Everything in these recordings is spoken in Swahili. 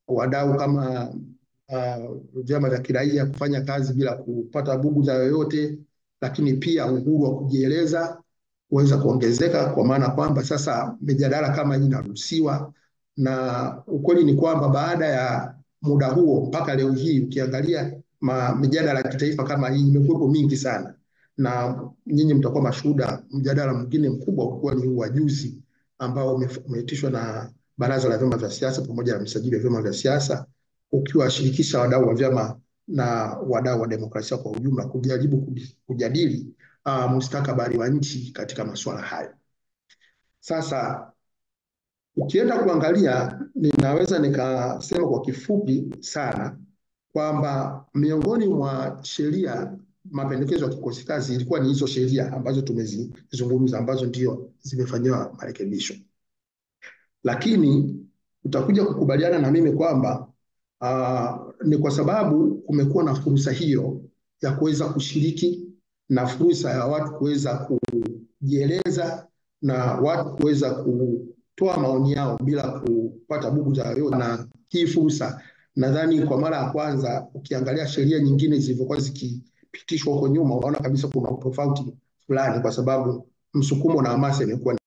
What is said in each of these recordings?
wadau kama vyama vya kiraia kufanya kazi bila kupata bughudha yoyote, lakini pia uhuru wa kujieleza kuweza kuongezeka, kwa maana kwamba sasa mijadala kama hii inaruhusiwa. Na ukweli ni kwamba baada ya muda huo mpaka leo hii ukiangalia mijadala ya kitaifa kama hii imekuwepo mingi sana, na nyinyi mtakuwa mashuhuda. Mjadala mwingine mkubwa ulikuwa ni wa juzi ambao umeitishwa na Baraza la Vyama vya Siasa pamoja na msajili wa vyama vya siasa, ukiwashirikisha wadau wa vyama na wadau wa demokrasia kwa ujumla kujaribu kujadili mustakabali wa nchi katika masuala hayo. Sasa ukienda kuangalia, ninaweza nikasema kwa kifupi sana kwamba miongoni mwa sheria, mapendekezo ya kikosi kazi ilikuwa ni hizo sheria ambazo tumezizungumza, ambazo ndio zimefanyiwa marekebisho. Lakini utakuja kukubaliana na mimi kwamba ni kwa sababu kumekuwa na fursa hiyo ya kuweza kushiriki na fursa ya watu kuweza kujieleza na watu kuweza kutoa maoni yao bila kupata bughudha yoyote. Na hii fursa nadhani kwa mara ya kwanza ukiangalia sheria nyingine zilivyokuwa zikipitishwa huko nyuma, unaona kabisa kuna tofauti fulani, kwa sababu msukumo na hamasa imekuwa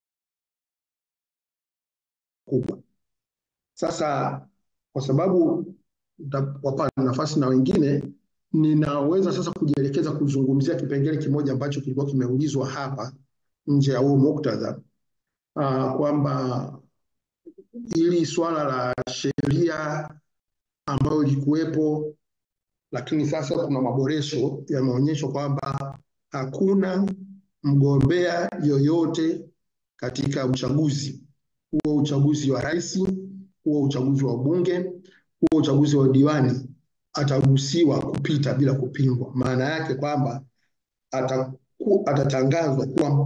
kubwa. Sasa kwa sababu wapa nafasi na wengine, ninaweza sasa kujielekeza kuzungumzia kipengele kimoja ambacho kilikuwa kimeulizwa hapa nje ya huo muktadha, kwamba ili swala la sheria ambayo ilikuwepo, lakini sasa kuna maboresho yameonyeshwa kwamba hakuna mgombea yoyote katika uchaguzi, huo uchaguzi wa rais, huo uchaguzi wa bunge, huo uchaguzi wa diwani, ataruhusiwa kupita bila kupingwa. Maana yake kwamba atatangazwa kuwa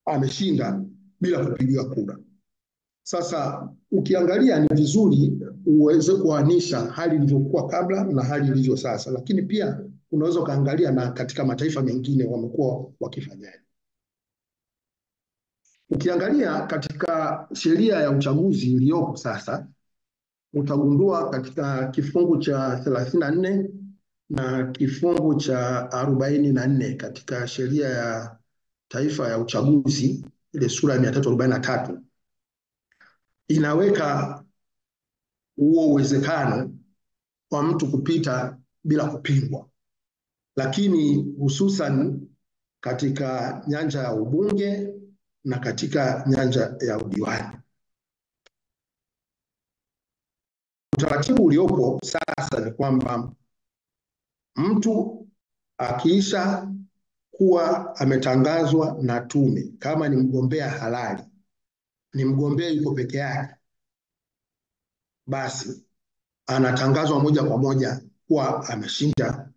ameshinda bila kupigiwa kura. Sasa ukiangalia ni vizuri uweze kuanisha hali ilivyokuwa kabla na hali ilivyo sasa, lakini pia unaweza ukaangalia na katika mataifa mengine wamekuwa wakifanyaje. Ukiangalia katika sheria ya uchaguzi iliyopo sasa, utagundua katika kifungu cha 34 na kifungu cha 44 katika sheria ya taifa ya uchaguzi, ile sura ya 343, inaweka huo uwezekano wa mtu kupita bila kupingwa, lakini hususan katika nyanja ya ubunge na katika nyanja ya udiwani. Utaratibu uliopo sasa ni kwamba mtu akiisha kuwa ametangazwa na tume kama ni mgombea halali, ni mgombea yuko peke yake, basi anatangazwa moja kwa moja kuwa ameshinda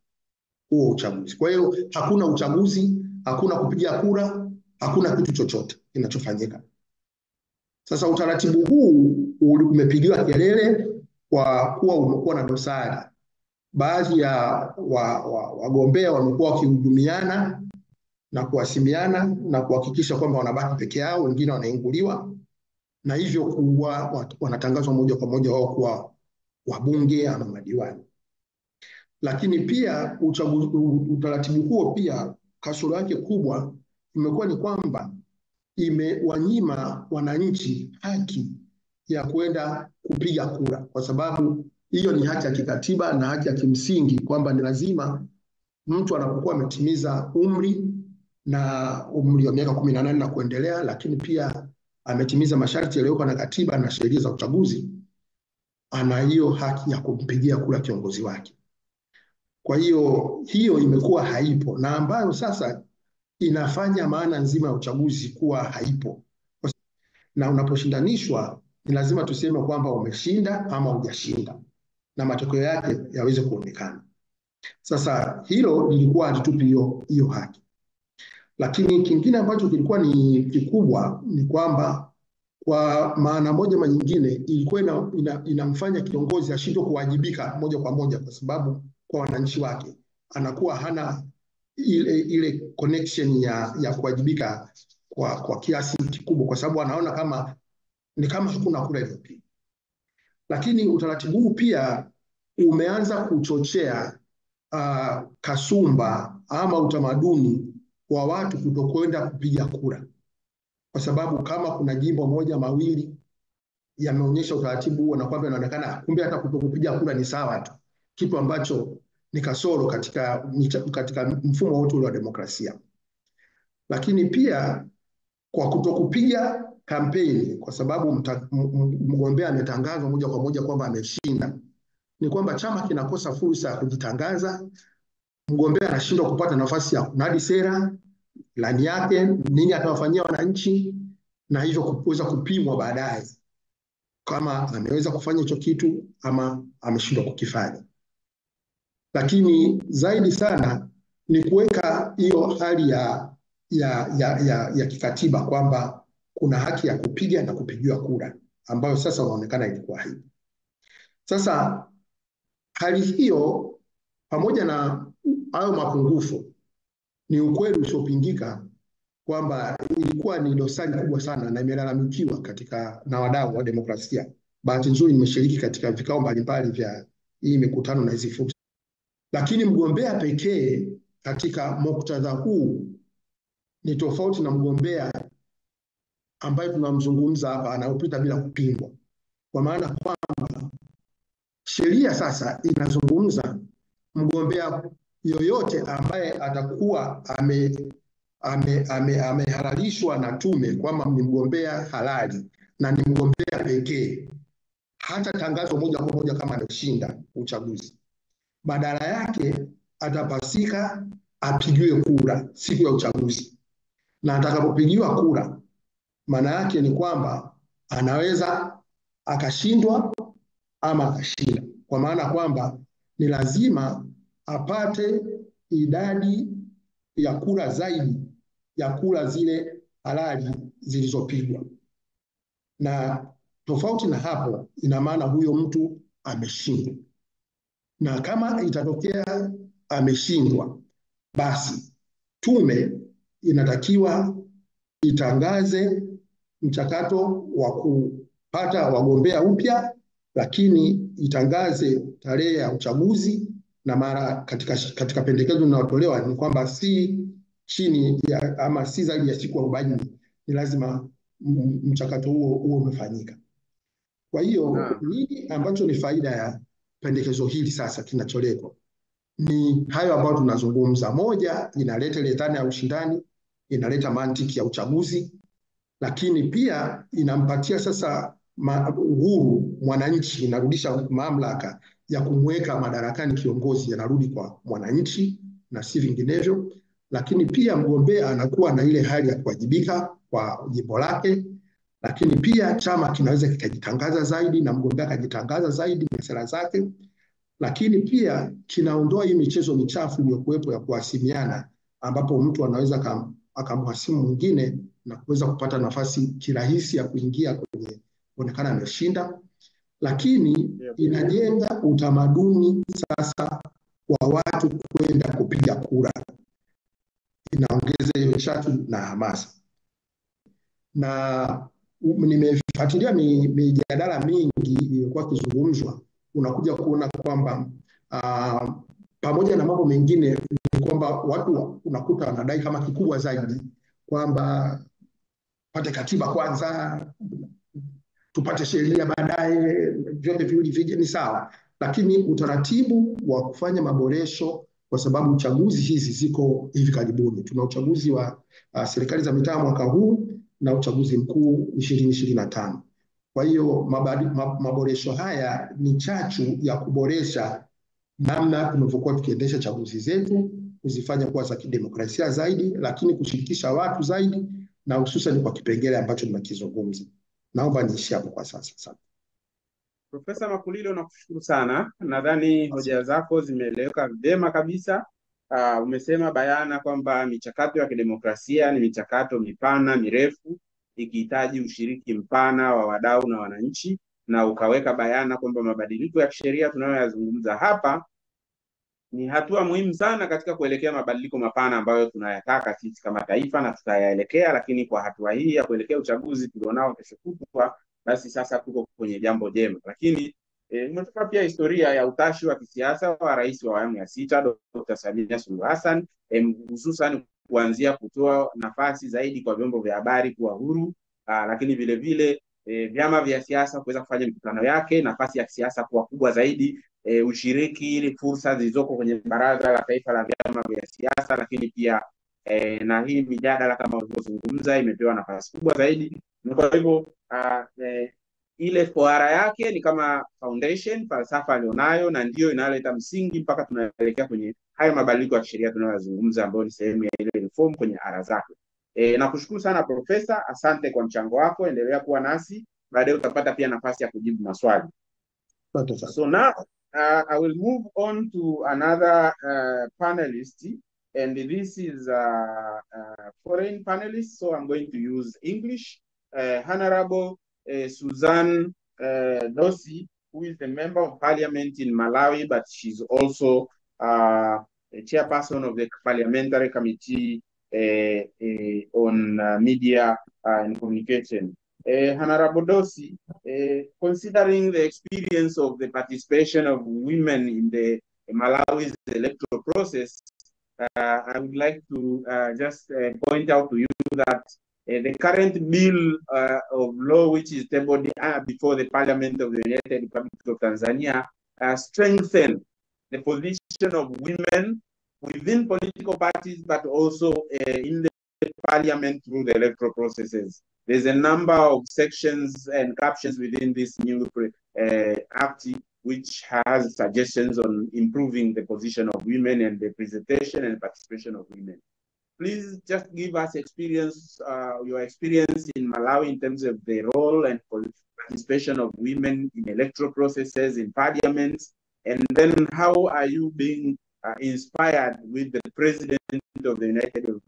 huo uchaguzi. Kwa hiyo hakuna uchaguzi, hakuna kupigia kura, hakuna kitu chochote kinachofanyika. Sasa utaratibu huu umepigiwa kelele kwa kuwa umekuwa na dosari. Baadhi ya wagombea wamekuwa wakihujumiana na kuhasimiana na kuhakikisha kwamba wanabaki peke yao, wengine wanainguliwa, na hivyo kuwa wanatangazwa moja kwa moja wao kuwa wabunge ama madiwani. Lakini pia utaratibu huo pia kasoro yake kubwa imekuwa ni kwamba imewanyima wananchi haki ya kwenda kupiga kura, kwa sababu hiyo ni haki ya kikatiba na haki ya kimsingi, kwamba ni lazima mtu anapokuwa ametimiza umri wa miaka 18 na kuendelea, lakini pia ametimiza masharti yaliyowekwa na katiba na sheria za uchaguzi, ana hiyo haki ya kumpigia kura kiongozi wake. Kwa hiyo imekuwa haipo, na ambayo sasa inafanya maana nzima ya uchaguzi kuwa haipo. Na unaposhindanishwa ni lazima tuseme kwamba umeshinda ama hujashinda, na matokeo yake yaweze kuonekana. Sasa hilo lilikuwa halitupi hiyo haki. Lakini kingine ambacho kilikuwa ni kikubwa ni kwamba kwa maana moja ama nyingine ilikuwa inamfanya kiongozi ashindwe kuwajibika moja kwa moja, kwa sababu kwa wananchi wake anakuwa hana ile connection ya kuwajibika kwa kiasi kikubwa, kwa sababu anaona kama hakuna kura iliyopigwa. Lakini utaratibu huu pia umeanza kuchochea kasumba ama utamaduni wa watu kutokwenda kupiga kura, kwa sababu kama kuna jimbo moja mawili yameonyesha utaratibu huo na kwamba inaonekana kumbe hata kutokupiga kura ni sawa tu, kitu ambacho ni kasoro katika mfumo wote ule wa demokrasia. Lakini pia kwa kutokupiga kampeni, kwa sababu mgombea ametangazwa moja kwa moja kwamba ameshinda, ni kwamba chama kinakosa fursa ya kujitangaza, mgombea anashindwa kupata nafasi ya kunadi sera, ilani yake, nini atawafanyia wananchi, na hivyo kuweza kupimwa baadaye kama ameweza kufanya hicho kitu ama ameshindwa kukifanya. Lakini zaidi sana ni kuweka hiyo hali ya kikatiba kwamba kuna haki ya kupiga na kupigiwa kura, ambayo sasa unaonekana ilikuwa haipo. Sasa hali hiyo pamoja na hayo mapungufu, ni ukweli usiopingika kwamba ilikuwa ni dosari kubwa sana na imelalamikiwa na wadau wa demokrasia. Bahati nzuri nimeshiriki katika vikao mbalimbali vya hii mikutano na hizi fursa, lakini mgombea pekee katika muktadha huu ni tofauti na mgombea ambaye tunamzungumza hapa anayopita bila kupingwa, kwa maana kwamba sheria sasa inazungumza mgombea yoyote ambaye atakuwa amehalalishwa na tume kwamba ni mgombea halali na ni mgombea pekee, hata tangazo moja kwa moja kama ameshinda uchaguzi. Badala yake atapasika apigiwe kura siku ya uchaguzi, na atakapopigiwa kura, maana yake ni kwamba anaweza akashindwa ama akashinda, kwa maana kwamba ni lazima apate idadi ya kura zaidi ya kura zile halali zilizopigwa. Na tofauti na hapo, ina maana huyo mtu ameshindwa. Na kama itatokea ameshindwa, basi tume inatakiwa itangaze mchakato wa kupata wagombea upya, lakini itangaze tarehe ya uchaguzi, na mara katika pendekezo linalotolewa ni kwamba si chini ya ama si zaidi ya siku 40 ni lazima mchakato huo umefanyika. Kwa hiyo nini ambacho ni faida ya pendekezo hili sasa kinacholetwa? Ni hayo ambayo tunazungumza. Moja, inaleta ile dhana ya ushindani, inaleta mantiki ya uchaguzi, lakini pia inampatia sasa uhuru mwananchi, inarudisha mamlaka ya kumweka madarakani kiongozi, yanarudi kwa mwananchi na si vinginevyo. Lakini pia mgombea anakuwa na ile hali ya kuwajibika kwa jimbo lake, lakini pia chama kinaweza kikajitangaza zaidi na mgombea akajitangaza zaidi na sera zake, lakini pia kinaondoa hii michezo michafu iliyokuwepo ya kuhasimiana, ambapo mtu anaweza akamhasimu mwingine na kuweza kupata nafasi kirahisi ya kuingia kwenye kuonekana ameshinda. Lakini inajenga utamaduni sasa wa watu kwenda kupiga kura, inaongeza ile shauku na hamasa. Na nimefuatilia mijadala mingi iliyokuwa kizungumzwa, unakuja kuona kwamba pamoja na mambo mengine ni kwamba watu unakuta wanadai kama kikubwa zaidi kwamba pate katiba kwanza, tupate sheria baadaye, vyote viwili vije ni sawa, lakini utaratibu wa kufanya maboresho, kwa sababu uchaguzi hizi ziko hivi karibuni. Tuna uchaguzi wa serikali za mitaa mwaka huu na uchaguzi mkuu 2025. Kwa hiyo maboresho haya ni chachu ya kuboresha namna tunavyokuwa tukiendesha chaguzi zetu, kuzifanya kuwa za kidemokrasia zaidi, lakini kushirikisha watu zaidi, na hususan kwa kipengele ambacho tunakizungumza. Naomba niishie hapo kwa sasa. Profesa Makulilo, nakushukuru sana. Nadhani hoja zako zimeeleweka vyema kabisa. Umesema bayana kwamba michakato ya kidemokrasia ni michakato mipana mirefu, ikihitaji ushiriki mpana wa wadau na wananchi, na ukaweka bayana kwamba mabadiliko ya kisheria tunayoyazungumza hapa ni hatua muhimu sana katika kuelekea mabadiliko mapana ambayo tunayataka sisi kama taifa na tutayaelekea. Lakini kwa hatua hii ya kuelekea uchaguzi tulionao kesho kutwa, basi sasa tuko kwenye jambo jema. Lakini umetoka pia historia ya utashi wa kisiasa wa rais wa awamu ya sita Dr. Samia Suluhu Hassan, hususan kuanzia kutoa nafasi zaidi kwa vyombo vya habari kuwa huru, lakini vile vile vyama vya siasa kuweza kufanya mikutano yake, nafasi ya kisiasa kuwa kubwa zaidi, ushiriki ili fursa zilizoko kwenye Baraza la Taifa la Vyama vya Siasa, lakini pia na hii mijadala kama ulivyozungumza imepewa nafasi kubwa zaidi. Kwa hivyo ile foara yake ni kama foundation, falsafa alionayo, na ndio inaleta msingi mpaka tunaelekea kwenye hayo mabadiliko ya sheria tunayozungumza, ambayo ni sehemu ya ile reform kwenye ara zake. Nakushukuru sana Profesa, asante kwa mchango wako, endelea kuwa nasi, baadaye utapata pia nafasi ya kujibu maswali. So now I will move on to another panelist, and this is a foreign panelist, so I'm going to use English. Honorable Suzanne Dosi, who is the member of parliament in Malawi, but she's also a chairperson of the parliamentary committee on media and communication. Honorable Dosi, considering the experience of the participation of women in the Malawi's electoral process, I would like to just point out to you that the current bill of law, which is tabled before the Parliament of the United Republic of Tanzania, strengthen the position of women within political parties, but also in the Parliament through the electoral processes. There's a number of sections and captions within this new act which has suggestions on improving the position of women and the presentation and participation of women. Please just give us your experience in Malawi in terms of the role and participation of women in electoral processes in parliaments, and then how are you being inspired with the President of the United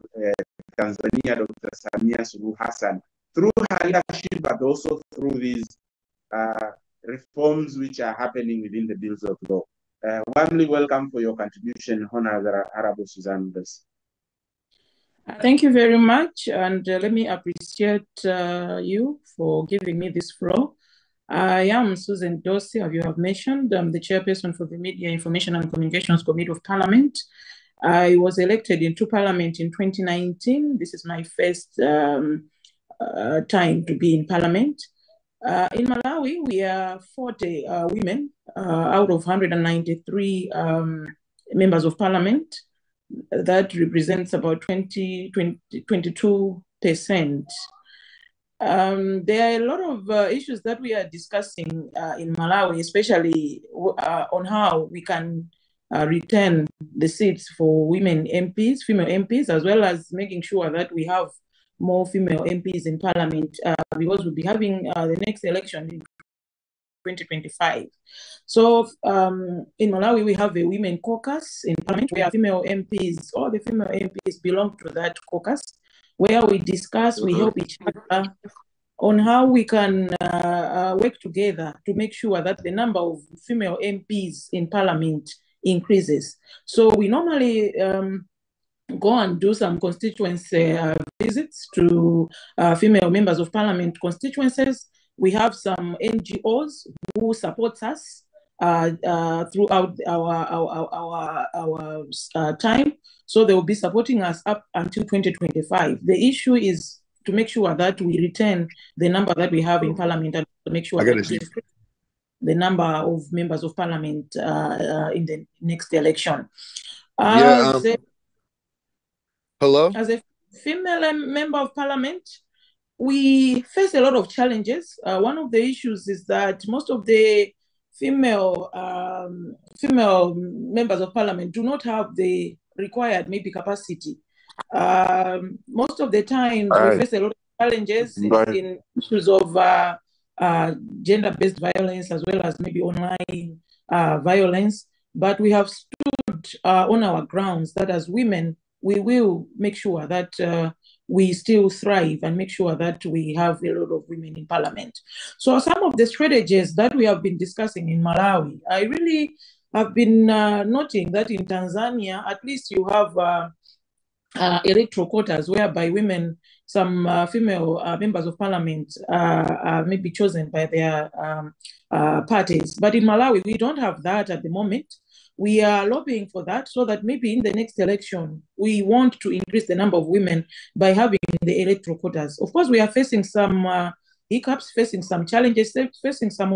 Tanzania, Dr. Samia Suluhu Hassan, through her leadership, but also through these reforms which are happening within the bills of law. Warmly welcome for your contribution, Honorable Suzanne Dosi. Thank you very much, and let me appreciate you for giving me this floor. I am Susan Dosi, as you have mentioned. I'm the chairperson for the Media, Information and Communications Committee of Parliament. I was elected into Parliament in 2019. This is my first time to be in Parliament. In Malawi, we are 40 women out of 193 members of Parliament. That represents about 22%. There are a lot of issues that we are discussing in Malawi, especially on how we can return the seats for women MPs, female MPs, as well as making sure that we have more female MPs in Parliament, because we'll be having the next election in 2025. So in Malawi, we have a women caucus in Parliament where female MPs, all the female MPs belong to that caucus, where we discuss, we help each other on how we can work together to make sure that the number of female MPs in Parliament increases. So we normally go and do some constituency visits to female members of Parliament constituencies. We have some NGOs who support us throughout our time. So they will be supporting us up until 2025. The issue is to make sure that we retain the number that we have in Parliament and to make sure that we increase the number of members of Parliament in the next election. Hello? As a female member of Parliament, we face a lot of challenges. One of the issues is that most of the female members of Parliament do not have the required maybe capacity. Most of the time, we face a lot of challenges in issues of gender-based violence, as well as maybe online violence. But we have stood on our grounds that as women, we will make sure that we still thrive and make sure that we have a lot of women in Parliament. So some of the strategies that we have been discussing in Malawi, I really have been noting that in Tanzania, at least you have electoral quotas whereby women some female members of parliament may be chosen by their parties. But in Malawi, we don't have that at the moment. We are lobbying for that so that maybe in the next election, we want to increase the number of women by having the electoral quotas. Of course, we are facing some hiccups, facing some challenges, facing some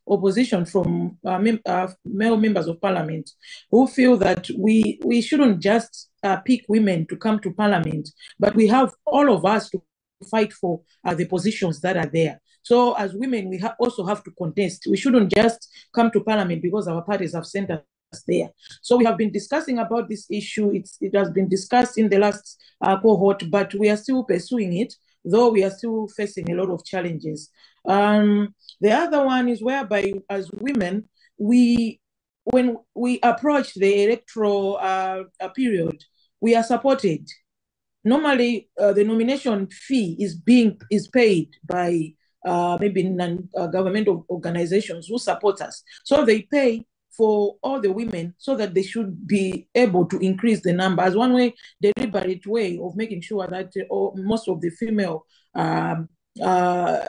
opposition from male members of parliament who feel that we shouldn't just pick women to come to parliament, but we have all of us to fight for the positions that are there. So as women, we also have to contest. We shouldn't just come to parliament because our parties have sent us there. So we have been discussing about this issue. It has been discussed in the last cohort, but we are still pursuing it, though we are still facing a lot of challenges. The other one is whereby as women, when we approach the electoral period, we are supported. Normally, the nomination fee is paid by maybe non-governmental organizations who support us. So they pay for all the women so that they should be able to increase the number as one way, deliberate way of making sure that most of the female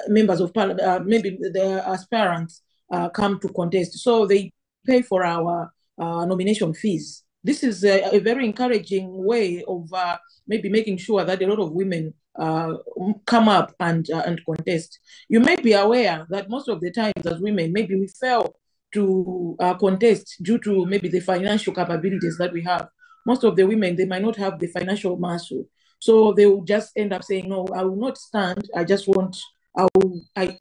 members of parliament, maybe the aspirants, come to contest. So they pay for our nomination fees. This is a very encouraging way of maybe making sure that a lot of women come up and contest. You may be aware that most of the times as women, maybe we fail to contest due to maybe the financial capabilities that we have. Most of the women, they might not have the financial muscle. So they will just end up saying, no, I will not stand. I just want, I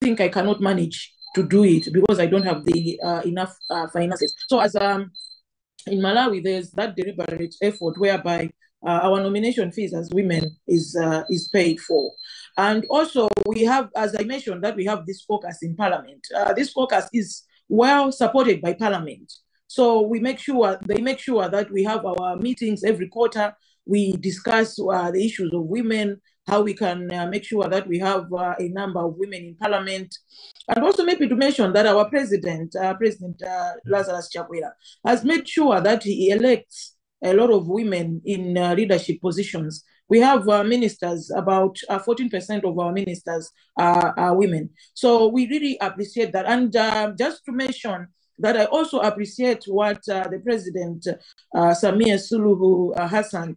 think I cannot manage to do it because I don't have the enough finances. So as in Malawi, there's that deliberate effort whereby our nomination fees as women is paid for. And also we have, as I mentioned, that we have this caucus in parliament. This caucus is well supported by parliament. So they make sure that we have our meetings every quarter. We discuss the issues of women, how we can make sure that we have a number of women in parliament. And also maybe to mention that our President Lazarus Chakwera, has made sure that he elects a lot of women in leadership positions. We have ministers, about 14% of our ministers are women. So we really appreciate that. And just to mention that I also appreciate what the President, Samia Suluhu Hassan,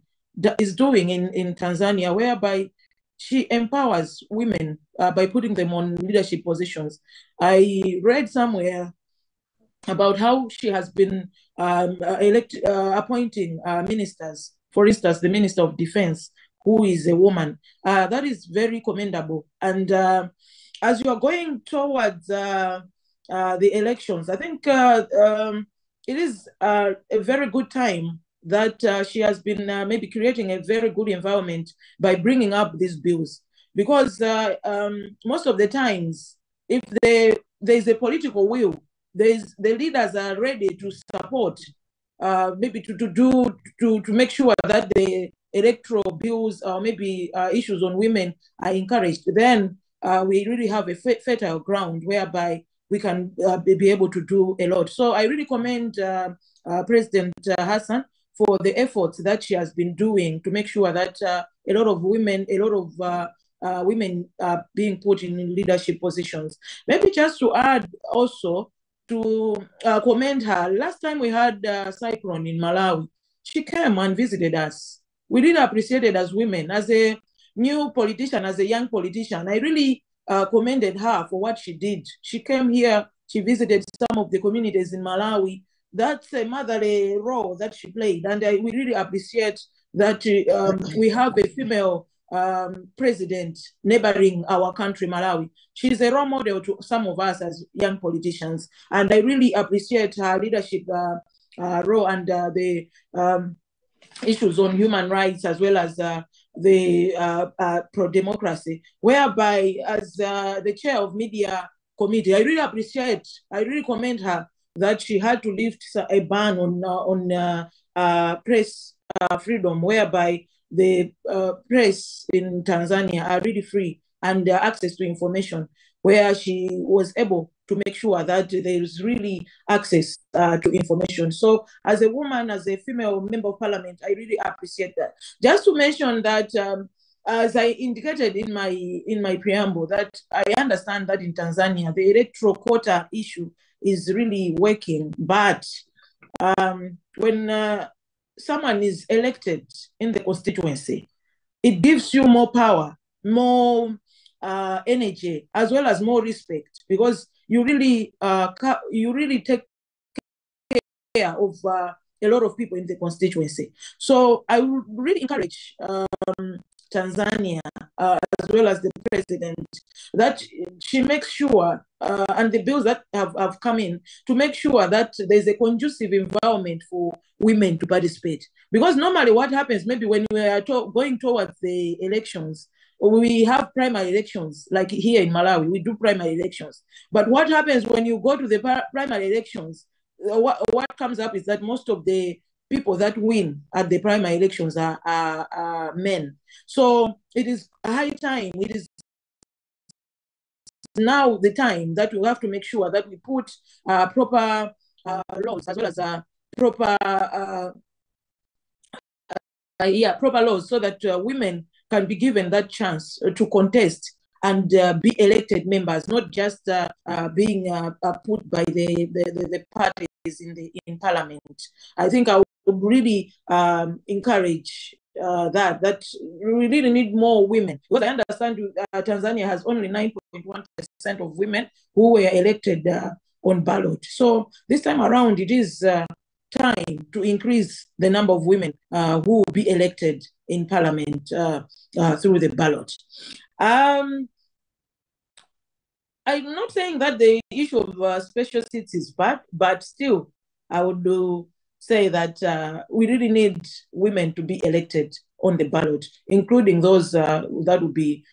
is doing in Tanzania, whereby she empowers women by putting them on leadership positions. I read somewhere about how she has been appointing ministers. For instance, the Minister of Defense, who is a woman. That is very commendable. And as you are going towards the elections, I think it is a very good time that she has been maybe creating a very good environment by bringing up these bills. Because most of the times, if there's a political will, the leaders are ready to support, maybe to make sure that the electoral bills or maybe issues on women are encouraged. Then we really have a fertile ground whereby we can be able to do a lot. So I really commend President Hassan for the efforts that she has been doing to make sure that a lot of women are being put in leadership positions. Maybe just to add also, to commend her. Last time we had a cyclone in Malawi, she came and visited us. We really appreciate it as women. As a new politician, as a young politician, I really commended her for what she did. She came here, she visited some of the communities in Malawi. That's a motherly role that she played. And we really appreciate that we have a female president neighboring our country, Malawi. She's a role model to some of us as young politicians. And I really appreciate her leadership role and the issues on human rights, as well as the pro-democracy, whereby as the chair of media committee, I really commend her that she had to lift a ban on press freedom, whereby the press in Tanzania are really free and access to information. where she was able to make sure that there is really access to information. So as a woman, as a female member of parliament, I really appreciate that. Just to mention that, as I indicated in my preamble, that I understand that in Tanzania, the electoral quota issue is really working, but when someone is elected in the constituency, it gives you more power, more energy, as well as more respect, because you really take care of a lot of people in the constituency. So I would really encourage Tanzania, as well as the president, that she makes sure, and the bills that have come in, to make sure that there's a conducive environment for women to participate. Because normally what happens, maybe when we are going towards the elections, we have primary elections, like here in Malawi, we do primary elections. But what happens when you go to the primary elections, what comes up is that most of the people that win at the primary elections are men. So it is high time, it is now the time that we have to make sure that we put proper laws, as well as proper laws, so that women can be given that chance to contest and be elected members, not just being put by the parties in parliament. I think I would really encourage that we really need more women. Because I understand Tanzania has only 9.1% of women who were elected on ballot. So this time around, it is time to increase the number of women who will be elected in parliament through the ballot. I'm not saying that the issue of special seats is bad, but still, I would say that we really need women to be elected on the ballot, including those that will be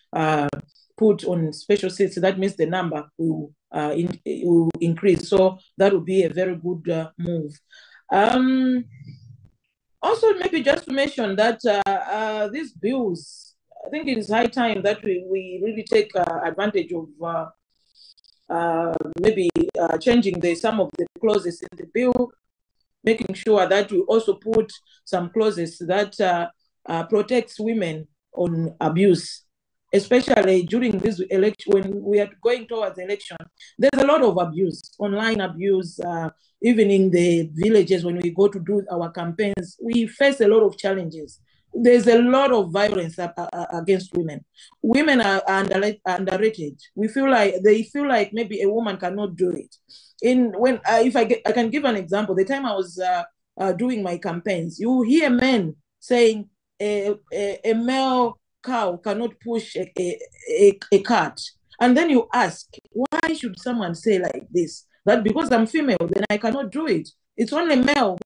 put on special seats. That means the number will increase. So that would be a very good move. Also, maybe just to mention that these bills, I think it is high time that we really take advantage of maybe changing some of the clauses in the bill, making sure that we also put some clauses that protects women on abuse, especially during this election, when we are going towards election. There's a lot of abuse, online abuse, even in the villages when we go to do our campaigns. We face a lot of challenges. There's a lot of violence against women. Women are underrated. They feel like maybe a woman cannot do it. If I can give an example, the time I was doing my campaigns, you hear men saying a male cow cannot push a cart, and then you ask, why should someone say like this? That because I'm female, then I cannot do it. It's only male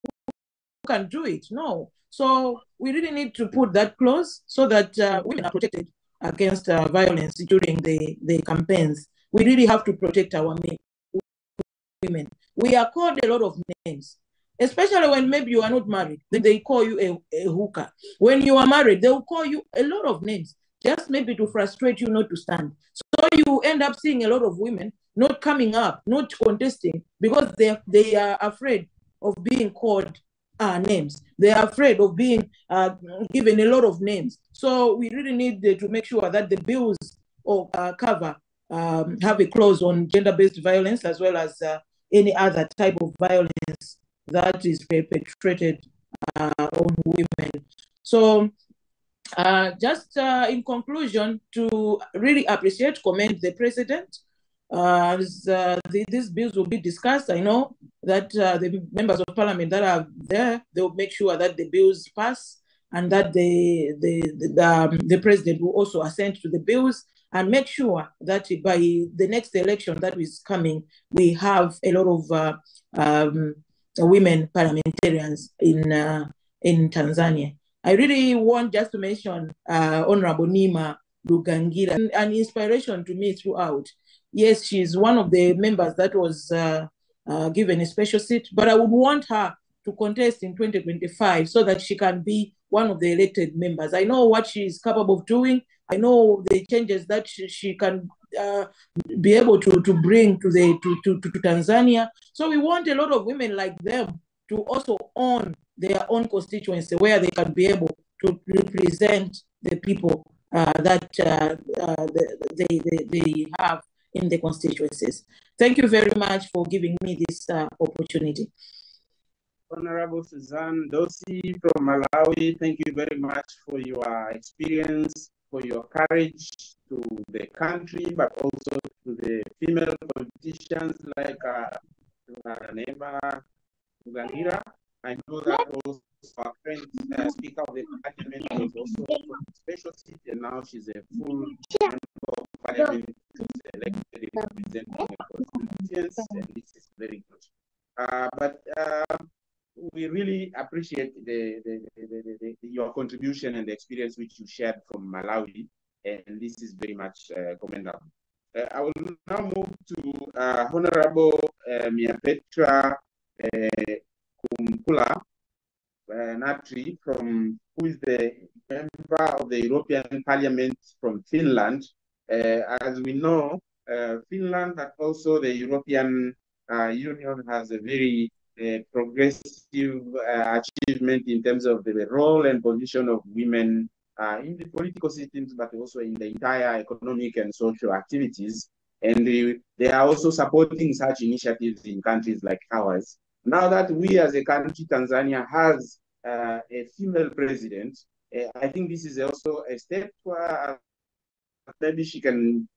who can do it. No. So we really need to put that clause so that women are protected against violence during the campaigns. We really have to protect our women. We are called a lot of names, especially when maybe you are not married. Then they call you a hooker. When you are married, they will call you a lot of names, just maybe to frustrate you not to stand. So you end up seeing a lot of women not coming up, not contesting, because they are afraid of being called names. They are afraid of being given a lot of names. So we really need to make sure that the bills cover have a clause on gender-based violence, as well as any other type of violence that is perpetrated on women. So just in conclusion, to really commend the president. These bills will be discussed. I know that the members of parliament that are there, they will make sure that the bills pass, and that the president will also assent to the bills, and make sure that by the next election that is coming, we have a lot of women parliamentarians in Tanzania. I really want just to mention Honorable Nima Lugangira, an inspiration to me throughout. Yes, she's one of the members that was given a special seat, but I would want her to contest in 2025 so that she can be one of the elected members. I know what she is capable of doing. I know the changes that she can be able to bring to Tanzania. So we want a lot of women like them to also own their own constituency where they can be able to represent the people that they have in the constituencies. Thank you very much for giving me this opportunity. Honorable Suzanne Dosi from Malawi, thank you very much for your experience, for your courage to the country, but also to the female politicians like Neba Uganira. I know that also our friend, Speaker of the Parliament, was also from a special seat, and now she's a full member of Parliament who's elected representing a constituency, and this is very good. We really appreciate your contribution and the experience which you shared from Malawi, and this is very much commendable. I will now move to Honorable Mia-Petra Kumpula Natri, who is the member of the European Parliament from Finland. As we know, Finland, but also the European Union, has a very progressive achievement in terms of the role and position of women in the political systems, but also in the entire economic and social activities. And they are also supporting such initiatives in countries like ours. Now that we as a country, Tanzania, has a female president, I think this is also a step where maybe she can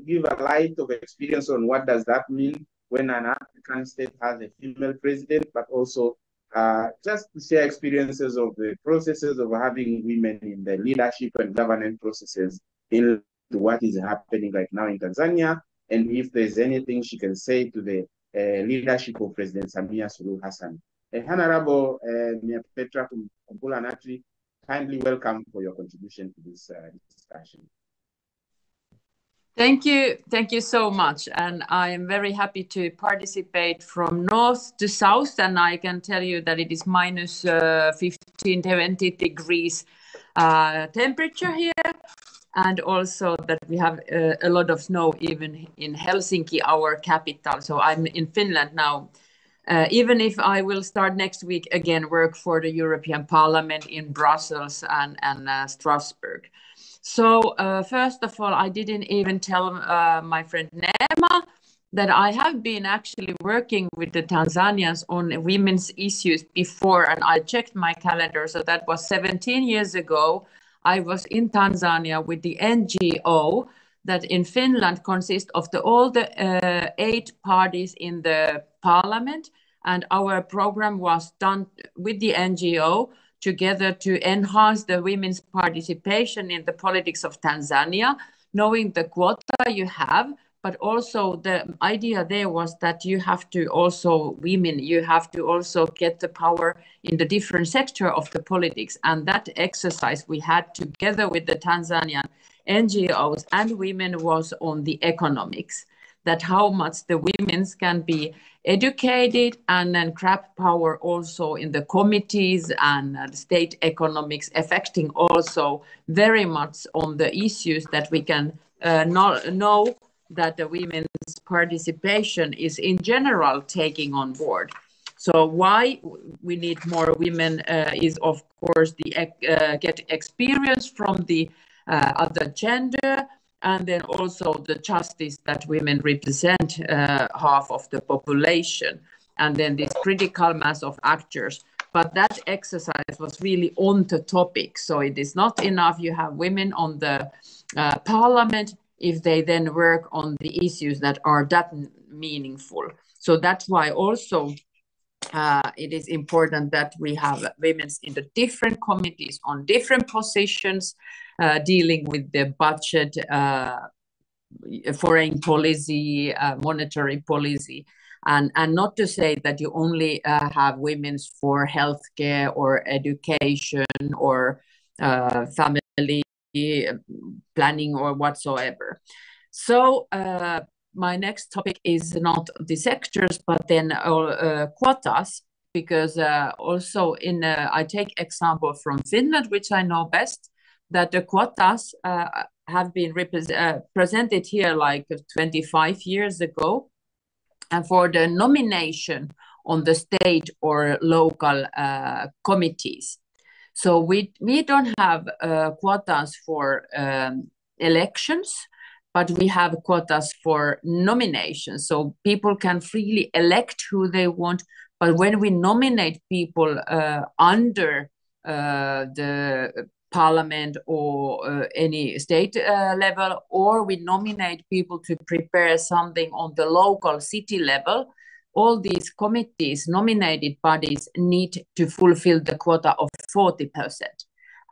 give a light of experience on what does that mean when an African state has a female president, but also just to share experiences of the processes of having women in the leadership and governance processes in what is happening right now in Tanzania, and if there's anything she can say to the leadership of President Samia Suluhu Hassan. Honorable Mia-Petra Kumpula Natri, kindly welcome for your contribution to this discussion. Thank you so much, and I am very happy to participate from north to south, and I can tell you that it is minus 15, 20 degrees temperature here, and also that we have a lot of snow even in Helsinki, our capital. So I'm in Finland now, even if I will start next week again work for the European Parliament in Brussels and Strasbourg. So first of all, I didn't even tell my friend Neema that I have been actually working with the Tanzanians on women's issues before, and I checked my calendar. So that was 17 years ago. I was in Tanzania with the NGO that in Finland consists of all the 8 parties in the parliament, and our program was done with the NGO together to enhance the women's participation in the politics of Tanzania, knowing the quota you have, but also the idea there was that you have to also, women, you have to also get the power in the different sector of the politics. And that exercise we had together with the Tanzanian NGOs and women was on the economics, that how much the women can be educated and then grab power also in the committees and state economics, affecting also very much on the issues that we can know that the women's participation is in general taking on board. So why we need more women is of course the get experience from the other gender, and then also the justice that women represent half of the population, and then this critical mass of actors. But that exercise was really on the topic. So it is not enough you have women on the parliament if they then work on the issues that are that meaningful. So that's why also it is important that we have women in the different committees on different positions, dealing with the budget, foreign policy, monetary policy, and not to say that you only have women for healthcare or education or family planning or whatsoever. So my next topic is not the sectors, but then quotas, because also I take example from Finland, which I know best, that the quotas have been presented here like 25 years ago, and for the nomination on the state or local committees. So we don't have quotas for elections, but we have quotas for nominations. So people can freely elect who they want, but when we nominate people under the parliament or any state level, or we nominate people to prepare something on the local city level, all these committees, nominated bodies, need to fulfill the quota of 40%.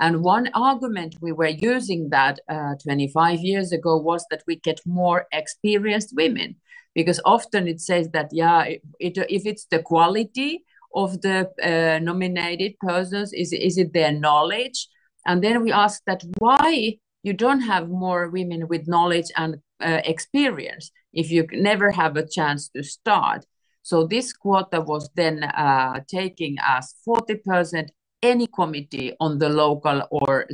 And one argument we were using that 25 years ago was that we get more experienced women, because often it says that, yeah, if it's the quality of the nominated persons, is it their knowledge? And then we asked that why you don't have more women with knowledge and experience if you never have a chance to start. So this quota was then taking as 40% any committee on the local or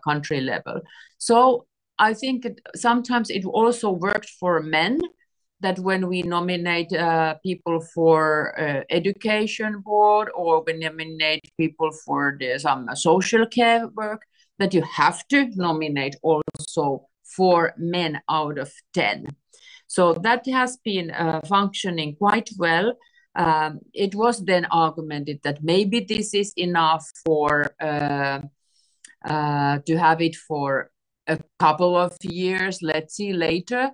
country level. So I think sometimes it also worked for men, that when we nominate people for education board, or we nominate people for some social care work, that you have to nominate also 4 men out of 10. So that has been functioning quite well. It was then argumented that maybe this is enough for to have it for a couple of years. Let's see later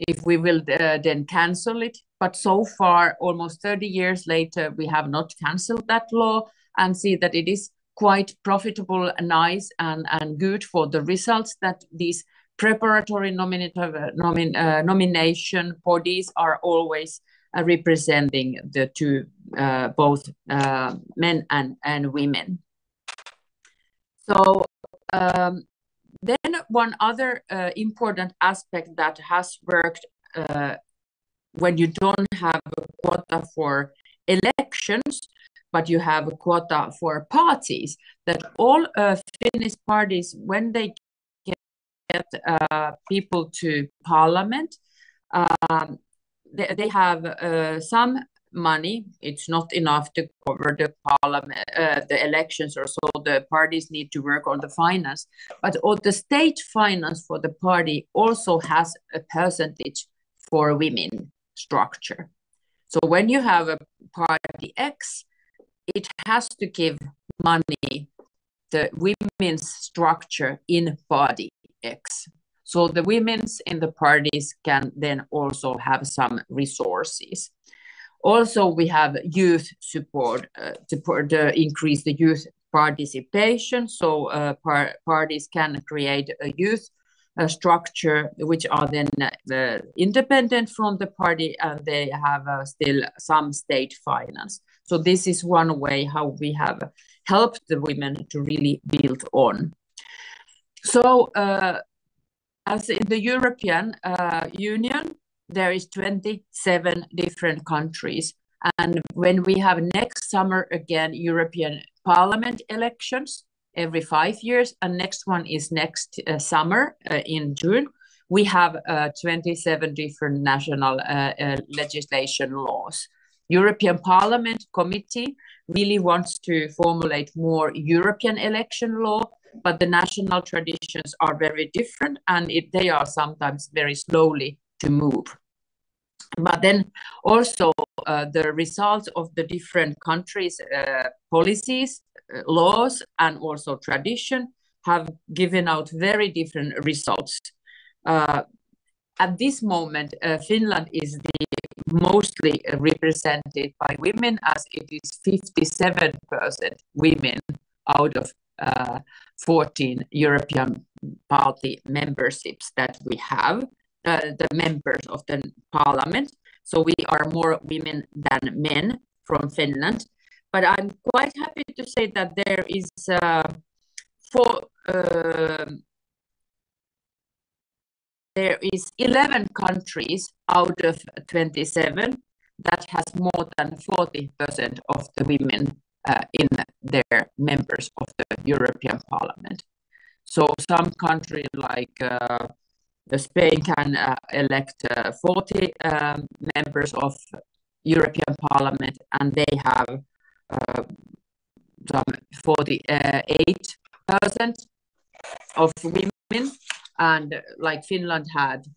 if we will then cancel it. But so far, almost 30 years later, we have not canceled that law, and see that it is quite profitable, nice, and good for the results that these preparatory nomination bodies are always representing the two, both men and women. So then one other important aspect that has worked when you don't have a quota for elections, but you have a quota for parties, that all Finnish parties, when they get people to parliament, they have some money. It's not enough to cover the parliament, the elections, or so the parties need to work on the finance. But all the state finance for the party also has a percentage for women structure. So when you have a party X, it has to give money the women's structure in party X. So the women's in the parties can then also have some resources. Also, we have youth support to increase the youth participation. So parties can create a youth structure, which are then independent from the party, and they have still some state finance. So this is one way how we have helped the women to really build on. So as in the European Union, there is 27 different countries. And when we have next summer again European Parliament elections every 5 years, and next one is next summer in June, we have 27 different national legislation laws. European Parliament Committee really wants to formulate more European election law, but the national traditions are very different, and they are sometimes very slowly to move. But then also the results of the different countries' policies, laws, and also tradition have given out very different results. At this moment, Finland is the mostly represented by women, as it is 57% women out of 14 European party memberships that we have, the members of the parliament. So we are more women than men from Finland. But I'm quite happy to say that there is there is 11 countries out of 27 that has more than 40% of the women in their members of the European Parliament. So some country like Spain can elect 40 members of European Parliament, and they have some 48% of women, and like Finland had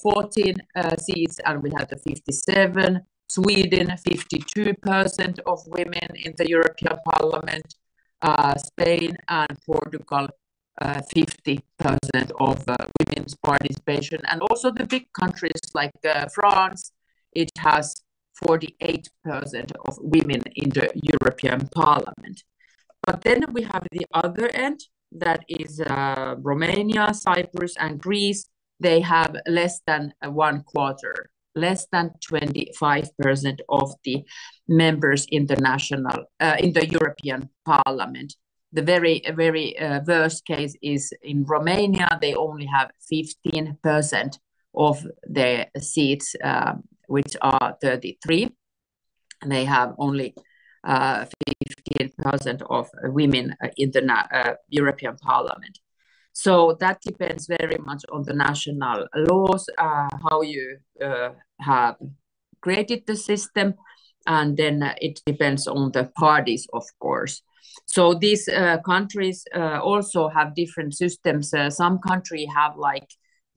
14 seats, and we had 57. Sweden, 52% of women in the European Parliament. Spain and Portugal, 50% of women's participation. And also the big countries like France, it has 48% of women in the European Parliament. But then we have the other end, that is Romania, Cyprus, and Greece. They have less than one quarter, less than 25% of the members in the in the European Parliament. The very worst case is in Romania. They only have 15% of their seats, which are 33. And they have only 15% of women in the European Parliament. So that depends very much on the national laws, how you have created the system, and then it depends on the parties, of course. So these countries also have different systems. Some countries have, like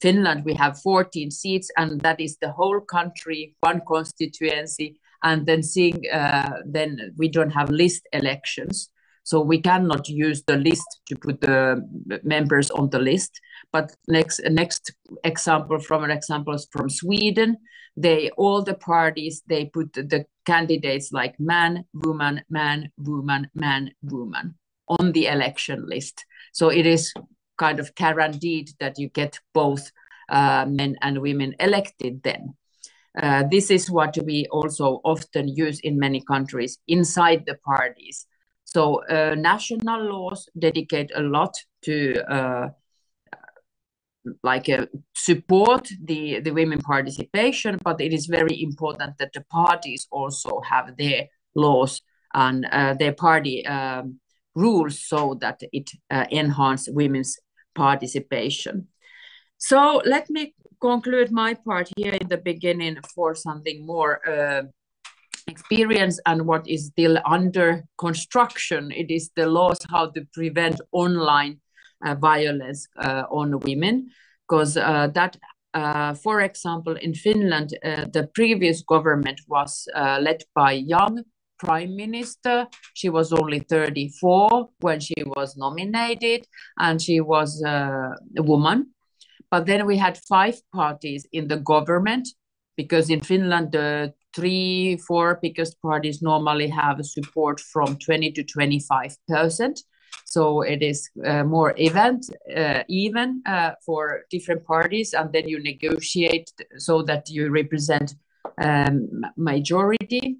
Finland, we have 14 seats, and that is the whole country, one constituency, and then then we don't have list elections. So we cannot use the list to put the members on the list. But next example from Sweden, all the parties, they put the candidates like man, woman, man, woman, man, woman on the election list. So it is kind of guaranteed that you get both men and women elected then. This is what we also often use in many countries inside the parties. So national laws dedicate a lot to support the women participation, but it is very important that the parties also have their laws and their party rules so that it enhances women's participation. So let me conclude my part here in the beginning for something more experience and what is still under construction. It is the laws how to prevent online violence on women, because for example, in Finland, the previous government was led by young prime minister. She was only 34 when she was nominated, and she was a woman. But then we had 5 parties in the government, because in Finland, the 3-4 biggest parties normally have support from 20 to 25%. So it is more even for different parties, and then you negotiate so that you represent majority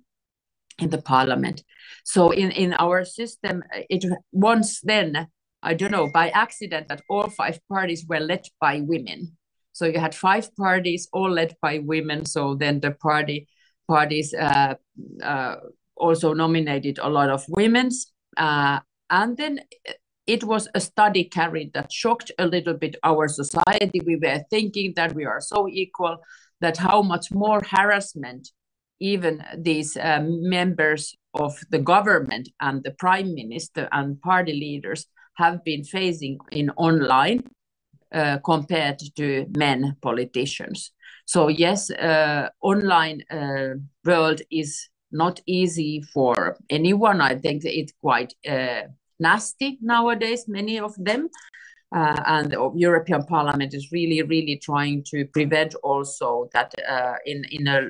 in the parliament. So in our system, it once then, I don't know, by accident, that all 5 parties were led by women. So you had 5 parties all led by women. So then the parties also nominated a lot of women. And then it was a study carried that shocked a little bit our society. We were thinking that we are so equal, that how much more harassment even these members of the government and the prime minister and party leaders have been facing in online compared to men politicians. So yes, online world is not easy for anyone. I think it's quite nasty nowadays, many of them. And the European Parliament is really trying to prevent also that in a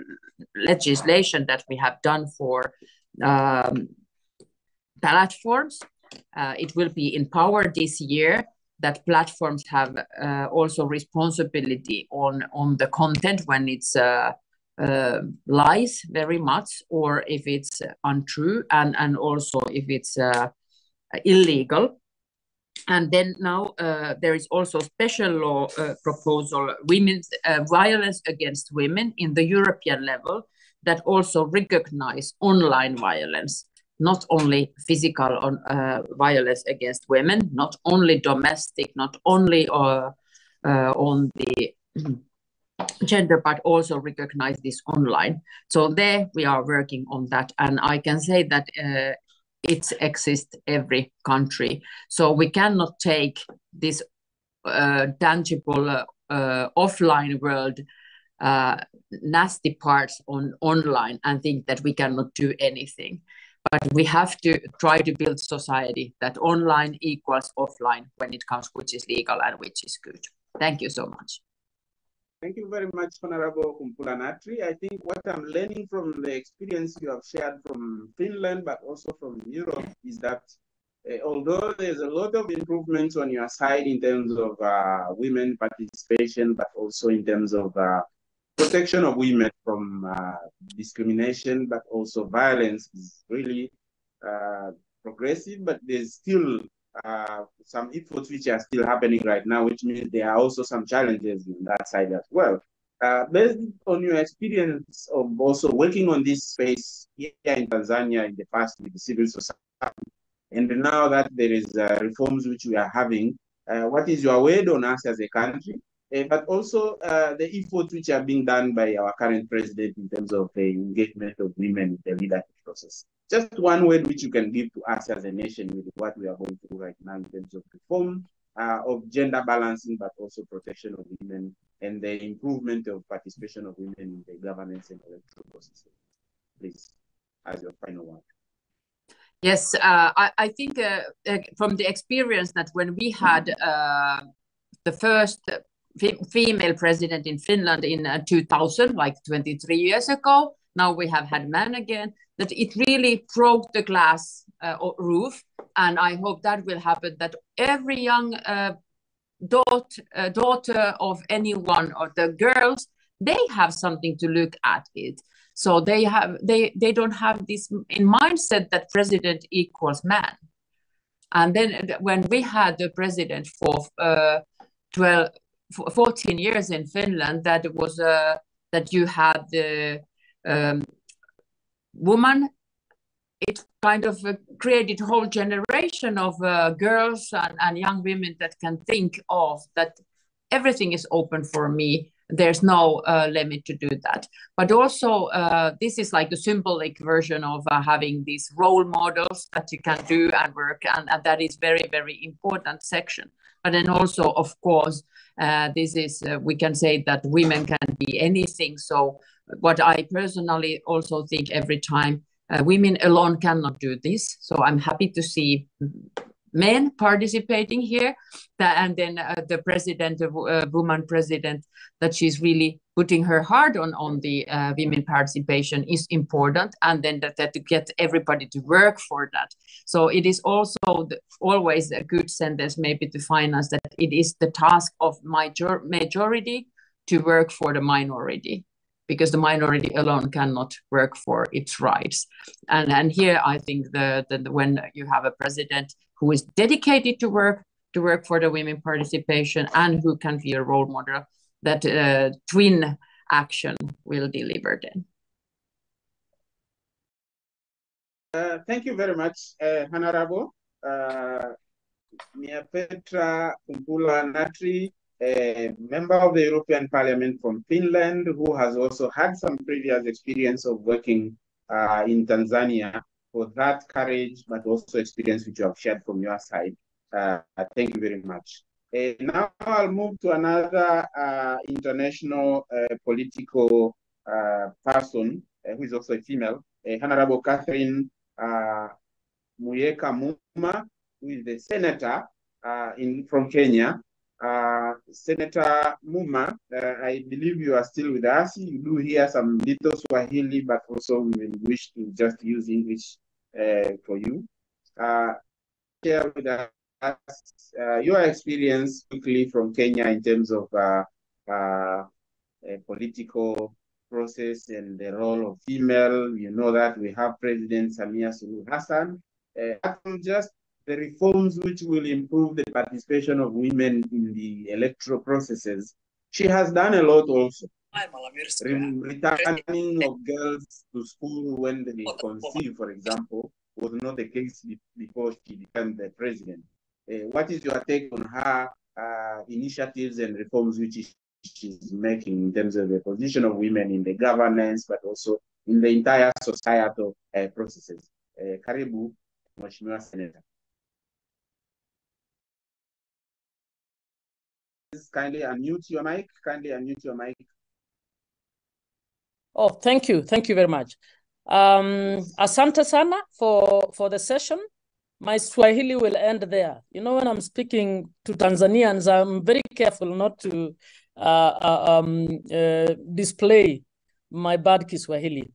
legislation that we have done for platforms. It will be in power this year, that platforms have also responsibility on the content when it's lies very much, or if it's untrue, and also if it's illegal. And then now there is also special law proposal, women's violence against women in the European level, that also recognize online violence. not only physical violence against women, not only domestic, not only on the gender, but also recognize this online. So there we are working on that, and I can say that it exists every country. So we cannot take this tangible offline world nasty parts on online and think that we cannot do anything. But we have to try to build society that online equals offline when it comes, which is legal and which is good. Thank you so much. Thank you very much, Honorable Kumpula Natri. I think what I'm learning from the experience you have shared from Finland, but also from Europe, is that although there's a lot of improvements on your side in terms of women participation, but also in terms of protection of women from discrimination, but also violence is really progressive, but there's still some efforts which are still happening right now, which means there are also some challenges on that side as well. Based on your experience of also working on this space here in Tanzania in the past with the civil society, and now that there is reforms which we are having, what is your word on us as a country? But also the efforts which are being done by our current president in terms of the engagement of women in the leadership process. Just one word which you can give to us as a nation with what we are going through right now in terms of reform of gender balancing, but also protection of women and the improvement of participation of women in the governance and electoral processes. Please, as your final one. Yes, I think from the experience that when we had the first female president in Finland in 2000, like 23 years ago. Now we have had men again, that it really broke the glass roof. And I hope that will happen, that every young daughter of anyone, or the girls, they have something to look at it. So they don't have this in mindset that president equals man. And then when we had the president for 14 years in Finland, that was that you had the woman. It kind of created a whole generation of girls and young women that can think of that everything is open for me. There's no limit to do that. But also, this is like the symbolic version of having these role models that you can do and work, and that is very, very important section. But then also, of course, this is, we can say that women can be anything. So what I personally also think every time, women alone cannot do this. So I'm happy to see men participating here, and then the president, woman president, that she's really putting her heart on the women participation is important, and then that to get everybody to work for that. So it is also always a good sentence maybe to finance that it is the task of majority to work for the minority, because the minority alone cannot work for its rights. And here I think when you have a president who is dedicated to work for the women participation and who can be a role model, that twin action will deliver then. Thank you very much, Honorable Mia Petra Kumpula Natri, a member of the European Parliament from Finland, who has also had some previous experience of working in Tanzania, for that courage, but also experience which you have shared from your side. Thank you very much. Now I'll move to another international political person who is also a female, Honorable Catherine Muyeka Muma, who is the senator from Kenya. Senator Muma, I believe you are still with us. You do hear some little Swahili, but also we will wish to just use English for you. Share with us your experience quickly from Kenya in terms of a political process and the role of female. You know that we have President Samia Suluhu Hassan. Just the reforms which will improve the participation of women in the electoral processes. She has done a lot also. Returning of girls to school when they conceive, for example, was not the case before she became the president. What is your take on her initiatives and reforms which she's making in terms of the position of women in the governance, but also in the entire societal processes? Karibu, Mheshimiwa Senator. Kindly unmute your mic. Kindly unmute your mic. Oh, thank you. Thank you very much. Asante sana for the session. My Swahili will end there. You know, when I'm speaking to Tanzanians, I'm very careful not to display my bad Kiswahili.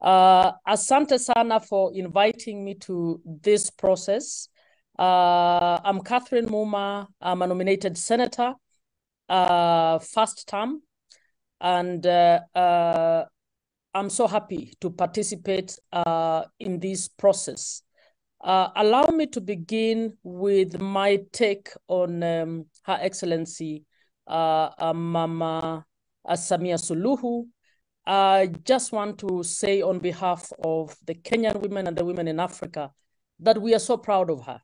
Asante sana for inviting me to this process. I'm Catherine Muma. I'm a nominated senator, first term, and I'm so happy to participate in this process. Allow me to begin with my take on Her Excellency Mama Samia Suluhu. I just want to say on behalf of the Kenyan women and the women in Africa that we are so proud of her.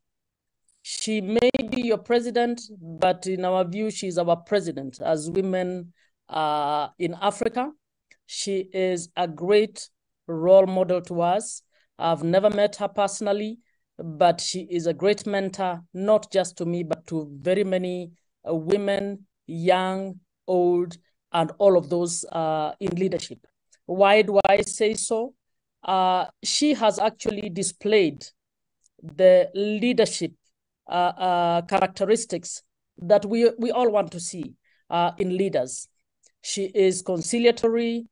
She may be your president, but in our view, she's our president as women in Africa. She is a great role model to us. I've never met her personally, but she is a great mentor, not just to me, but to very many women, young, old, and all of those in leadership. Why do I say so? She has actually displayed the leadership characteristics that we all want to see in leaders. She is conciliatory.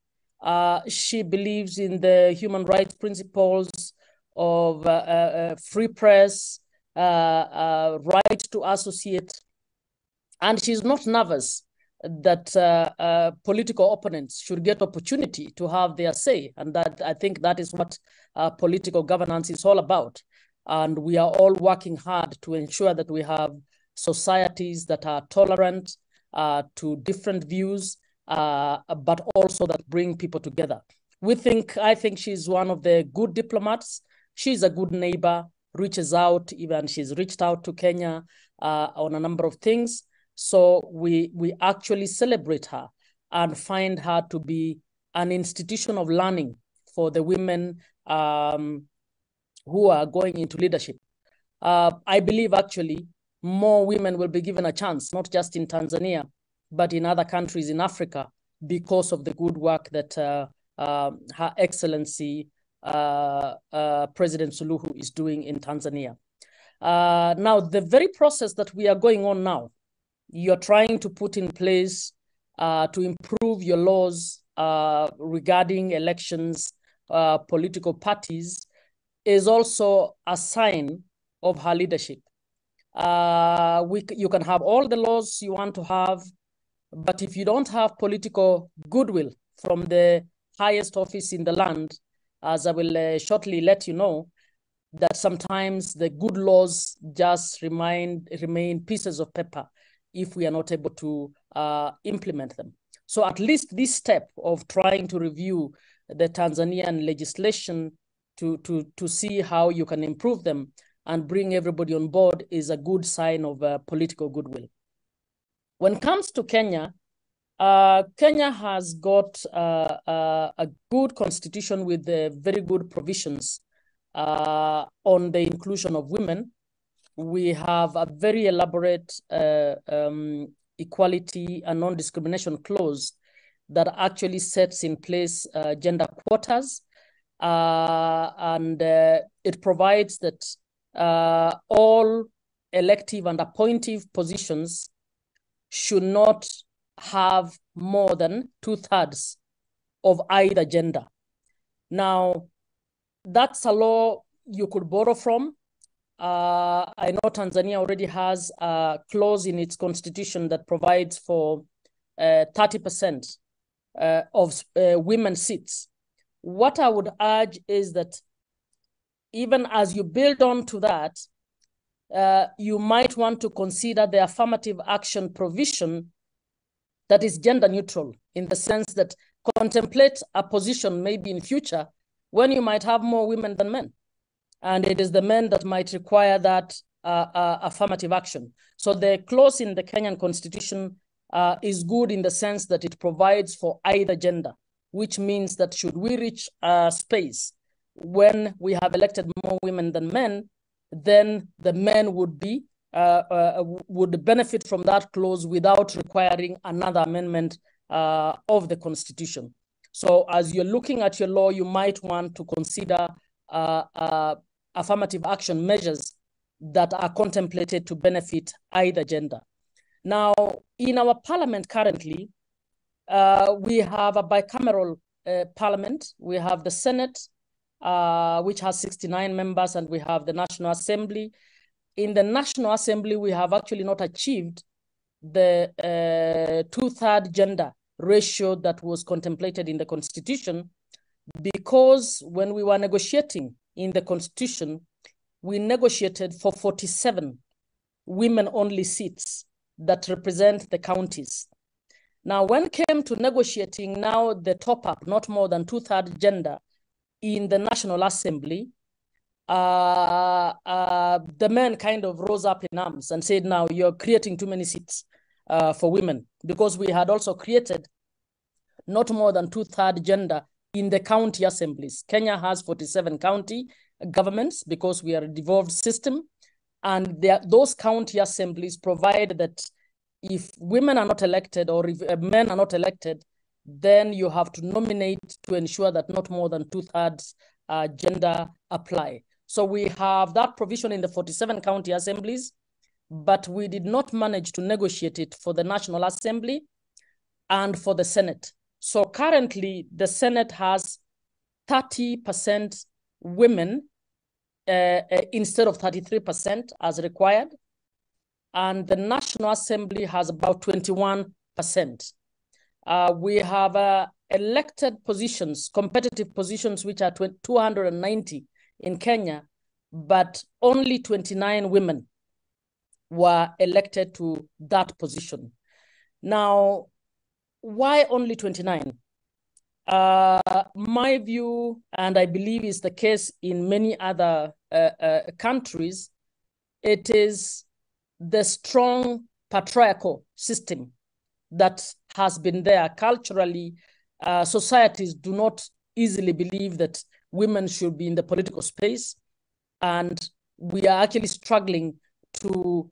She believes in the human rights principles of free press, right to associate, and she's not nervous that political opponents should get opportunity to have their say, and that I think that is what political governance is all about. And we are all working hard to ensure that we have societies that are tolerant to different views, but also that bring people together. I think she's one of the good diplomats. She's a good neighbor, reaches out, even she's reached out to Kenya on a number of things. So we actually celebrate her and find her to be an institution of learning for the women who are going into leadership. I believe actually more women will be given a chance, not just in Tanzania, but in other countries in Africa, because of the good work that Her Excellency President Suluhu is doing in Tanzania. Now, the very process that we are going on now, you're trying to put in place to improve your laws regarding elections, political parties, is also a sign of her leadership. You can have all the laws you want to have, but if you don't have political goodwill from the highest office in the land, as I will shortly let you know, that sometimes the good laws just remain pieces of paper if we are not able to implement them. So at least this step of trying to review the Tanzanian legislation to see how you can improve them and bring everybody on board is a good sign of political goodwill. When it comes to Kenya, Kenya has got a good constitution with very good provisions on the inclusion of women. We have a very elaborate equality and non-discrimination clause that actually sets in place gender quotas. And it provides that all elective and appointive positions should not have more than 2/3 of either gender. Now, that's a law you could borrow from. I know Tanzania already has a clause in its constitution that provides for 30% of women seats. What I would urge is that even as you build on to that, you might want to consider the affirmative action provision that is gender neutral, in the sense that contemplate a position maybe in future when you might have more women than men. and it is the men that might require that affirmative action. So the clause in the Kenyan constitution is good in the sense that it provides for either gender, which means that should we reach a space when we have elected more women than men, then the men would be would benefit from that clause without requiring another amendment of the constitution. So as you're looking at your law, you might want to consider affirmative action measures that are contemplated to benefit either gender. Now, in our parliament currently, we have a bicameral parliament. We have the Senate, which has 69 members, and we have the National Assembly. In the National Assembly, we have actually not achieved the 2/3 gender ratio that was contemplated in the Constitution, because when we were negotiating in the Constitution, we negotiated for 47 women-only seats that represent the counties. Now, when it came to negotiating now the top-up, not more than 2/3 gender in the National Assembly, the men kind of rose up in arms and said, now you're creating too many seats for women, because we had also created not more than 2/3 gender in the county assemblies. Kenya has 47 county governments because we are a devolved system, and those county assemblies provide that if women are not elected or if men are not elected, then you have to nominate to ensure that not more than 2/3 gender apply. So we have that provision in the 47 county assemblies, but we did not manage to negotiate it for the National Assembly and for the Senate. So currently the Senate has 30% women instead of 33% as required. And the National Assembly has about 21%. We have elected positions, competitive positions, which are 290 in Kenya, but only 29 women were elected to that position. Now, why only 29? My view, and I believe is the case in many other countries, it is the strong patriarchal system that has been there culturally. Societies do not easily believe that women should be in the political space, and we are actually struggling to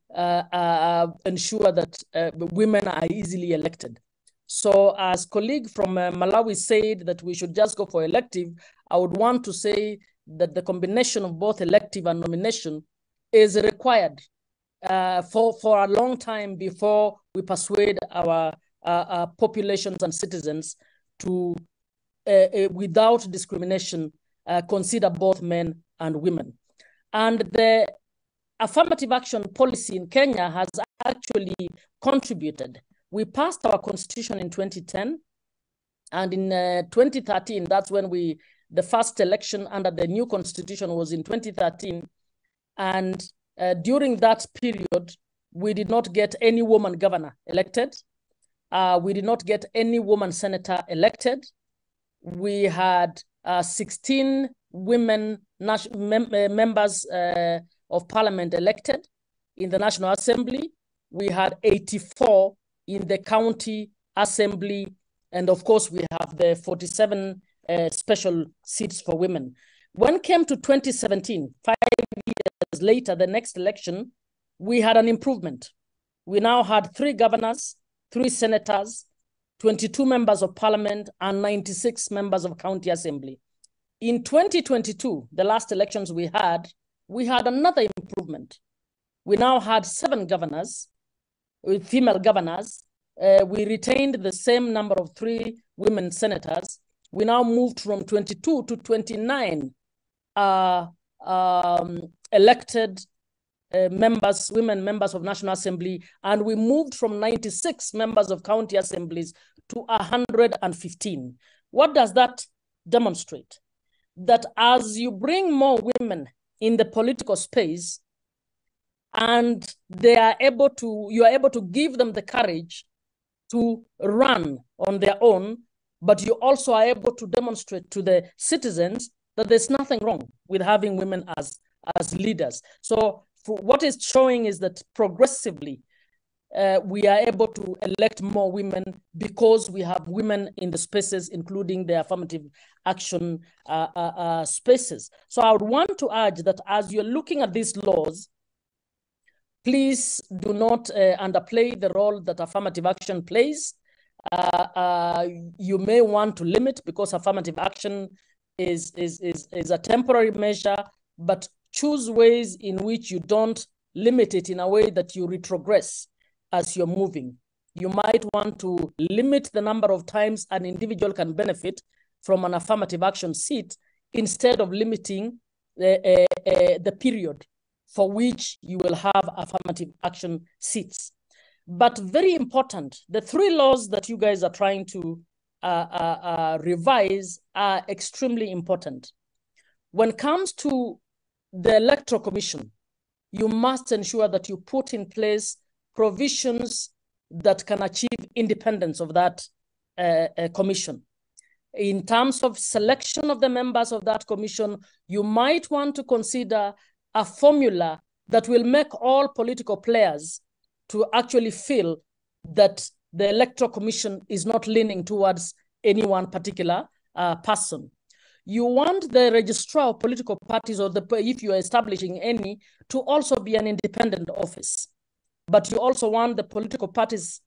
ensure that women are easily elected. So as colleague from Malawi said that we should just go for elective, I would want to say that the combination of both elective and nomination is required for a long time before we persuade our populations and citizens to, without discrimination, consider both men and women. And the affirmative action policy in Kenya has actually contributed. We passed our constitution in 2010, and in 2013, that's when the first election under the new constitution was in 2013. And during that period, we did not get any woman governor elected. We did not get any woman senator elected. We had 16 women members of parliament elected in the National Assembly. We had 84 in the county assembly. And of course, we have the 47 special seats for women. When it came to 2017, 5 years later, the next election, we had an improvement. We now had 3 governors, 3 senators, 22 members of parliament, and 96 members of county assembly. In 2022, the last elections we had another improvement. We now had 7 governors, with female governors. We retained the same number of 3 women senators. We now moved from 22 to 29 elected members, women members of National Assembly, and we moved from 96 members of county assemblies to 115. What does that demonstrate? That as you bring more women in the political space, and you are able to give them the courage to run on their own, but you also are able to demonstrate to the citizens that there's nothing wrong with having women as leaders. So what it's showing is that progressively we are able to elect more women because we have women in the spaces, including the affirmative action spaces. So I would want to urge that as you're looking at these laws, please do not underplay the role that affirmative action plays. You may want to limit, because affirmative action is a temporary measure, but choose ways in which you don't limit it in a way that you retrogress as you're moving. You might want to limit the number of times an individual can benefit from an affirmative action seat instead of limiting the period for which you will have affirmative action seats. But very important, the 3 laws that you guys are trying to revise are extremely important. When it comes to the Electoral Commission, you must ensure that you put in place provisions that can achieve independence of that commission. In terms of selection of the members of that commission, you might want to consider a formula that will make all political players to actually feel that the Electoral Commission is not leaning towards any one particular person. You want the registrar of political parties, or if you are establishing any, to also be an independent office. But you also want the political parties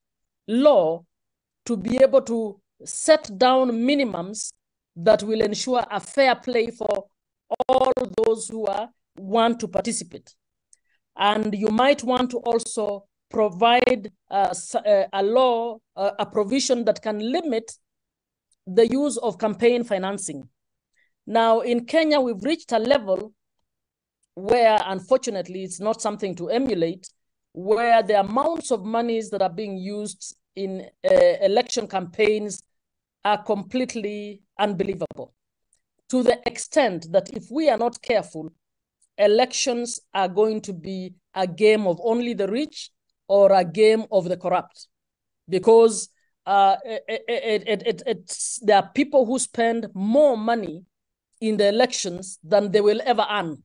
law to be able to set down minimums that will ensure a fair play for all those who want to participate. And you might want to also provide a law, a provision that can limit the use of campaign financing. Now, in Kenya, we've reached a level where, unfortunately, it's not something to emulate, where the amounts of monies that are being used in election campaigns are completely unbelievable, to the extent that if we are not careful, elections are going to be a game of only the rich or a game of the corrupt, because there are people who spend more money in the elections than they will ever earn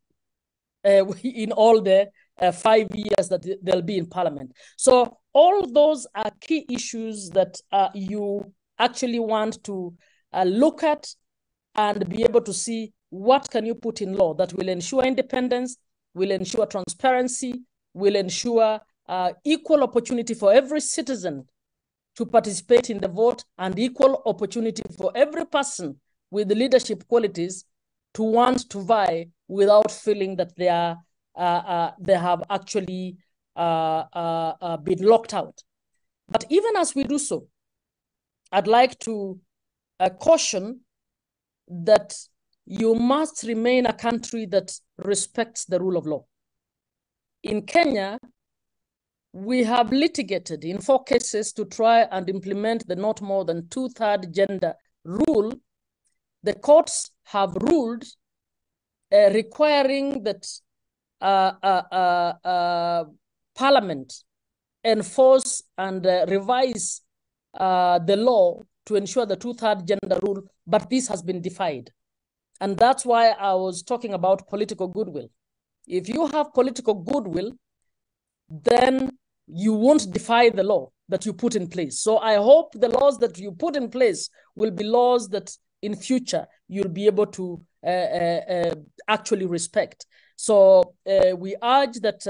in all the 5 years that they'll be in parliament. So all those are key issues that you actually want to look at and be able to see what can you put in law that will ensure independence, will ensure transparency, will ensure equal opportunity for every citizen to participate in the vote, and equal opportunity for every person with the leadership qualities to want to vie without feeling that they have actually been locked out. But even as we do so, I'd like to caution that you must remain a country that respects the rule of law. In Kenya, we have litigated in 4 cases to try and implement the not more than 2/3 gender rule. The courts have ruled requiring that Parliament enforce and revise the law to ensure the 2/3 gender rule, but this has been defied. And that's why I was talking about political goodwill. If you have political goodwill, then you won't defy the law that you put in place. So I hope the laws that you put in place will be laws that in future you'll be able to actually respect. So we urge that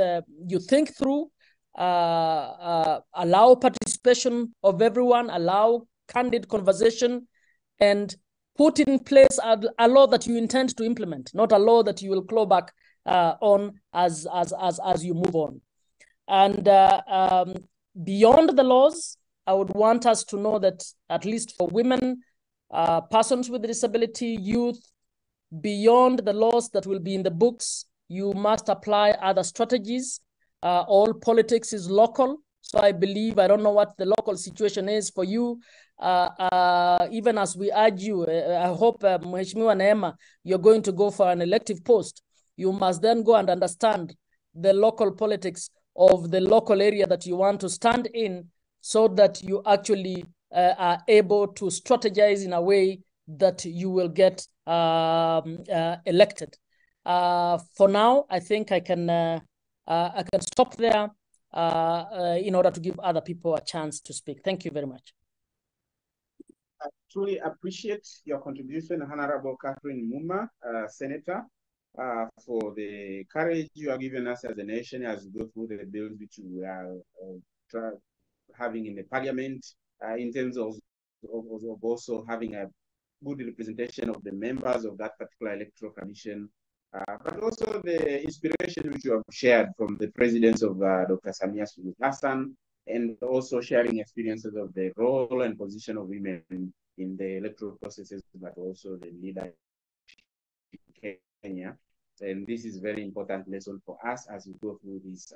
you think through, allow participation of everyone, allow candid conversation, and put in place a law that you intend to implement, not a law that you will claw back on as you move on. And beyond the laws, I would want us to know that at least for women, persons with disability, youth, beyond the laws that will be in the books, you must apply other strategies. All politics is local. So I believe, I don't know what the local situation is for you. Even as we urge you, I hope, Mheshimiwa Neema, you're going to go for an elective post. You must then go and understand the local politics of the local area that you want to stand in, so that you actually are able to strategize in a way that you will get elected. For now, I think I can stop there in order to give other people a chance to speak. Thank you very much. I truly appreciate your contribution, Honorable Catherine Muma, Senator, for the courage you are giving us as a nation as we go through the bills which we are having in the parliament, in terms of also having a good representation of the members of that particular electoral commission, but also the inspiration which you have shared from the presidents of Dr. Samia Suluhu Hassan, and also sharing experiences of the role and position of women in the electoral processes, but also the leadership in Kenya. And this is a very important lesson for us as we go through these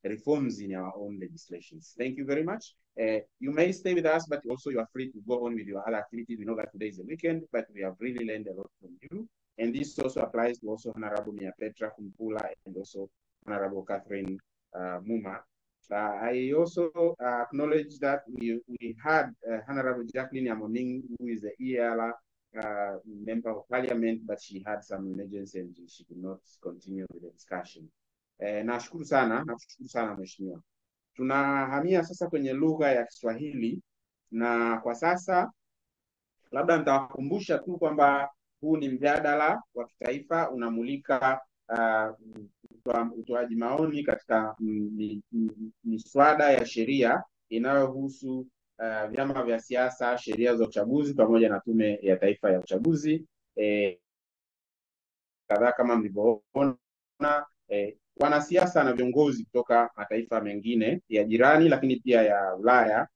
reforms in our own legislations. Thank you very much. You may stay with us, but also you are free to go on with your other activities. We know that today is a weekend, but we have really learned a lot from you. And this also applies to also Honorable Mia Petra Kumpula and also Honorable Catherine Muma. I also acknowledge that we had Honorable Jacqueline Amoning, who is the EALA member of parliament, but she had some emergency and she could not continue with the discussion. Nashukuru sana mheshimiwa. Tunahamia sasa kwenye lugha ya Kiswahili, na kwa sasa labda nitawakumbusha tu kwamba huu ni mjadala wa kitaifa unamulika utoaji maoni katika miswada ya sheria inayohusu vyama vya siasa, sheria za uchaguzi pamoja na Tume ya Taifa ya Uchaguzi. Kadhaa kama mlivyoona, wanasiasa na viongozi kutoka mataifa mengine ya jirani lakini pia ya Ulaya,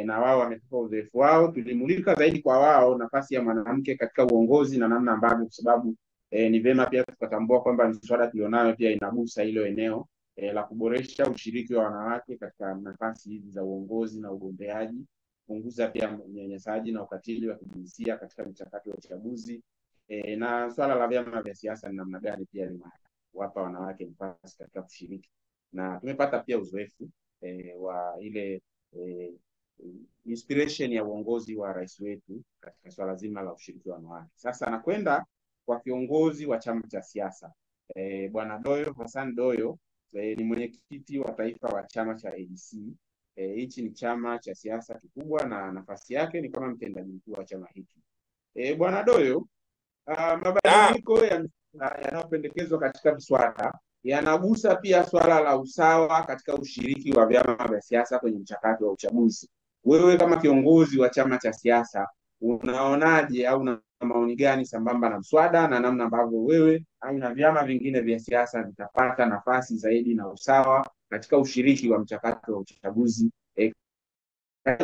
na wao wametoa uzoefu wao. Tulimulika zaidi kwa wao nafasi ya mwanamke katika uongozi na namna ambavyo, kwa sababu ni vema pia tukatambua kwamba miswada tulionayo pia inagusa hilo eneo la kuboresha ushiriki wa wanawake katika nafasi hizi za uongozi na ugombeaji, kupunguza pia unyanyasaji na ukatili wa kijinsia katika mchakato wa uchaguzi, na swala la vyama vya siasa ni namna gani pia linawapa wanawake nafasi katika kushiriki. Na tumepata pia uzoefu wa ile inspiration ya uongozi wa rais wetu katika swala zima la ushiriki wa wanawake. Sasa nakwenda kwa kiongozi wa chama cha siasa, Bwana Doyo Hassan Doyo, ni mwenyekiti wa taifa wa chama cha ADC. Hichi ni chama cha siasa kikubwa na nafasi yake ni kama mtendaji mkuu wa chama hiki. Bwana Doyo, mabadiliko yanayopendekezwa katika miswada yanagusa pia swala la usawa katika ushiriki wa vyama vya siasa kwenye mchakato wa uchaguzi. Wewe kama kiongozi wa chama cha siasa unaonaje au una maoni gani sambamba na mswada na namna ambavyo wewe au na vyama vingine vya siasa vitapata nafasi zaidi na usawa katika ushiriki wa mchakato wa uchaguzi,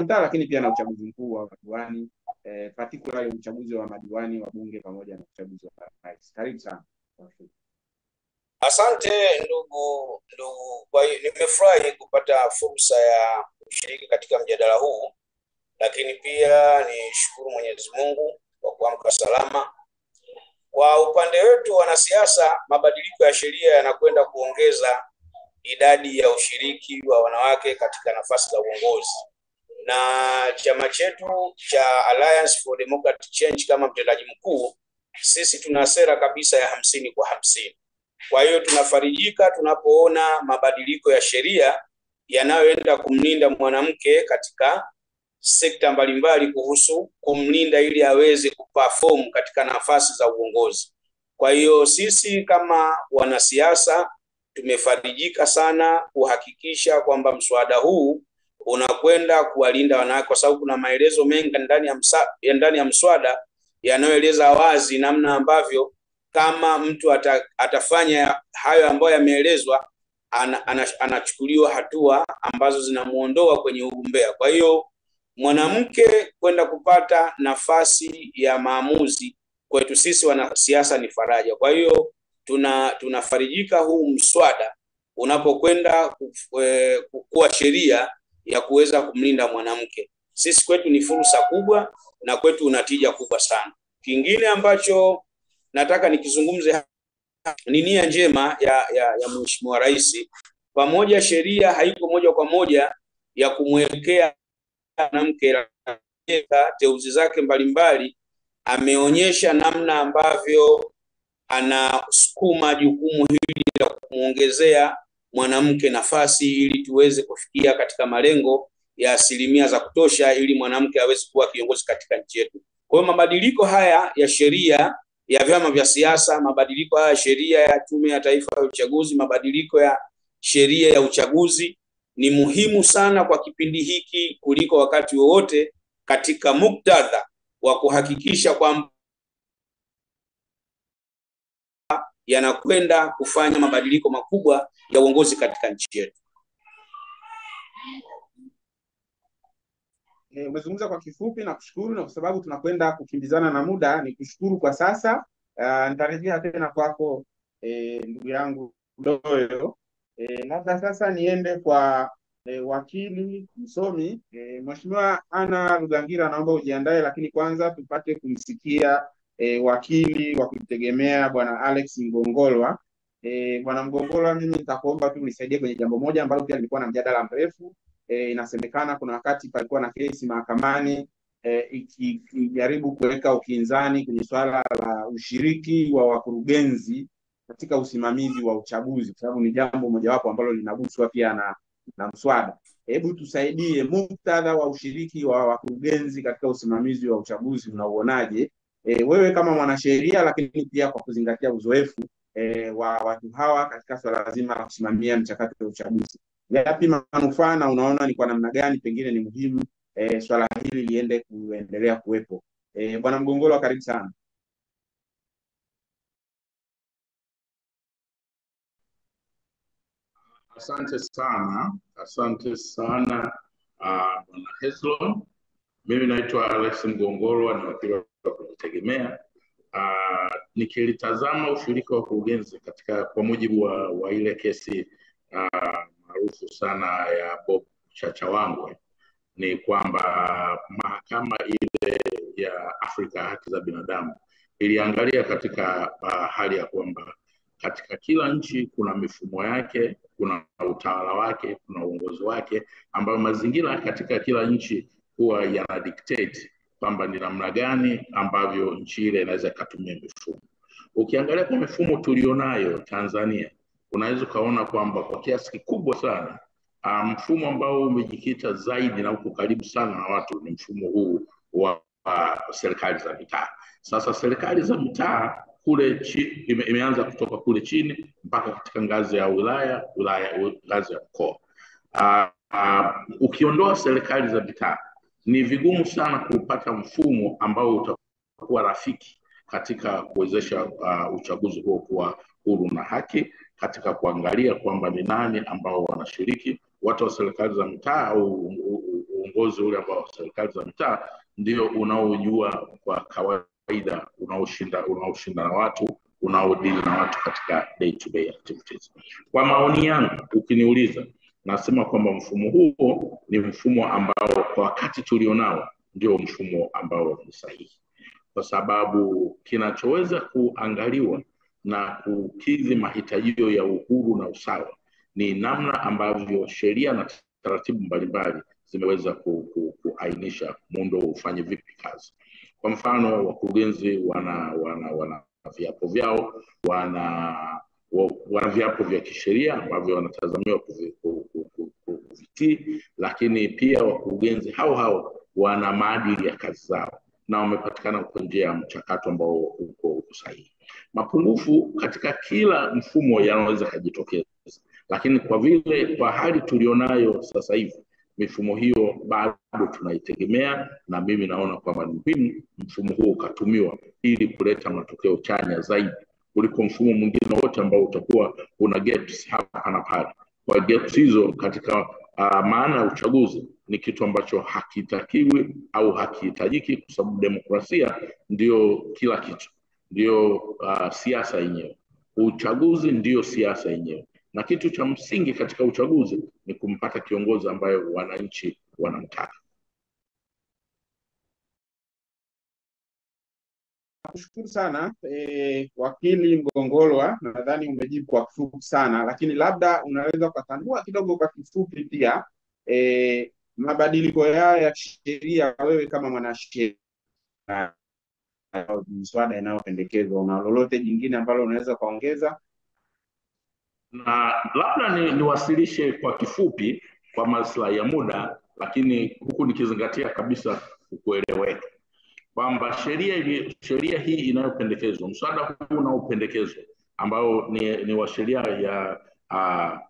lakini pia na uchaguzi mkuu wa madiwani, particularly uchaguzi wa madiwani wa bunge pamoja na uchaguzi wa rais? Karibu sana. Asante ndugu. Kwa hiyo nimefurahi kupata fursa ya kushiriki katika mjadala huu, lakini pia nishukuru Mwenyezi Mungu kwa kuamka salama. Kwa upande wetu wanasiasa, mabadiliko ya sheria yanakwenda kuongeza idadi ya ushiriki wa wanawake katika nafasi za uongozi, na chama chetu cha Alliance for Democratic Change kama mtendaji mkuu, sisi tuna sera kabisa ya 50 kwa 50. Kwa hiyo tunafarijika tunapoona mabadiliko ya sheria yanayoenda kumlinda mwanamke katika sekta mbalimbali, kuhusu kumlinda ili aweze kuperform katika nafasi za uongozi. Kwa hiyo sisi kama wanasiasa tumefarijika sana kuhakikisha kwamba mswada huu unakwenda kuwalinda wanawake, kwa sababu kuna maelezo mengi ndani ya mswada yanayoeleza wazi namna ambavyo kama mtu atafanya hayo ambayo yameelezwa, anachukuliwa hatua ambazo zinamuondoa kwenye ugombea. Kwa hiyo mwanamke kwenda kupata nafasi ya maamuzi kwetu sisi wanasiasa ni faraja. Kwa hiyo tunafarijika huu mswada unapokwenda kuwa sheria ya kuweza kumlinda mwanamke. Sisi kwetu ni fursa kubwa na kwetu unatija kubwa sana. Kingine ambacho nataka nikizungumze ni nia njema ya Mheshimiwa Rais. Pamoja sheria haiko moja kwa moja ya kumwekea mwanamke teuzi zake mbalimbali ameonyesha namna ambavyo anasukuma jukumu hili la kumuongezea mwanamke nafasi ili tuweze kufikia katika malengo ya asilimia za kutosha ili mwanamke aweze kuwa kiongozi katika nchi yetu. Kwa hiyo mabadiliko haya ya sheria ya vyama vya siasa, mabadiliko haya ya sheria ya Tume ya Taifa ya Uchaguzi, mabadiliko ya sheria ya uchaguzi ni muhimu sana kwa kipindi hiki kuliko wakati wowote katika muktadha wa kuhakikisha kwamba yanakwenda kufanya mabadiliko makubwa ya uongozi katika nchi yetu. Umezungumza kwa kifupi na kushukuru, na kwa sababu tunakwenda kukimbizana na muda, ni kushukuru kwa sasa. Nitarejea tena kwako ndugu yangu Doyo. Labda sasa niende kwa wakili msomi Mheshimiwa Ana Rugangira, naomba ujiandae, lakini kwanza tupate kumsikia wakili wa kujitegemea Bwana Alex Mgongolwa. Bwana Mgongolwa, mimi nitakuomba tu unisaidie kwenye jambo moja ambalo pia lilikuwa na mjadala mrefu. Inasemekana kuna wakati palikuwa na kesi mahakamani ikijaribu kuweka ukinzani kwenye swala la ushiriki wa wakurugenzi katika usimamizi wa uchaguzi, kwa sababu ni jambo mojawapo ambalo linaguswa pia na mswada. Hebu tusaidie muktadha wa ushiriki wa wakurugenzi katika usimamizi wa uchaguzi unauonaje? Wewe kama mwanasheria, lakini pia kwa kuzingatia uzoefu wa watu hawa katika swala zima la kusimamia mchakato wa uchaguzi. Yapi manufaa na unaona ni kwa namna gani pengine ni muhimu swala hili liende kuendelea kuwepo? Bwana Mgongolwa, karibu sana. Asante sana Bwana Hezron. Mimi naitwa Alex Mgongolwa, ni wakili wa kujitegemea. Nikilitazama ushiriki wa wakurugenzi kwa mujibu wa ile kesi maarufu sana ya Bob Chachawangwe, ni kwamba mahakama ile ya Afrika haki za binadamu iliangalia katika hali ya kwamba katika kila nchi kuna mifumo yake, kuna utawala wake, kuna uongozi wake, ambayo mazingira katika kila nchi huwa yana dictate kwamba ni namna gani ambavyo nchi ile inaweza kutumia mifumo. Ukiangalia kwa mifumo tulionayo Tanzania, unaweza kaona kwamba kwa kiasi kikubwa sana mfumo ambao umejikita zaidi na uko karibu sana na watu ni mfumo huu wa serikali za mitaa. Sasa serikali za mitaa kule imeanza kutoka kule chini mpaka katika ngazi ya wilaya, ngazi ya mkoa. Ukiondoa serikali za mitaa, ni vigumu sana kupata mfumo ambao utakuwa rafiki katika kuwezesha uchaguzi huo kuwa huru na haki, katika kuangalia kwamba ni nani ambao wanashiriki. Watu wa serikali za mitaa au uongozi ule ambao wa serikali za mitaa ndio unaojua kwa kawaida, unaoshinda na watu, unaodili na watu katika day to day activities. Kwa maoni yangu, ukiniuliza, nasema kwamba mfumo huo ni mfumo ambao kwa wakati tulionao ndio mfumo ambao ni sahihi, kwa sababu kinachoweza kuangaliwa na kukidhi mahitajio ya uhuru na usawa ni namna ambavyo sheria na taratibu mbalimbali zimeweza kuainisha muundo ufanye vipi kazi. Kwa mfano, wakurugenzi wana viapo vyao, wana viapo vya kisheria ambavyo wanatazamiwa kuvitii, lakini pia wakurugenzi hao wana maadili ya kazi zao na wamepatikana kwa njia ya mchakato ambao uko sahihi. Mapungufu katika kila mfumo yanaweza kujitokeza, lakini kwa hali tulionayo sasa hivi, mifumo hiyo bado tunaitegemea, na mimi naona kwamba ni muhimu mfumo huo ukatumiwa ili kuleta matokeo chanya zaidi kuliko mfumo mwingine wote ambao utakuwa una gaps hapa na pale. Kwa gaps hizo katika maana ya uchaguzi ni kitu ambacho hakitakiwi au hakihitajiki, kwa sababu demokrasia ndio kila kitu, ndio siasa yenyewe. Uchaguzi ndio siasa yenyewe, na kitu cha msingi katika uchaguzi ni kumpata kiongozi ambaye wananchi wanamtaka. Nakushukuru sana wakili Mgongolwa, nadhani umejibu kwa kifupi sana, lakini labda unaweza kutanua kidogo kwa kifupi pia mabadiliko haya ya sheria, wewe kama mwanasheria miswada inayopendekezwa. Una lolote jingine ambalo unaweza kuongeza? Na labda niwasilishe kwa kifupi kwa maslahi ya muda, lakini huku nikizingatia kabisa kueleweka kwamba sheria hii inayopendekezwa, mswada huu unaopendekezwa ambao ni wa sheria ya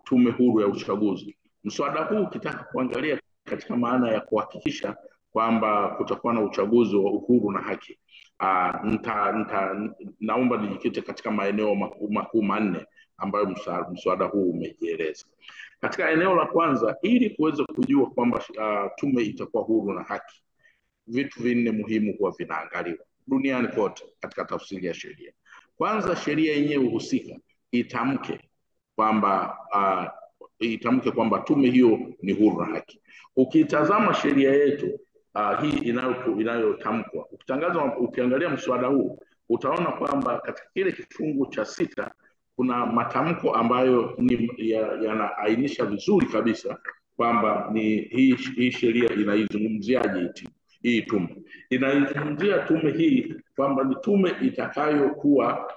Tume Huru ya Uchaguzi. Mswada huu ukitaka kuangalia katika maana ya kuhakikisha kwamba kutakuwa na uchaguzi wa uhuru na haki, naomba nijikite katika maeneo makuu manne ambayo mswada huu umejieleza. Katika eneo la kwanza, ili kuweza kujua kwamba tume itakuwa huru na haki, vitu vinne muhimu huwa vinaangaliwa duniani kote katika tafsiri ya sheria. Kwanza, sheria yenyewe husika itamke kwamba tume hiyo ni huru na haki. Ukitazama sheria yetu hii inayotamkwa, ukiangalia mswada huu utaona kwamba katika kile kifungu cha 6 kuna matamko ambayo yanaainisha vizuri kabisa kwamba hii sheria inaizungumziaje hii tume. Inaizungumzia tume hii kwamba ni tume itakayokuwa,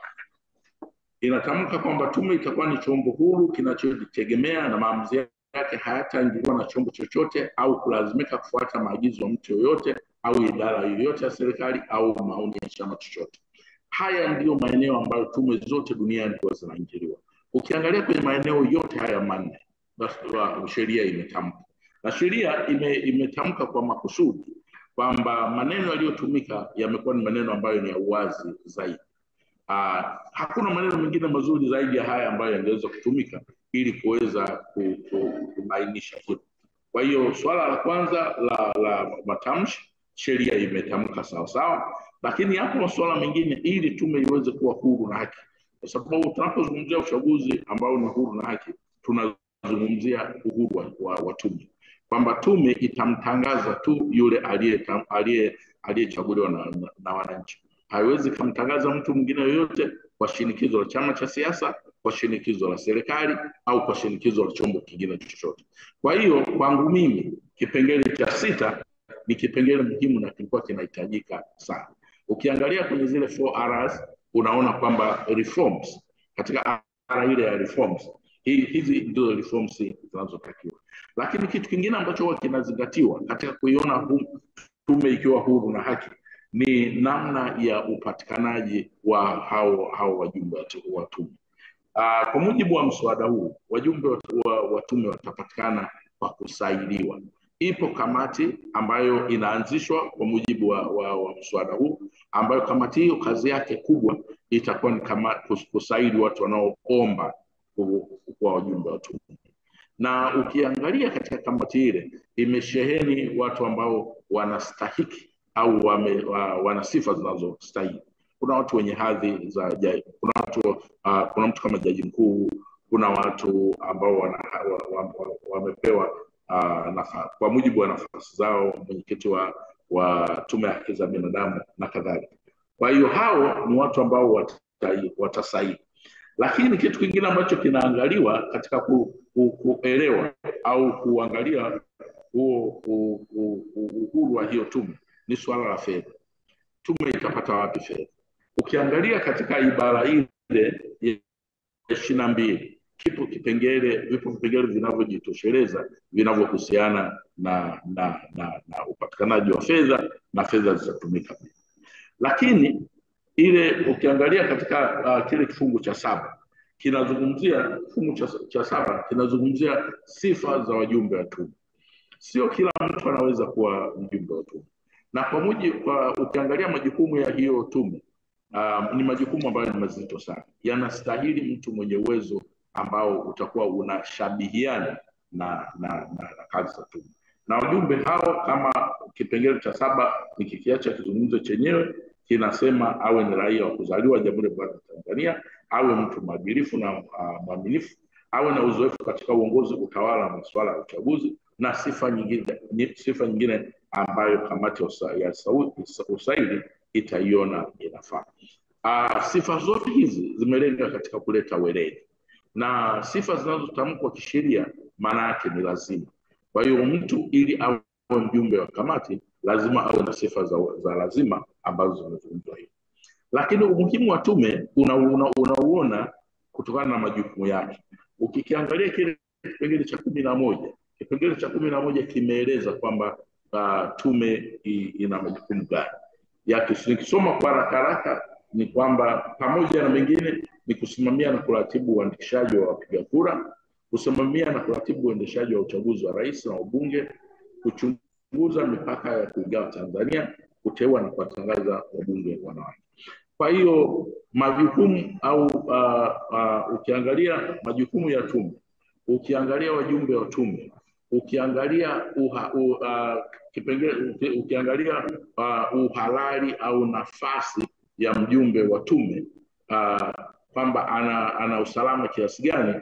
inatamka kwamba tume itakuwa ni chombo huru kinachojitegemea na maamuzi yake hayataingiliwa na chombo chochote au kulazimika kufuata maagizo ya mtu yoyote au idara yoyote ya serikali au maoni ya chama chochote. Haya ndiyo maeneo ambayo tume zote duniani huwa zinaingiliwa. Ukiangalia kwenye maeneo yote haya manne, basi sheria imetamka, na sheria imetamka kwa makusudi kwamba maneno yaliyotumika yamekuwa ni maneno ambayo ni ya uwazi zaidi. Hakuna maneno mengine mazuri zaidi ya haya ambayo yangeweza kutumika ili kuweza kubainisha hilo. Kwa hiyo swala la kwanza la matamshi, sheria imetamka sawa sawa, lakini hapo masuala mengine ili tume iweze kuwa huru na haki, kwa sababu tunapozungumzia uchaguzi ambao ni huru na haki, tunazungumzia uhuru wa tume, kwamba tume itamtangaza tu yule aliyechaguliwa na wananchi. Haiwezi kumtangaza mtu mwingine yoyote kwa shinikizo la chama cha siasa, kwa shinikizo la serikali au kwa shinikizo la chombo kingine chochote. Kwa hiyo kwangu mimi kipengele cha 6 ni kipengele muhimu na kilikuwa kinahitajika sana. Ukiangalia kwenye zile 4 Rs unaona kwamba reforms, katika R ile ya reforms, hizi ndio reforms zinazotakiwa. Lakini kitu kingine ambacho huwa kinazingatiwa katika kuiona tume ikiwa huru na haki ni namna ya upatikanaji wa hao wajumbe wa tume. Kwa mujibu wa mswada huu, wajumbe wa tume watapatikana kwa kusailiwa. Ipo kamati ambayo inaanzishwa kwa mujibu wa mswada huu, ambayo kamati hiyo kazi yake kubwa itakuwa ni kusaili watu wanaoomba kuwa wajumbe wa tume. Na ukiangalia katika kamati ile imesheheni watu ambao wanastahiki au wana sifa zinazostahili. Kuna watu wenye hadhi za jaji, kuna mtu kama jaji mkuu, kuna watu ambao wamepewa kwa mujibu wa nafasi zao, mwenyekiti wa tume ya haki za binadamu na kadhalika. Kwa hiyo hao ni watu ambao watasaini. Lakini kitu kingine ambacho kinaangaliwa katika kuelewa au kuangalia uhuru wa hiyo tume ni swala la fedha. Tume itapata wapi fedha? Ukiangalia katika ibara ile ya 22 vipo vipengele vinavyojitosheleza vinavyohusiana na upatikanaji wa fedha na fedha zitatumika. Lakini ukiangalia katika kile kifungu cha 7 kinazungumzia, kifungu cha 7 kinazungumzia sifa za wajumbe wa tume. Sio kila mtu anaweza kuwa mjumbe wa tume, na ukiangalia majukumu ya hiyo tume ni majukumu ambayo ni mazito sana. Yanastahili mtu mwenye uwezo ambao utakuwa unashabihiana na kazi za tume. Na wajumbe hao, kama kipengele cha 7 nikikiacha kizungumzo chenyewe, kinasema awe ni raia wa kuzaliwa Jamhuri ya Muungano wa Tanzania, awe mtu mwadilifu na mwaminifu, awe na uzoefu katika uongozi, utawala na masuala ya uchaguzi, na sifa nyingine ambayo kamati ya usaili itaiona inafaa. Sifa zote hizi zimelenga katika kuleta weledi, na sifa zinazotamkwa kisheria maana yake ni lazima. Kwa hiyo mtu ili awe mjumbe wa kamati lazima awe na sifa za lazima ambazo zimezungumzwa hivi. Lakini umuhimu wa tume unauona kutokana na majukumu yake. Ukikiangalia kile kipengele cha 11, kipengele cha 11 kimeeleza kwamba tume ina majukumu gani yake. Nikisoma kwa haraka ni kwamba pamoja na mengine ni kusimamia na kuratibu uandikishaji wa wapiga kura, kusimamia na kuratibu uendeshaji wa uchaguzi wa rais na wabunge, kuchunguza mipaka ya kuigawa Tanzania, kuteua na kuwatangaza wabunge wanawake. Kwa hiyo majukumu au ukiangalia majukumu ya tume, ukiangalia wajumbe wa tume, ukiangalia ukiangalia uhalali au nafasi ya mjumbe wa tume, kwamba ana usalama kiasi gani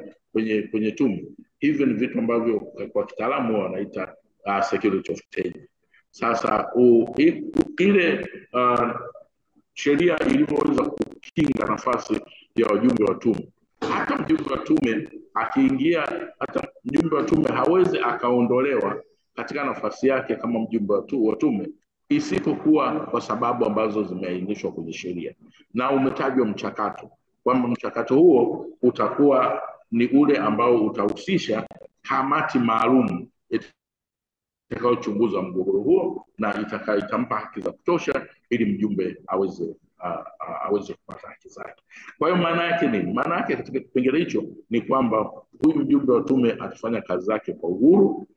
kwenye tume. Hivyo ni vitu ambavyo kwa kitaalamu wanaita security of tenure. Sasa ile sheria ilivyoweza kukinga nafasi ya wajumbe wa tume, hata mjumbe wa tume akiingia, hata mjumbe wa tume hawezi akaondolewa katika nafasi yake kama mjumbe wa tume, isipokuwa kwa sababu ambazo zimeainishwa kwenye sheria. Na umetajwa mchakato, kwamba mchakato huo utakuwa ni ule ambao utahusisha kamati maalum itakayochunguza mgogoro huo na itampa haki za kutosha ili mjumbe aweze kupata haki zake. Kwa hiyo maana yake nini? Maana yake katika kipengele hicho ni kwamba huyu mjumbe wa tume atafanya kazi zake kwa uhuru,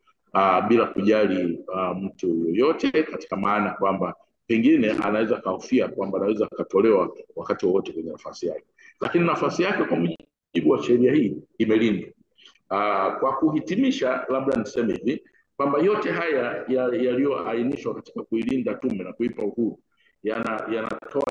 bila kujali mtu yoyote, katika maana kwamba pengine anaweza kahofia kwamba anaweza katolewa wakati wowote kwenye nafasi yake, lakini nafasi yake kwa mujibu wa sheria hii imelindwa. Kwa kuhitimisha, labda niseme hivi kwamba yote haya yaliyoainishwa katika kuilinda tume na kuipa uhuru yanatoa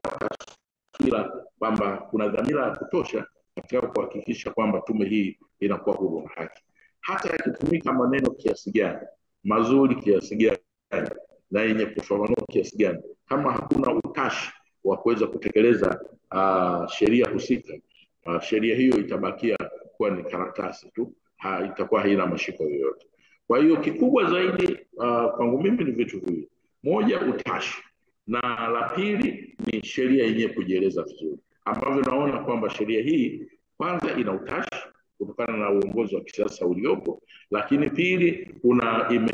taswira kwamba kuna dhamira ya kutosha katika kuhakikisha kwamba tume hii inakuwa huru na haki. Hata yakitumika maneno kiasi gani, mazuri kiasi gani na yenye kufafanua kiasi gani, kama hakuna utashi wa kuweza kutekeleza sheria husika, sheria hiyo itabakia kuwa ni karatasi tu, itakuwa haina mashiko yoyote. Kwa hiyo kikubwa zaidi kwangu mimi ni vitu viwili: moja, utashi, na la pili ni sheria yenyewe kujieleza vizuri, ambavyo naona kwamba sheria hii kwanza ina utashi kutokana na uongozi wa kisiasa uliopo, lakini pili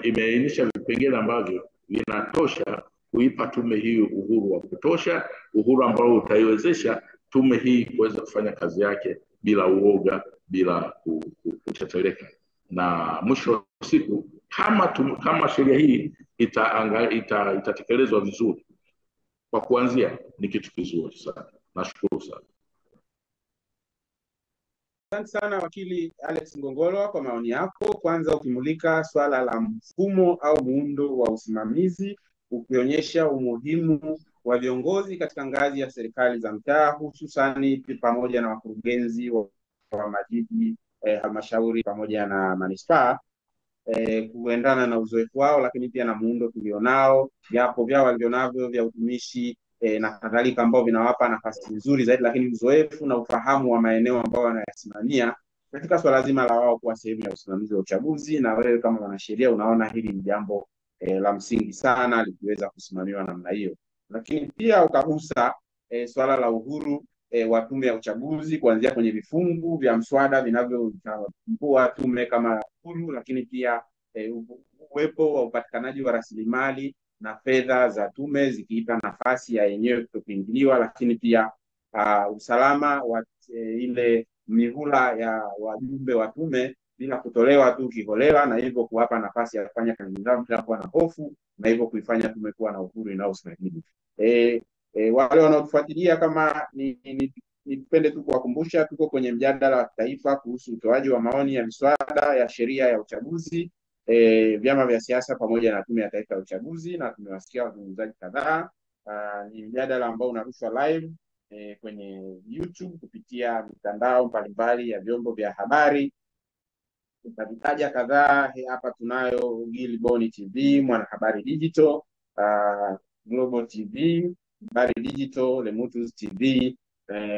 imeainisha vipengele ambavyo vinatosha kuipa tume hii uhuru wa kutosha, uhuru ambao utaiwezesha tume hii kuweza kufanya kazi yake bila uoga, bila kuteteleka. Na mwisho wa siku, kama sheria hii itatekelezwa vizuri, kwa kuanzia ni kitu kizuri sana. Nashukuru sana. Asante sana wakili Alex Ngongolwa kwa maoni yako. Kwanza ukimulika swala la mfumo au muundo wa usimamizi, ukionyesha umuhimu wa viongozi katika ngazi ya serikali za mtaa, hususani pamoja na wakurugenzi wa majiji, halmashauri pamoja na manispaa, kuendana na uzoefu wao, lakini pia na muundo tulionao, viapo vyao walionavyo vya utumishi na kadhalika, ambao vinawapa nafasi nzuri zaidi, lakini uzoefu na ufahamu wa maeneo ambao wanayasimamia katika swala zima la wao kuwa sehemu ya usimamizi wa uchaguzi. Na wewe kama mwanasheria unaona hili ni jambo la msingi sana likiweza kusimamiwa namna hiyo. Lakini pia ukagusa swala la uhuru wa tume ya uchaguzi, kuanzia kwenye vifungu vya mswada vinavyotambua tume kama huru, lakini pia uwepo wa upatikanaji wa rasilimali na fedha za tume zikiipa nafasi ya yenyewe kutokuingiliwa, lakini pia usalama wa ile mihula ya wajumbe wa tume bila kutolewa tu kiholela, na hivyo kuwapa nafasi ya kufanya kazi zao bila kuwa na hofu, na hivyo kuifanya tume kuwa na uhuru inaostahili. Wale wanaotufuatilia, kama nipende tu kuwakumbusha, tuko kwenye mjadala wa kitaifa kuhusu utoaji wa maoni ya miswada ya sheria ya uchaguzi, vyama vya siasa pamoja na tume ya taifa ya uchaguzi, na tumewasikia wazungumzaji kadhaa. Ni mjadala ambao unarushwa live kwenye YouTube kupitia mitandao mbalimbali ya vyombo vya habari. Tutavitaja kadhaa hapa. Tunayo Gilboni TV, Mwanahabari Digital, Global TV, Habari Digital, Lemutus TV,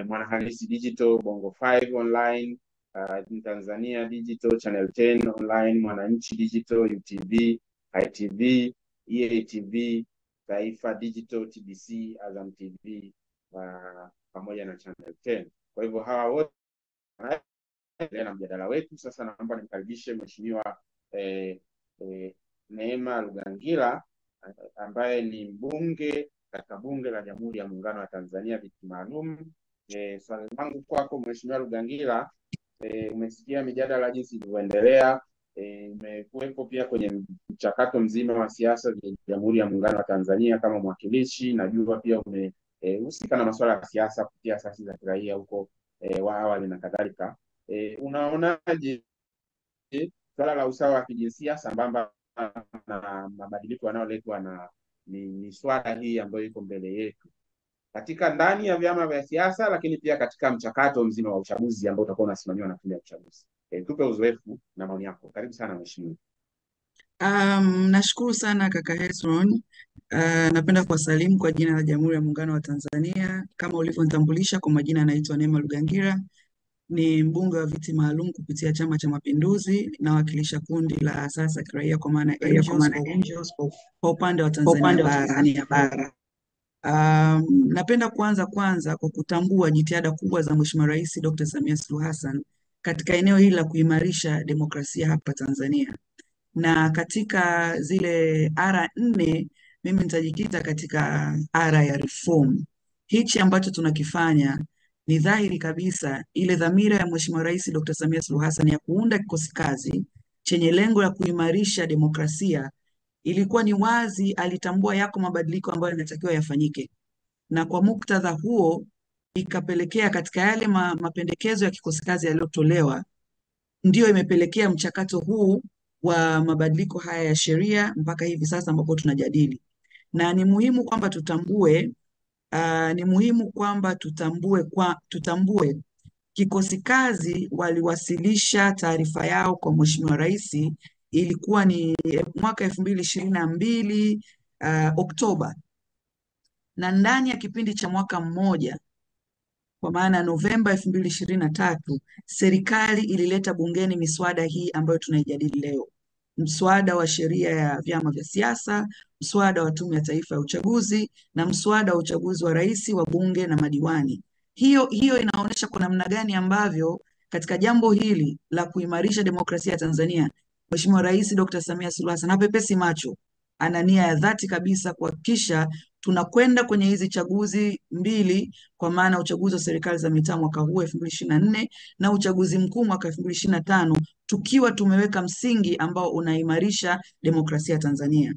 Mwanahalisi Digital, Bongo 5 Online, Tanzania Digital, Channel 10 Online, Mwananchi Digital, UTV, ITV, EATV, Taifa Digital, TBC, Azam TV, pamoja na Channel 10. Kwa hivyo hawa wote na mjadala wetu. Sasa naomba nimkaribishe Mheshimiwa Neema Lugangira ambaye ni mbunge katika Bunge la Jamhuri ya Muungano wa Tanzania, viti maalum. Swali langu kwako Mheshimiwa Lugangira, umesikia mijadala jinsi ilivyoendelea, umekuwepo pia kwenye mchakato mzima wa siasa za Jamhuri ya Muungano wa Tanzania kama mwakilishi, najua pia umehusika na masuala ya siasa kupitia asasi za kiraia huko wa awali na kadhalika. Unaonaje swala la usawa wa kijinsia sambamba na mabadiliko yanayoletwa na miswada hii ambayo iko mbele yetu katika ndani ya vyama vya siasa, lakini pia katika mchakato mzima wa uchaguzi ambao utakuwa unasimamiwa na tume ya uchaguzi? Tupe uzoefu na maoni yako. Karibu sana mheshimiwa. Nashukuru sana kaka Hezron. Napenda kuwasalimu kwa jina la Jamhuri ya Muungano wa Tanzania. Kama ulivyonitambulisha, kwa majina anaitwa Neema Lugangira, ni mbunge wa viti maalum kupitia Chama cha Mapinduzi, nawakilisha kundi la asasi za kiraia kwa maana Angels kwa upande wa Tanzania bara. Napenda kwanza kwa kutambua jitihada kubwa za Mheshimiwa Rais Dr. Samia Suluhu Hassan katika eneo hili la kuimarisha demokrasia hapa Tanzania. Na katika zile R4 mimi nitajikita katika R ya reform. Hichi ambacho tunakifanya ni dhahiri kabisa ile dhamira ya Mheshimiwa Rais Dr. Samia Suluhu Hassan ya kuunda kikosi kazi chenye lengo la kuimarisha demokrasia. Ilikuwa ni wazi alitambua yako mabadiliko ambayo yanatakiwa yafanyike. Na kwa muktadha huo ikapelekea katika yale mapendekezo ya kikosi kazi yaliyotolewa, ndio imepelekea mchakato huu wa mabadiliko haya ya sheria mpaka hivi sasa ambapo tunajadili. Na ni muhimu kwamba tutambue kikosi kazi waliwasilisha taarifa yao kwa Mheshimiwa Rais, ilikuwa ni mwaka 2022 Oktoba, na ndani ya kipindi cha mwaka mmoja, kwa maana Novemba 2023, serikali ilileta bungeni miswada hii ambayo tunaijadili leo. Mswada wa sheria ya vyama vya siasa, mswada wa tume ya taifa ya uchaguzi, na mswada wa uchaguzi wa rais, wa bunge na madiwani. Hiyo inaonyesha kwa namna gani ambavyo katika jambo hili la kuimarisha demokrasia ya Tanzania, Mheshimiwa Rais Dr. Samia Suluhu Hassan hapepesi macho, ana nia ya dhati kabisa kuhakikisha tunakwenda kwenye hizi chaguzi mbili, kwa maana uchaguzi wa serikali za mitaa mwaka huu 2024 na uchaguzi mkuu mwaka 2025, tukiwa tumeweka msingi ambao unaimarisha demokrasia ya Tanzania.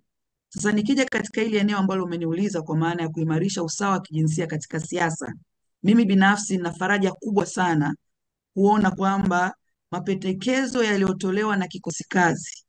Sasa nikija katika ile eneo ambalo umeniuliza kwa maana ya kuimarisha usawa wa kijinsia katika siasa, mimi binafsi na faraja kubwa sana kuona kwamba mapendekezo yaliyotolewa na kikosi kazi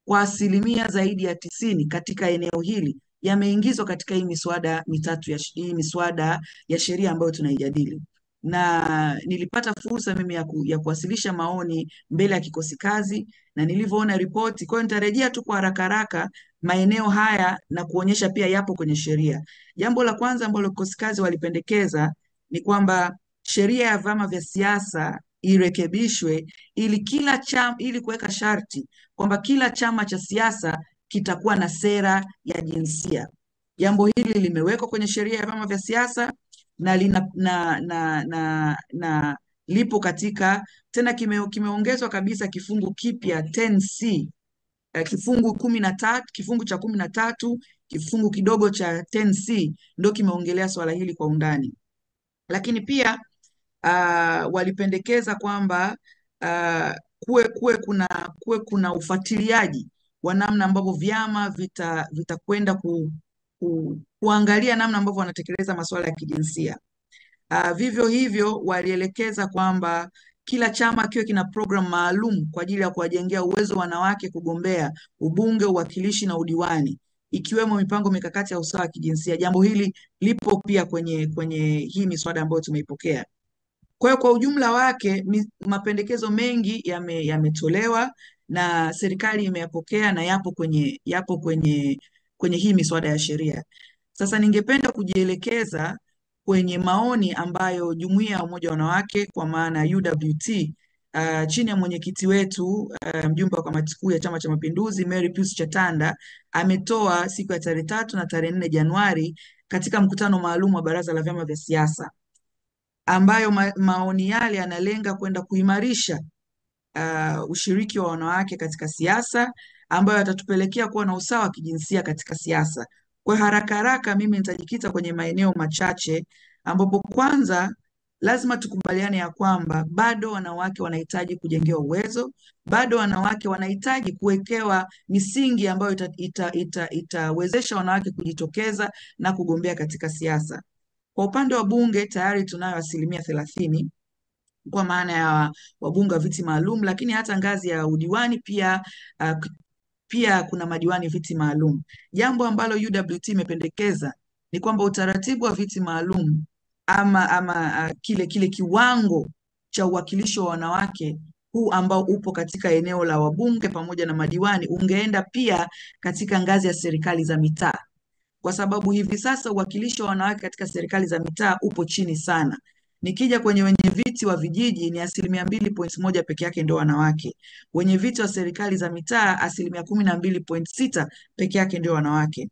kwa asilimia zaidi ya 90 katika eneo hili yameingizwa katika hii miswada mitatu hii miswada ya sheria ambayo tunaijadili. Na nilipata fursa mimi ya kuwasilisha maoni mbele ya kikosi kazi, na nilivyoona ripoti, kwa hiyo nitarejea tu kwa haraka maeneo haya na kuonyesha pia yapo kwenye sheria. Jambo la kwanza ambalo kikosi kazi walipendekeza ni kwamba sheria ya vyama vya siasa irekebishwe ili kuweka sharti kwamba kila chama cha siasa kitakuwa na sera ya jinsia. Jambo hili limewekwa kwenye sheria ya vyama vya siasa na lipo katika tena kimeongezwa kabisa kifungu kipya 10C, kifungu 13, kifungu cha 13, kifungu kidogo cha 10C ndio kimeongelea swala hili kwa undani. Lakini pia walipendekeza kwamba kuwe kuna ufuatiliaji wa namna ambavyo vyama vitakwenda kuangalia namna ambavyo wanatekeleza masuala ya kijinsia. Vivyo hivyo walielekeza kwamba kila chama kiwe kina program maalum kwa ajili ya kuwajengea uwezo wanawake kugombea ubunge, uwakilishi na udiwani, ikiwemo mipango mikakati ya usawa wa kijinsia. Jambo hili lipo pia kwenye hii miswada ambayo tumeipokea. Kwa hiyo kwa ujumla wake mapendekezo mengi yametolewa na serikali imeyapokea na yapo kwenye hii miswada ya sheria. Sasa ningependa kujielekeza kwenye maoni ambayo Jumuiya ya Umoja wa Wanawake kwa maana UWT chini ya mwenyekiti wetu mjumbe wa kamati kuu ya Chama cha Mapinduzi Mary Pius Chatanda ametoa siku ya tarehe 3 na tarehe 4 Januari katika mkutano maalum wa baraza la vyama vya siasa, ambayo maoni yale yanalenga kwenda kuimarisha ushiriki wa wanawake katika siasa, ambayo yatatupelekea kuwa na usawa wa kijinsia katika siasa. Kwa haraka haraka mimi nitajikita kwenye maeneo machache, ambapo kwanza lazima tukubaliane ya kwamba bado wanawake wanahitaji kujengewa uwezo, bado wanawake wanahitaji kuwekewa misingi ambayo itawezesha wanawake kujitokeza na kugombea katika siasa. Kwa upande wa bunge tayari tunayo 30% kwa maana ya wabunge wa viti maalum, lakini hata ngazi ya udiwani pia kuna madiwani viti maalum. Jambo ambalo UWT imependekeza ni kwamba utaratibu wa viti maalum ama kile kiwango cha uwakilishi wa wanawake huu ambao upo katika eneo la wabunge pamoja na madiwani ungeenda pia katika ngazi ya serikali za mitaa, kwa sababu hivi sasa uwakilishi wa wanawake katika serikali za mitaa upo chini sana. Nikija kwenye wenye viti wa vijiji ni 2.1% peke yake ndio wanawake. Wenye viti wa serikali za mitaa 12.6% peke yake ndio wanawake.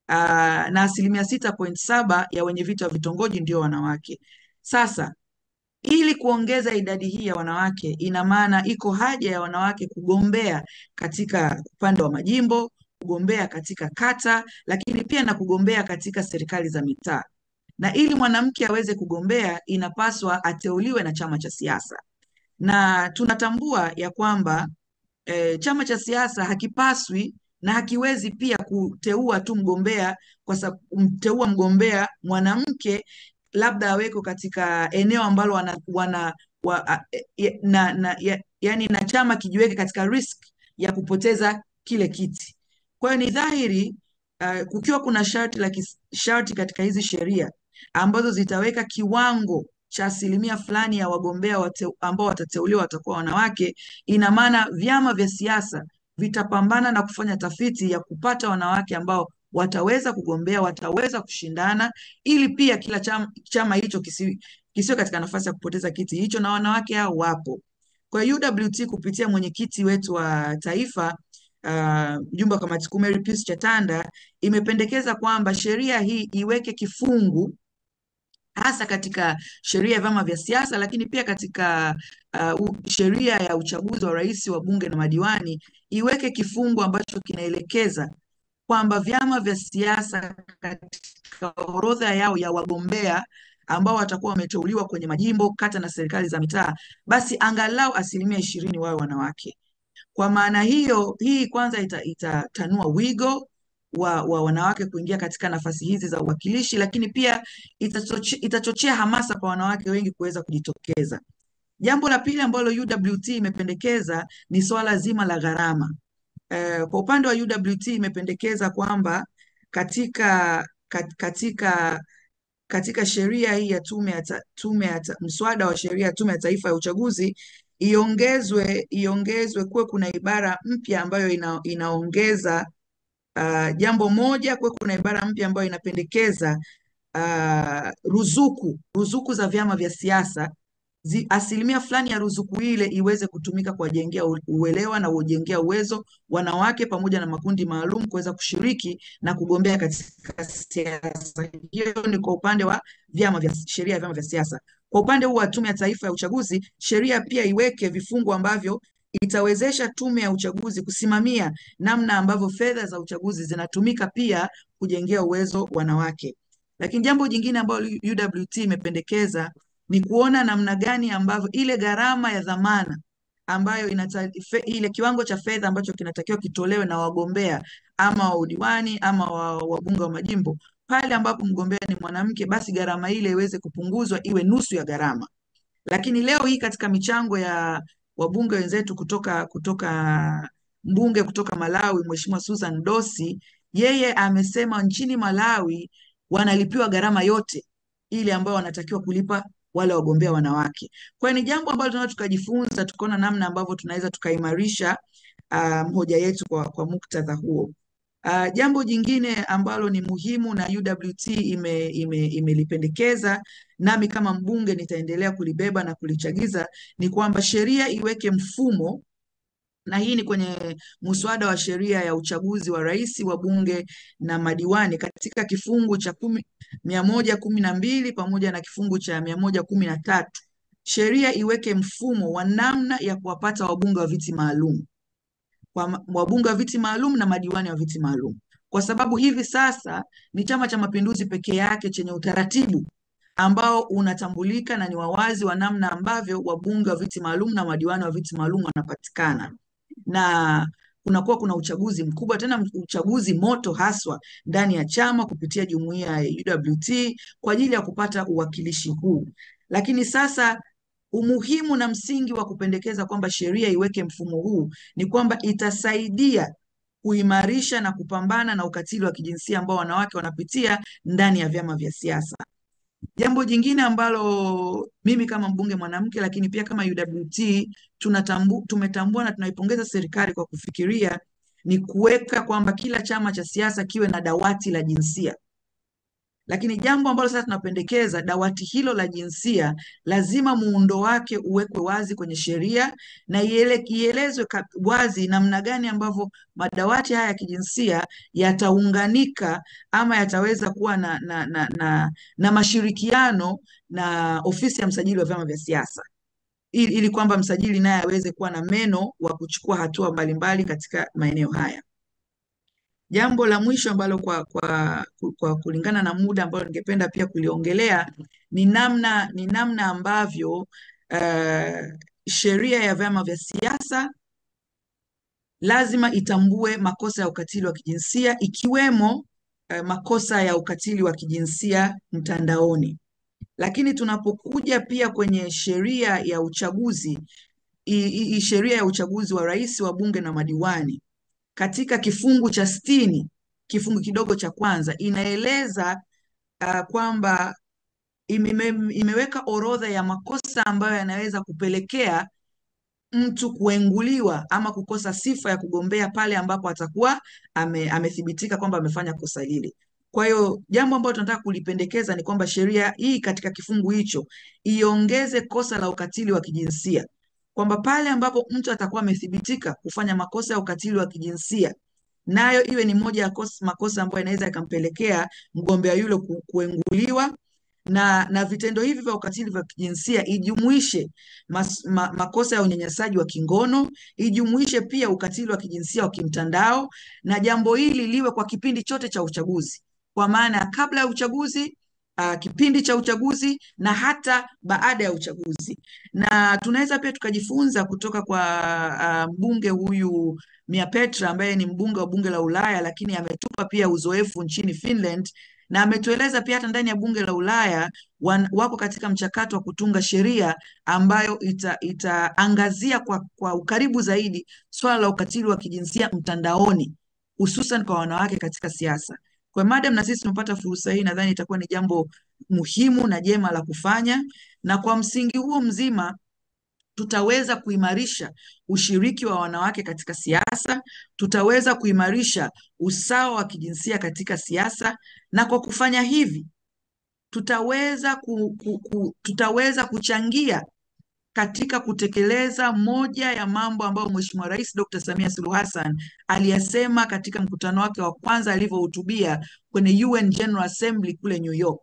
Na 6.7% ya wenye viti wa vitongoji ndio wanawake. Sasa ili kuongeza idadi hii ya wanawake, ina maana iko haja ya wanawake kugombea katika upande wa majimbo, kugombea katika kata, lakini pia na kugombea katika serikali za mitaa. Na ili mwanamke aweze kugombea inapaswa ateuliwe na chama cha siasa. Na tunatambua ya kwamba chama cha siasa hakipaswi na hakiwezi pia kuteua tu mgombea, kwa sababu kumteua mgombea mwanamke labda aweko katika eneo ambalo yani na chama kijiweke katika risk ya kupoteza kile kiti. Kwa hiyo ni dhahiri kukiwa kuna sharti katika hizi sheria ambazo zitaweka kiwango cha 1% fulani ya wagombea ambao watateuliwa watakuwa wanawake, ina maana vyama vya siasa vitapambana na kufanya tafiti ya kupata wanawake ambao wataweza kugombea, wataweza kushindana, ili pia kila chama hicho kisiwe katika nafasi ya kupoteza kiti hicho, na wanawake hao wapo. Kwa UWT kupitia mwenyekiti wetu wa taifa mjumbe wa kamati kuu Mary Peace Chatanda imependekeza kwamba sheria hii iweke kifungu hasa katika sheria ya vyama vya siasa, lakini pia katika sheria ya uchaguzi wa rais, wa bunge na madiwani, iweke kifungu ambacho kinaelekeza kwamba vyama vya siasa katika orodha yao ya wagombea ambao watakuwa wameteuliwa kwenye majimbo, kata na serikali za mitaa, basi angalau 20% wawe wanawake. Kwa maana hiyo, hii kwanza itatanua wigo wa wanawake kuingia katika nafasi hizi za uwakilishi, lakini pia itachochea hamasa kwa wanawake wengi kuweza kujitokeza. Jambo la pili ambalo UWT imependekeza ni swala zima la gharama. Kwa upande wa UWT imependekeza kwamba katika sheria hii ya mswada wa sheria ya Tume ya Taifa ya Uchaguzi iongezwe kuwe kuna ibara mpya ambayo inaongeza jambo moja, kuwe kuna ibara mpya ambayo inapendekeza ruzuku za vyama vya siasa, 1% fulani ya ruzuku ile iweze kutumika kuwajengea uelewa na kujengea uwezo wanawake pamoja na makundi maalum kuweza kushiriki na kugombea katika siasa. Hiyo ni kwa upande wa sheria ya vyama vya siasa. Kwa upande huu wa Tume ya Taifa ya Uchaguzi, sheria pia iweke vifungu ambavyo itawezesha Tume ya Uchaguzi kusimamia namna ambavyo fedha za uchaguzi zinatumika pia kujengea uwezo wanawake. Lakini jambo jingine ambalo UWT imependekeza ni kuona namna gani ambavyo ile gharama ya dhamana ambayo ile kiwango cha fedha ambacho kinatakiwa kitolewe na wagombea ama wa udiwani ama wabunge wa majimbo, pale ambapo mgombea ni mwanamke, basi gharama ile iweze kupunguzwa iwe nusu ya gharama. Lakini leo hii katika michango ya wabunge wenzetu kutoka mbunge kutoka Malawi, Mheshimiwa Susan Dosi, yeye amesema nchini Malawi wanalipiwa gharama yote ile ambayo wanatakiwa kulipa wale wagombea wanawake. Kwa hiyo ni jambo ambalo tunaweza tukajifunza, tukaona namna ambavyo tunaweza tukaimarisha hoja yetu kwa muktadha huo. Jambo jingine ambalo ni muhimu na UWT imelipendekeza, nami kama mbunge nitaendelea kulibeba na kulichagiza, ni kwamba sheria iweke mfumo na hii ni kwenye muswada wa sheria ya uchaguzi wa rais, wa bunge na madiwani katika kifungu cha 112 pamoja na kifungu cha 113. Sheria iweke mfumo wa namna ya kuwapata wabunge wa viti maalum, wabunge wa viti maalum na madiwani wa viti maalum, kwa sababu hivi sasa ni Chama cha Mapinduzi pekee yake chenye utaratibu ambao unatambulika na ni wawazi wa namna ambavyo wabunge wa viti maalum na madiwani wa viti maalum wanapatikana, na kunakuwa kuna uchaguzi mkubwa, tena uchaguzi moto haswa ndani ya chama kupitia jumuiya ya UWT kwa ajili ya kupata uwakilishi huu. Lakini sasa umuhimu na msingi wa kupendekeza kwamba sheria iweke mfumo huu ni kwamba itasaidia kuimarisha na kupambana na ukatili wa kijinsia ambao wanawake wanapitia ndani ya vyama vya siasa. Jambo jingine ambalo mimi kama mbunge mwanamke lakini pia kama UWT tumetambua na tunaipongeza serikali kwa kufikiria ni kuweka kwamba kila chama cha siasa kiwe na dawati la jinsia. Lakini jambo ambalo sasa tunapendekeza, dawati hilo la jinsia lazima muundo wake uwekwe wazi kwenye sheria na ielezwe wazi namna gani ambavyo madawati haya ya kijinsia yataunganika ama yataweza kuwa na mashirikiano na ofisi ya msajili wa vyama vya siasa, ili kwamba msajili naye aweze kuwa na meno wa kuchukua hatua mbalimbali katika maeneo haya. Jambo la mwisho ambalo kwa kulingana na muda ambalo ningependa pia kuliongelea ni namna ambavyo sheria ya vyama vya siasa lazima itambue makosa ya ukatili wa kijinsia ikiwemo makosa ya ukatili wa kijinsia mtandaoni. Lakini tunapokuja pia kwenye sheria ya uchaguzi, sheria ya uchaguzi wa rais, wa bunge na madiwani, katika kifungu cha 60 kifungu kidogo cha kwanza inaeleza kwamba imeweka orodha ya makosa ambayo yanaweza kupelekea mtu kuenguliwa ama kukosa sifa ya kugombea pale ambapo atakuwa amethibitika kwamba amefanya kosa lile. Kwa hiyo jambo ambalo tunataka kulipendekeza ni kwamba sheria hii katika kifungu hicho iongeze kosa la ukatili wa kijinsia, kwamba pale ambapo mtu atakuwa amethibitika kufanya makosa ya ukatili wa kijinsia, nayo iwe ni moja ya makosa ambayo inaweza ikampelekea mgombea yule kuenguliwa, na vitendo hivi vya ukatili wa kijinsia ijumuishe makosa ya unyanyasaji wa kingono, ijumuishe pia ukatili wa kijinsia wa kimtandao, na jambo hili liwe kwa kipindi chote cha uchaguzi, kwa maana kabla ya uchaguzi, kipindi cha uchaguzi na hata baada ya uchaguzi. Na tunaweza pia tukajifunza kutoka kwa mbunge huyu Mia Petra ambaye ni mbunge wa bunge la Ulaya, lakini ametupa pia uzoefu nchini Finland, na ametueleza pia hata ndani ya bunge la Ulaya wako katika mchakato wa kutunga sheria ambayo itaangazia kwa ukaribu zaidi swala la ukatili wa kijinsia mtandaoni, hususan kwa wanawake katika siasa. Kwa madam na sisi tumepata fursa hii, nadhani itakuwa ni jambo muhimu na jema la kufanya, na kwa msingi huo mzima tutaweza kuimarisha ushiriki wa wanawake katika siasa, tutaweza kuimarisha usawa wa kijinsia katika siasa, na kwa kufanya hivi tutaweza kuchangia katika kutekeleza moja ya mambo ambayo Mheshimiwa Rais Dr. Samia Suluhu Hassan aliyasema katika mkutano wake wa kwanza alivyohutubia kwenye UN General Assembly kule New York.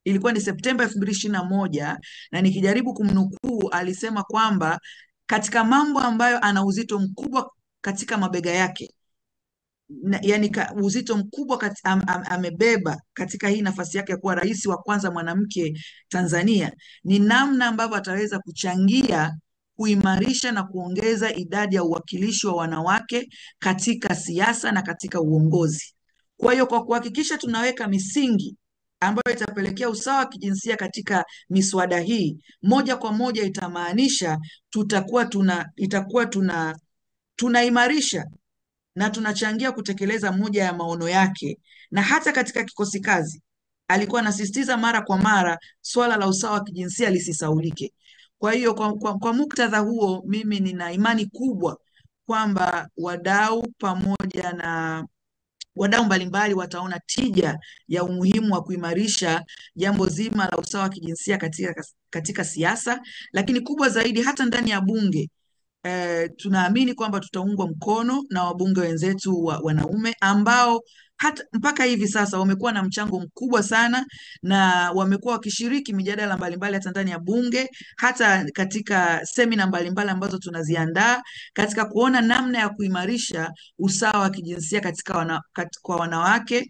Ilikuwa ni Septemba 2021, na nikijaribu kumnukuu alisema kwamba katika mambo ambayo ana uzito mkubwa katika mabega yake, yani uzito mkubwa amebeba katika hii nafasi yake ya kuwa rais wa kwanza mwanamke Tanzania, ni namna ambavyo ataweza kuchangia kuimarisha na kuongeza idadi ya uwakilishi wa wanawake katika siasa na katika uongozi. Kwa hiyo kwa kuhakikisha tunaweka misingi ambayo itapelekea usawa wa kijinsia katika miswada hii, moja kwa moja itamaanisha itakuwa tunaimarisha na tunachangia kutekeleza moja ya maono yake. Na hata katika kikosi kazi alikuwa anasisitiza mara kwa mara swala la usawa wa kijinsia lisisaulike. Kwa hiyo kwa muktadha huo, mimi nina imani kubwa kwamba wadau pamoja na wadau mbalimbali wataona tija ya umuhimu wa kuimarisha jambo zima la usawa wa kijinsia katika siasa, lakini kubwa zaidi hata ndani ya bunge tunaamini kwamba tutaungwa mkono na wabunge wenzetu wanaume ambao hata mpaka hivi sasa wamekuwa na mchango mkubwa sana na wamekuwa wakishiriki mijadala mbalimbali hata ndani ya bunge, hata katika semina mbalimbali ambazo tunaziandaa katika kuona namna ya kuimarisha usawa wa kijinsia kwa wanawake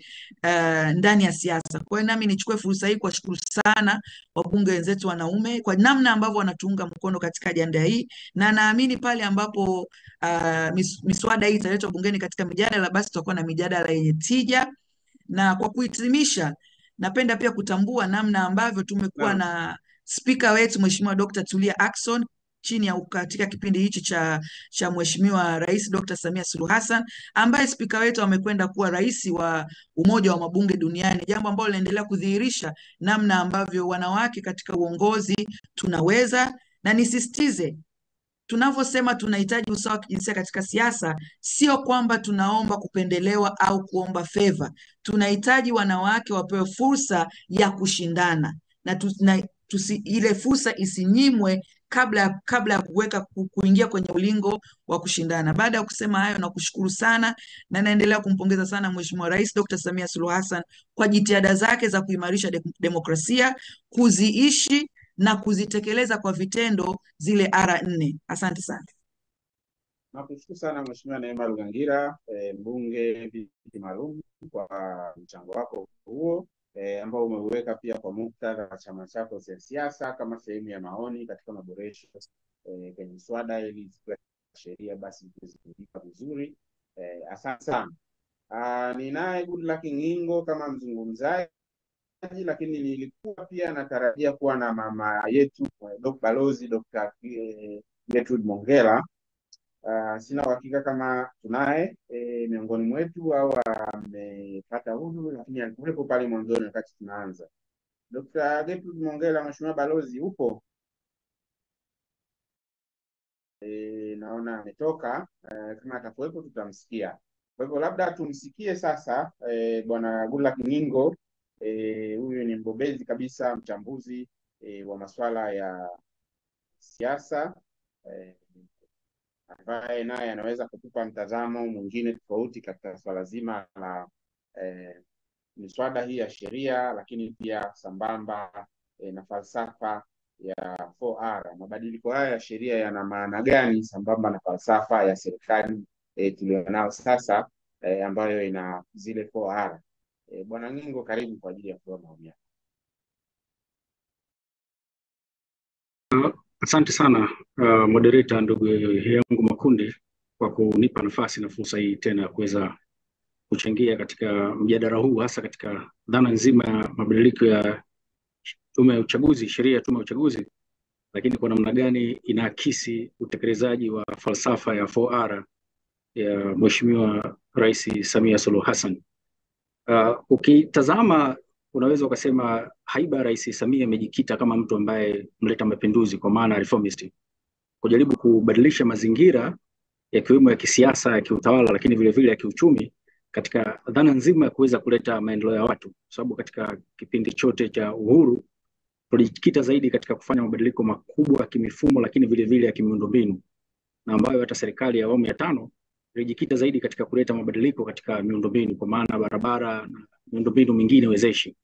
ndani ya siasa. Kwa hiyo nami nichukue fursa hii kuwashukuru sana wabunge wenzetu wanaume kwa namna ambavyo wanatuunga mkono katika ajenda hii, na naamini pale ambapo miswada hii italetwa bungeni katika mijadala, basi tutakuwa na mijadala yenye tija. Na kwa kuhitimisha, napenda pia kutambua namna ambavyo tumekuwa na spika wetu Mheshimiwa Dr. Tulia Ackson chini ya katika kipindi hichi cha Mheshimiwa Rais Dr. Samia Suluhu Hassan, ambaye spika wetu amekwenda kuwa rais wa Umoja wa Mabunge Duniani, jambo ambalo linaendelea kudhihirisha namna ambavyo wanawake katika uongozi tunaweza. Na nisisitize, tunavyosema tunahitaji usawa wa kijinsia katika siasa, sio kwamba tunaomba kupendelewa au kuomba favor. Tunahitaji wanawake wapewe fursa ya kushindana na ile fursa isinyimwe kabla ya kuingia kwenye ulingo wa kushindana. Baada ya kusema hayo, na kushukuru sana na naendelea kumpongeza sana Mheshimiwa Rais Dr. Samia Suluhu Hassan kwa jitihada zake za kuimarisha demokrasia, kuziishi na kuzitekeleza kwa vitendo zile R4. Asante sana. Nakushukuru sana Mheshimiwa Neema Rugangira, mbunge viti maalum, kwa mchango wako huo ambao umeuweka pia kwa muktadha wa chama chako cha siasa kama sehemu ya maoni katika maboresho kwenye miswada ili sheria basi kuzitumika vizuri. Asante sana. Ninaye Goodluck Ngingo kama mzungumzaji, lakini nilikuwa pia natarajia kuwa na mama yetu Balozi Dr. Gertrude Mongella. Sina uhakika kama tunaye miongoni mwetu au amepata huduma, lakini alikuwepo pale mwanzoni wakati tunaanza. Dr. Gertrude Mongella, Mheshimiwa Balozi, upo? Naona ametoka. Kama atakuwepo tutamsikia. Kwa hivyo labda tumsikie sasa Bwana Goodluck Ngingo. Huyu ni mbobezi kabisa, mchambuzi wa masuala ya siasa, ambaye naye anaweza kutupa mtazamo mwingine tofauti katika swala zima la miswada hii ya sheria, lakini pia sambamba na falsafa ya 4R. Mabadiliko haya ya sheria yana maana gani sambamba na falsafa ya serikali tulionao sasa ambayo ina zile 4R? Bwana Ngingo, karibu kwa ajili ya kutoa maoni yako. Asante sana moderator ndugu yangu Makundi kwa kunipa nafasi na fursa hii tena ya kuweza kuchangia katika mjadala huu, hasa katika dhana nzima ya mabadiliko ya tume ya uchaguzi, sheria ya tume ya uchaguzi, lakini kwa namna gani inaakisi utekelezaji wa falsafa ya 4R ya Mheshimiwa Rais Samia Suluhu Hassan. Ukitazama unaweza ukasema haiba ya Rais Samia imejikita kama mtu ambaye mleta mapinduzi, kwa maana reformist, kujaribu kubadilisha mazingira yakiwemo ya kisiasa, ya kiutawala, lakini vile vile ya kiuchumi katika dhana nzima ya kuweza kuleta maendeleo ya watu. Kwa sababu katika kipindi chote cha uhuru tulijikita zaidi katika kufanya mabadiliko makubwa ya kimifumo, lakini vile vile ya kimiundombinu, na ambayo hata serikali ya awamu ya 5 ilijikita zaidi katika kuleta mabadiliko katika miundombinu, kwa maana barabara na miundombinu mingine wezeshi.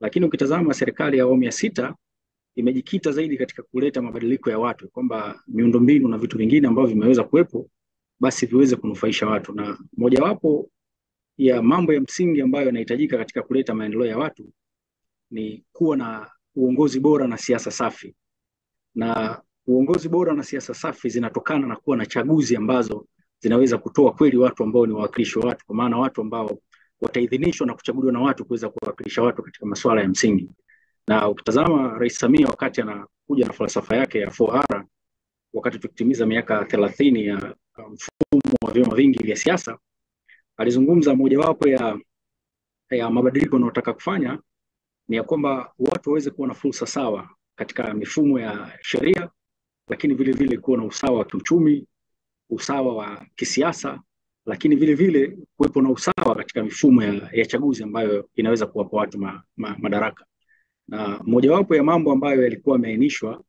Lakini ukitazama serikali ya awamu ya 6 imejikita zaidi katika kuleta mabadiliko ya watu, kwamba miundombinu na vitu vingine ambavyo vimeweza kuwepo basi viweze kunufaisha watu. Na mojawapo ya mambo ya msingi ambayo yanahitajika katika kuleta maendeleo ya watu ni kuwa na uongozi bora na siasa safi. Na uongozi bora na siasa safi zinatokana na kuwa na chaguzi ambazo zinaweza kutoa kweli watu ambao ni wawakilishi wa watu, kwa maana watu ambao wataidhinishwa na kuchaguliwa na watu kuweza kuwakilisha watu katika masuala ya msingi. Na ukitazama Rais Samia wakati anakuja na falsafa yake ya 4R, wakati tukitimiza miaka 30 ya mfumo wa vyama vingi vya siasa, alizungumza mojawapo ya mabadiliko anayotaka kufanya ni ya kwamba watu waweze kuwa na fursa sawa katika mifumo ya sheria, lakini vile vile kuwa na usawa wa kiuchumi, usawa wa kisiasa, lakini vile vile kuwepo na usawa katika mifumo ya chaguzi ambayo inaweza kuwapa watu madaraka. Na mojawapo ya mambo ambayo yalikuwa yameainishwa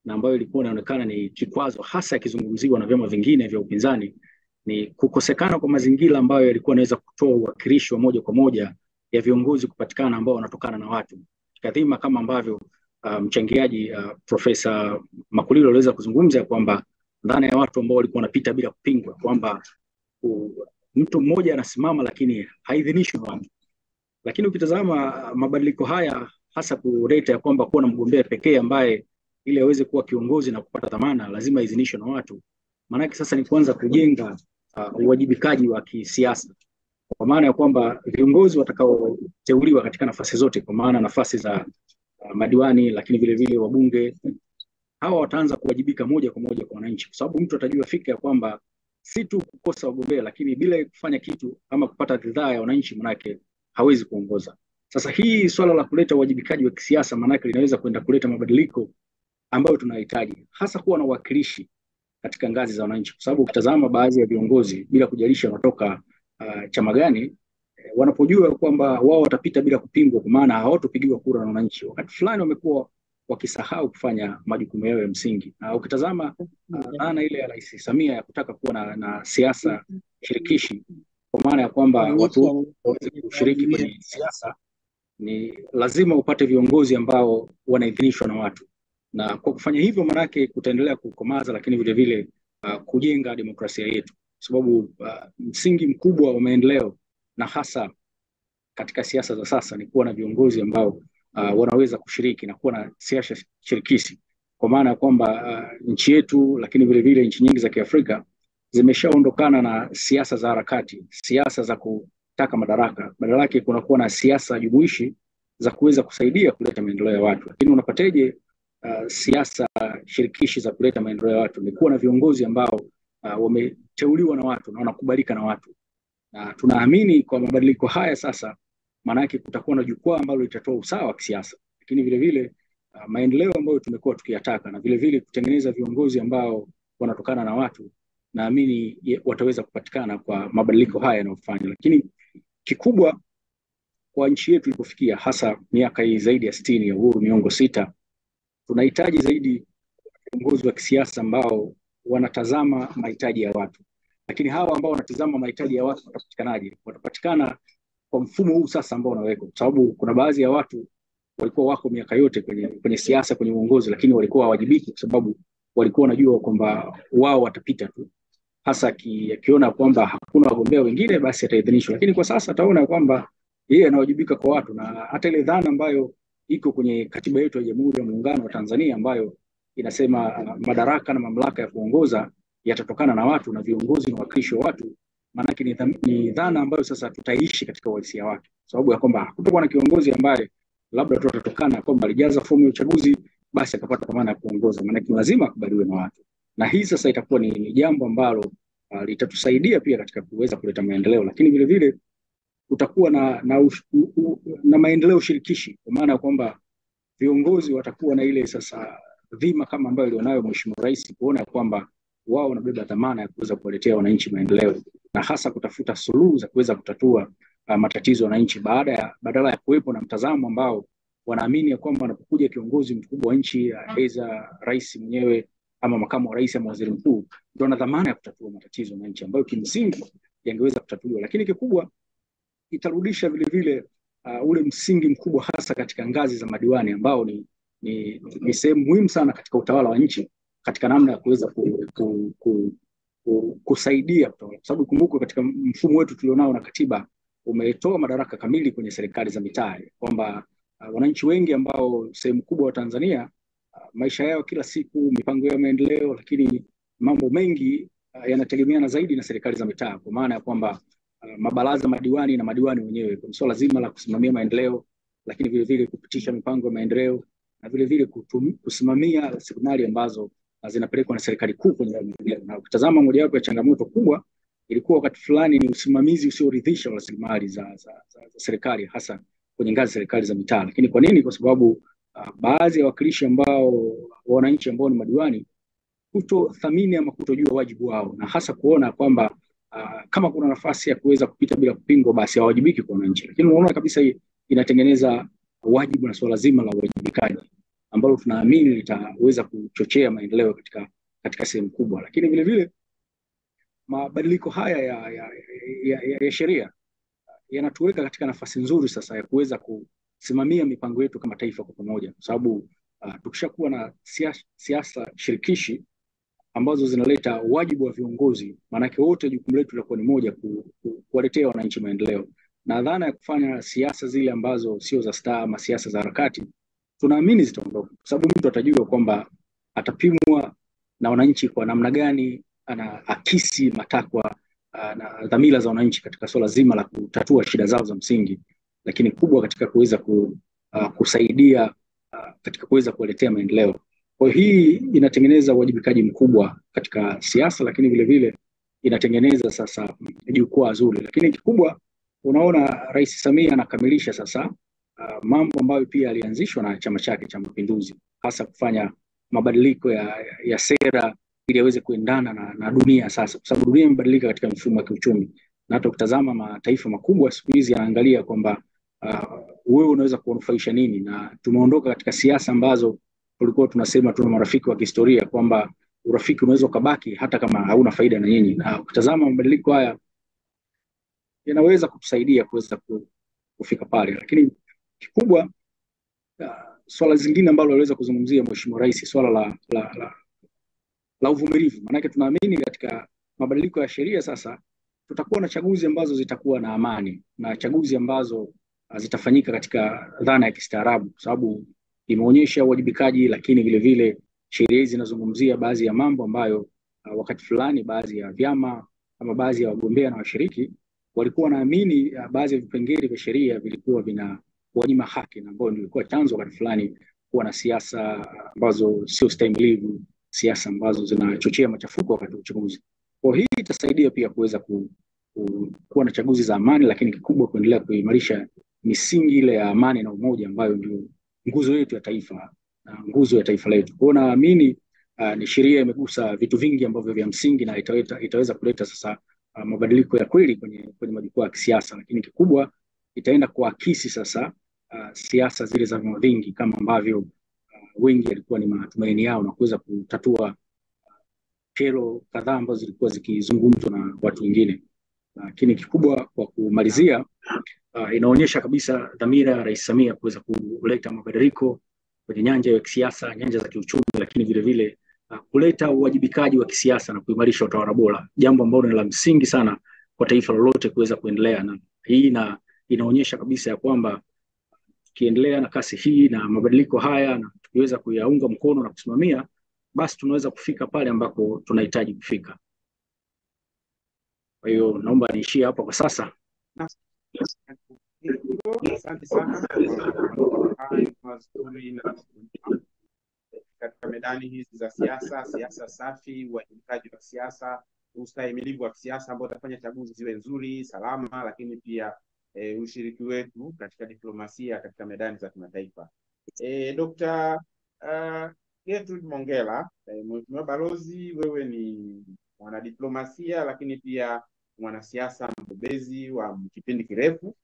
na ambayo ilikuwa inaonekana ni kikwazo hasa ikizungumziwa na vyama vingine vya upinzani ni kukosekana kwa mazingira ambayo yalikuwa yanaweza kutoa uwakilishi wa moja kwa moja ya viongozi kupatikana ambao wanatokana na watu. Kadhima kama ambavyo mchangiaji Profesa Makulilo aliweza kuzungumza kwamba dhana ya watu ambao walikuwa wanapita bila kupingwa, kwamba mtu mmoja anasimama lakini haidhinishwi na watu. Lakini ukitazama mabadiliko haya hasa kuleta ya kwamba kuwa na mgombea pekee ambaye ili aweze kuwa kiongozi na kupata dhamana lazima idhinishwe na watu. Maana yake sasa ni kuanza kujenga uwajibikaji wa kisiasa, kwa maana ya kwamba viongozi watakaoteuliwa katika nafasi zote, kwa maana nafasi za madiwani, lakini vile vile wabunge, hawa wataanza kuwajibika moja kwa moja kwa wananchi, kwa sababu mtu atajua fika ya kwamba si tu kukosa wagombea, lakini bila kufanya kitu ama kupata ridhaa ya wananchi manake hawezi kuongoza. Sasa hii swala la kuleta uwajibikaji wa kisiasa manake linaweza kwenda kuleta mabadiliko ambayo tunahitaji, hasa kuwa na uwakilishi katika ngazi za wananchi, kwa sababu ukitazama baadhi ya viongozi bila kujalisha wanatoka chama gani, wanapojua kwamba wao watapita bila kupingwa, kwa maana hawatopigiwa kura na wananchi, wakati fulani wamekuwa wakisahau kufanya majukumu yao ya msingi. Na ukitazama dhana ile ya Rais Samia ya kutaka kuwa na siasa shirikishi, kwa maana ya kwamba watu waweze kushiriki kwenye siasa, ni lazima upate viongozi ambao wanaidhinishwa na watu, na kwa kufanya hivyo manake kutaendelea kukomaza, lakini vile vile kujenga demokrasia yetu, sababu msingi mkubwa wa maendeleo na hasa katika siasa za sasa ni kuwa na viongozi ambao wanaweza kushiriki na kuwa na siasa shirikishi, kwa maana ya kwamba nchi yetu, lakini vile vile nchi nyingi za Kiafrika zimeshaondokana na siasa za harakati, siasa za kutaka madaraka. Badala yake kunakuwa na siasa jumuishi za kuweza kusaidia kuleta maendeleo ya watu. Lakini unapateje siasa shirikishi za kuleta maendeleo ya watu? Ni kuwa na viongozi ambao wameteuliwa na watu na wanakubalika na watu, na tunaamini kwa mabadiliko haya sasa manake kutakuwa na jukwaa ambalo litatoa usawa wa kisiasa, lakini vile vile maendeleo ambayo tumekuwa tukiyataka, na vile vile kutengeneza viongozi ambao wanatokana na watu, naamini wataweza kupatikana kwa mabadiliko haya yanayofanywa. Lakini kikubwa kwa nchi yetu ilipofikia, hasa miaka hii zaidi ya 60 ya uhuru, miongo 6, tunahitaji zaidi viongozi wa kisiasa ambao wanatazama mahitaji ya watu. Lakini hawa ambao wanatazama mahitaji ya watu watapatikanaje? Watapatikana kwa mfumo huu sasa ambao unawekwa, kwa sababu kuna baadhi ya watu walikuwa wako miaka yote kwenye siasa, kwenye uongozi, lakini walikuwa hawajibiki kwa sababu walikuwa wanajua kwamba wao watapita tu, hasa akiona kwamba hakuna wagombea wengine basi ataidhinishwa. Lakini kwa sasa ataona kwamba yeye anawajibika kwa watu, na hata ile dhana ambayo iko kwenye katiba yetu ya Jamhuri ya Muungano wa Tanzania ambayo inasema madaraka na mamlaka ya kuongoza yatatokana na watu na viongozi na wakilishi wa watu, maana ni dhana ambayo sasa tutaishi katika uhalisia wake, sababu ya kwamba hakutakuwa na kiongozi ambaye labda tu atatokana kwamba alijaza fomu ya uchaguzi basi akapata dhamana ya kuongoza, maana lazima akubaliwe na watu. Na hii sasa itakuwa ni jambo ambalo litatusaidia pia katika kuweza kuleta maendeleo, lakini vile vile utakuwa na maendeleo shirikishi, kwa maana kwamba viongozi watakuwa na ile sasa dhima kama ambayo alionayo Mheshimiwa Rais, kuona kwamba wao wanabeba dhamana ya kuweza kuwaletea wananchi maendeleo na hasa kutafuta suluhu za kuweza kutatua matatizo ya wananchi, badala ya kuwepo na mtazamo ambao wanaamini ya kwamba anapokuja kiongozi mkubwa wa nchi, aidha rais mwenyewe ama makamu wa rais ama waziri mkuu, ndio ana dhamana ya kutatua matatizo ya wananchi ambayo kimsingi yangeweza kutatuliwa. Lakini kikubwa itarudisha vile vile ule msingi mkubwa hasa katika ngazi za madiwani ambao ni sehemu muhimu sana katika utawala wa nchi, katika namna ya kuweza kusaidia kutawala, kwa sababu kumbuka katika mfumo wetu tulionao na katiba umetoa madaraka kamili kwenye serikali za mitaa, kwamba wananchi wengi ambao sehemu kubwa wa Tanzania maisha yao kila siku, mipango ya maendeleo, lakini mambo mengi yanategemeana zaidi na serikali za mitaa, kwa maana ya kwamba mabaraza madiwani na madiwani wenyewe kwa swala zima la kusimamia maendeleo, lakini vile vile kupitisha mipango ya maendeleo na vile vile kusimamia rasilimali ambazo zinapelekwa na serikali kuu kwenye maendeleo. Na ukitazama mojawapo ya changamoto kubwa ilikuwa wakati fulani ni usimamizi usioridhisha wa rasilimali za serikali, hasa kwenye ngazi serikali za mitaa. Lakini kwa nini? Kwa sababu baadhi ya wakilishi ambao wananchi ambao ni madiwani kutothamini ama kutojua wajibu wao, na hasa kuona kwamba kama kuna nafasi ya kuweza kupita bila kupingwa basi hawajibiki kwa wananchi. Lakini unaona kabisa inatengeneza wajibu na swala zima la uwajibikaji. ambalo tunaamini litaweza kuchochea maendeleo katika sehemu kubwa. Lakini vile vile mabadiliko haya ya sheria yanatuweka katika nafasi nzuri sasa ya kuweza kusimamia mipango yetu kama taifa kwa pamoja, kwa sababu tukishakuwa na siasa shirikishi ambazo zinaleta wajibu wa viongozi, maanake wote jukumu letu litakuwa ni moja, kuwaletea wananchi maendeleo. Na dhana ya kufanya siasa zile ambazo sio za staa ama siasa za harakati, tunaamini zitaondoka, kwa sababu mtu atajua kwamba atapimwa na wananchi kwa namna gani anaakisi matakwa na dhamira za wananchi katika swala zima la kutatua shida zao za msingi, lakini kubwa katika kuweza kusaidia katika kuweza kuwaletea maendeleo. Kwa hii inatengeneza uwajibikaji mkubwa katika siasa, lakini vile vile inatengeneza sasa jukwaa zuri. Lakini kikubwa, unaona Rais Samia anakamilisha sasa mambo ambayo pia alianzishwa na chama chake cha Mapinduzi, hasa kufanya mabadiliko ya sera ili aweze kuendana na dunia sasa, kwa sababu dunia imebadilika katika mfumo wa kiuchumi. Na hata ukitazama mataifa makubwa siku hizi yanaangalia kwamba wewe unaweza kunufaisha nini, na tumeondoka katika siasa ambazo tulikuwa tunasema tuna marafiki wa kihistoria, kwamba urafiki unaweza kubaki hata kama hauna faida na nyinyi. Na ukitazama mabadiliko haya yanaweza kutusaidia kuweza kufika pale. Lakini kikubwa, swala zingine ambalo aliweza kuzungumzia Mheshimiwa Rais, swala la uvumilivu. Maana tunaamini katika mabadiliko ya sheria sasa tutakuwa na chaguzi ambazo zitakuwa na amani, na chaguzi ambazo zitafanyika katika dhana ya kistaarabu, kwa sababu imeonyesha uwajibikaji. Lakini vile vile sheria hizi zinazungumzia baadhi ya mambo ambayo wakati fulani baadhi ya vyama ama baadhi ya wagombea na washiriki walikuwa naamini baadhi ya vipengele vya sheria vilikuwa vinawanyima haki, na ambao nilikuwa chanzo wakati fulani kuwa na siasa ambazo sio stahimilivu, siasa ambazo zinachochea machafuko wakati wa uchaguzi. Kwa hii itasaidia pia kuweza kuwa na chaguzi za amani, lakini kikubwa kuendelea kuimarisha misingi ile ya amani na umoja ambayo ndio nguzo yetu ya taifa na nguzo ya taifa letu. Kwa naamini ni sheria imegusa vitu vingi ambavyo vya msingi, na itaweza kuleta sasa mabadiliko ya kweli kwenye majukwaa ya kisiasa. Lakini kikubwa itaenda kuakisi sasa siasa zile za vyama vingi, kama ambavyo wengi walikuwa ni matumaini yao, na kuweza kutatua kero kadhaa ambazo zilikuwa zikizungumzwa na watu wengine. Lakini kikubwa, kwa kumalizia, inaonyesha kabisa dhamira ya Rais Samia kuweza kuleta mabadiliko kwenye nyanja ya kisiasa, nyanja za kiuchumi, lakini vile vile kuleta uwajibikaji wa kisiasa na kuimarisha utawala bora, jambo ambalo ni la msingi sana kwa taifa lolote kuweza kuendelea. Na hii inaonyesha kabisa ya kwamba tukiendelea na kasi hii na mabadiliko haya, na tukiweza kuyaunga mkono na kusimamia, basi tunaweza kufika pale ambako tunahitaji kufika. Kwa hiyo naomba niishie hapa kwa sasa. Asante sana katika medani hizi za siasa safi, uwajibikaji wa siasa, ustahimilivu wa kisiasa ambao utafanya chaguzi ziwe nzuri, salama, lakini pia ushiriki wetu katika diplomasia katika medani za kimataifa. Dr. Gertrude Mongella, Mheshimiwa Balozi, wewe ni mwanadiplomasia lakini pia mwanasiasa mbobezi wa kipindi kirefu.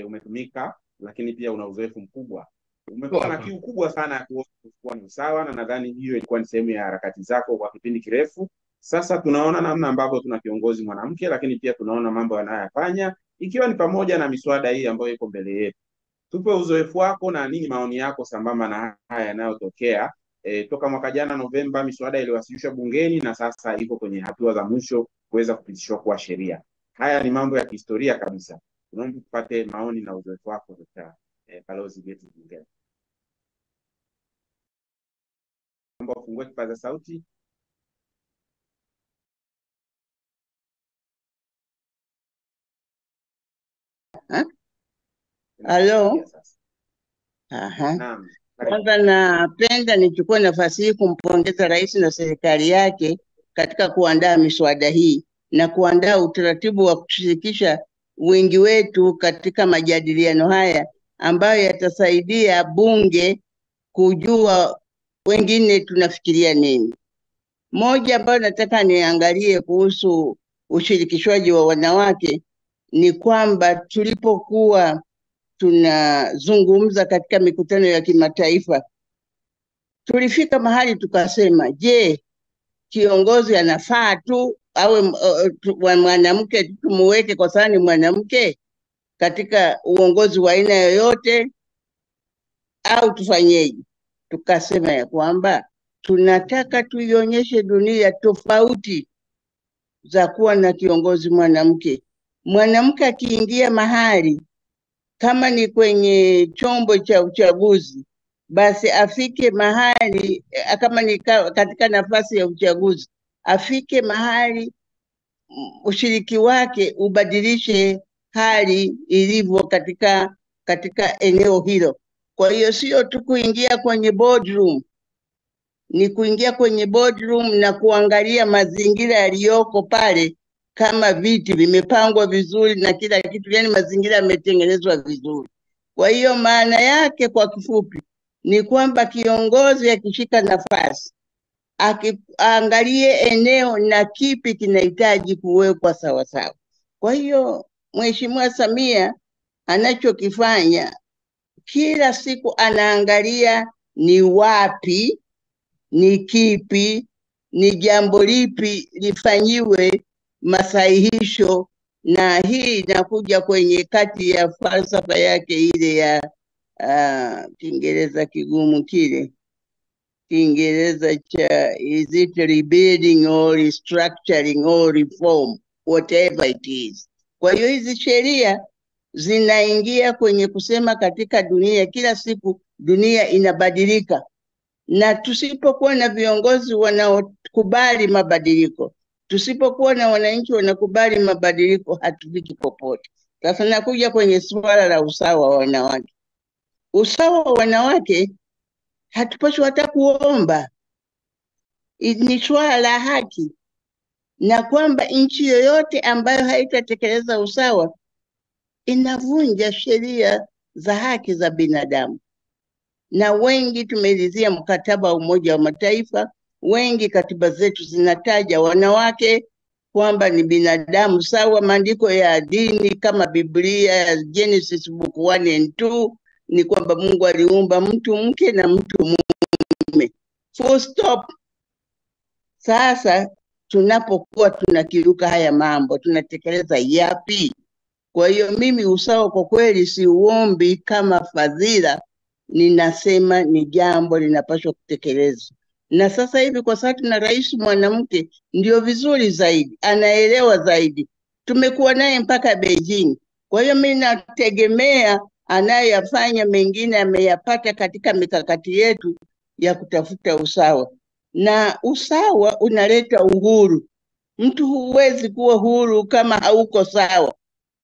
Umetumika, lakini pia una uzoefu mkubwa. Umekuwa na kiu kubwa sana ya kuwa ni usawa, na nadhani hiyo ilikuwa ni sehemu ya harakati zako kwa kipindi kirefu. Sasa tunaona namna ambavyo tuna kiongozi mwanamke, lakini pia tunaona mambo anayoyafanya, ikiwa ni pamoja na miswada hii ambayo iko mbele yetu. Tupe uzoefu wako na nini maoni yako sambamba na haya yanayotokea. Toka mwaka jana Novemba miswada iliwasilishwa bungeni na sasa iko kwenye hatua za mwisho kuweza kupitishwa kuwa sheria. Haya ni mambo ya kihistoria kabisa. Tunaomba tupate maoni na uzoefu wako Dr. Balozi Gertrude Mongella. Naomba ufungue kipaza sauti. Halo. Naam. Kwanza napenda nichukue nafasi hii kumpongeza rais na serikali yake katika kuandaa miswada hii na kuandaa utaratibu wa kushirikisha wingi wetu katika majadiliano haya ambayo yatasaidia bunge kujua wengine tunafikiria nini. Moja ambayo nataka niangalie kuhusu ushirikishwaji wa wanawake ni kwamba tulipokuwa tunazungumza katika mikutano ya kimataifa tulifika mahali tukasema, je, kiongozi anafaa tu awe mwanamke, tumuweke kwa sababu ni mwanamke katika uongozi wa aina yoyote, au tufanyeje? Tukasema ya kwamba tunataka tuionyeshe dunia tofauti za kuwa na kiongozi mwanamke. Mwanamke akiingia mahali, kama ni kwenye chombo cha uchaguzi, basi afike mahali, kama ni katika nafasi ya uchaguzi, afike mahali ushiriki wake ubadilishe hali ilivyo katika eneo hilo. Kwa hiyo sio tu kuingia kwenye boardroom, ni kuingia kwenye boardroom na kuangalia mazingira yaliyoko pale, kama viti vimepangwa vizuri na kila kitu, yani mazingira yametengenezwa vizuri. Kwa hiyo maana yake kwa kifupi ni kwamba kiongozi akishika nafasi, akiangalie eneo na kipi kinahitaji kuwekwa sawa sawa. Kwa hiyo Mheshimiwa Samia anachokifanya kila siku anaangalia ni wapi, ni kipi, ni jambo lipi lifanyiwe masahihisho, na hii inakuja kwenye kati ya falsafa yake ile ya Kiingereza kigumu kile, Kiingereza cha is it rebuilding or restructuring or reform, whatever it is. Kwa hiyo hizi sheria zinaingia kwenye kusema katika dunia, kila siku dunia inabadilika, na tusipokuwa na viongozi wanaokubali mabadiliko, tusipokuwa na wananchi wanakubali mabadiliko, hatufiki popote. Sasa nakuja kwenye suala la usawa wa wanawake. Usawa wa wanawake hatupaswi hata kuomba, ni swala la haki, na kwamba nchi yoyote ambayo haitatekeleza usawa inavunja sheria za haki za binadamu. Na wengi tumelizia mkataba wa Umoja wa Mataifa, wengi katiba zetu zinataja wanawake kwamba ni binadamu sawa. Maandiko ya dini kama Biblia, Genesis book 1 and 2, ni kwamba Mungu aliumba mtu mke na mtu mume. Full stop. Sasa tunapokuwa tunakiruka haya mambo, tunatekeleza yapi? Kwa hiyo mimi usawa kwa kweli si uombi kama fadhila, ninasema ni jambo linapaswa kutekelezwa. Na sasa hivi kwa sababu tuna rais mwanamke, ndio vizuri zaidi, anaelewa zaidi. Tumekuwa naye mpaka Beijing. Kwa hiyo mimi nategemea anayafanya mengine ameyapata katika mikakati yetu ya kutafuta usawa. Na usawa unaleta uhuru. Mtu huwezi kuwa huru kama hauko sawa.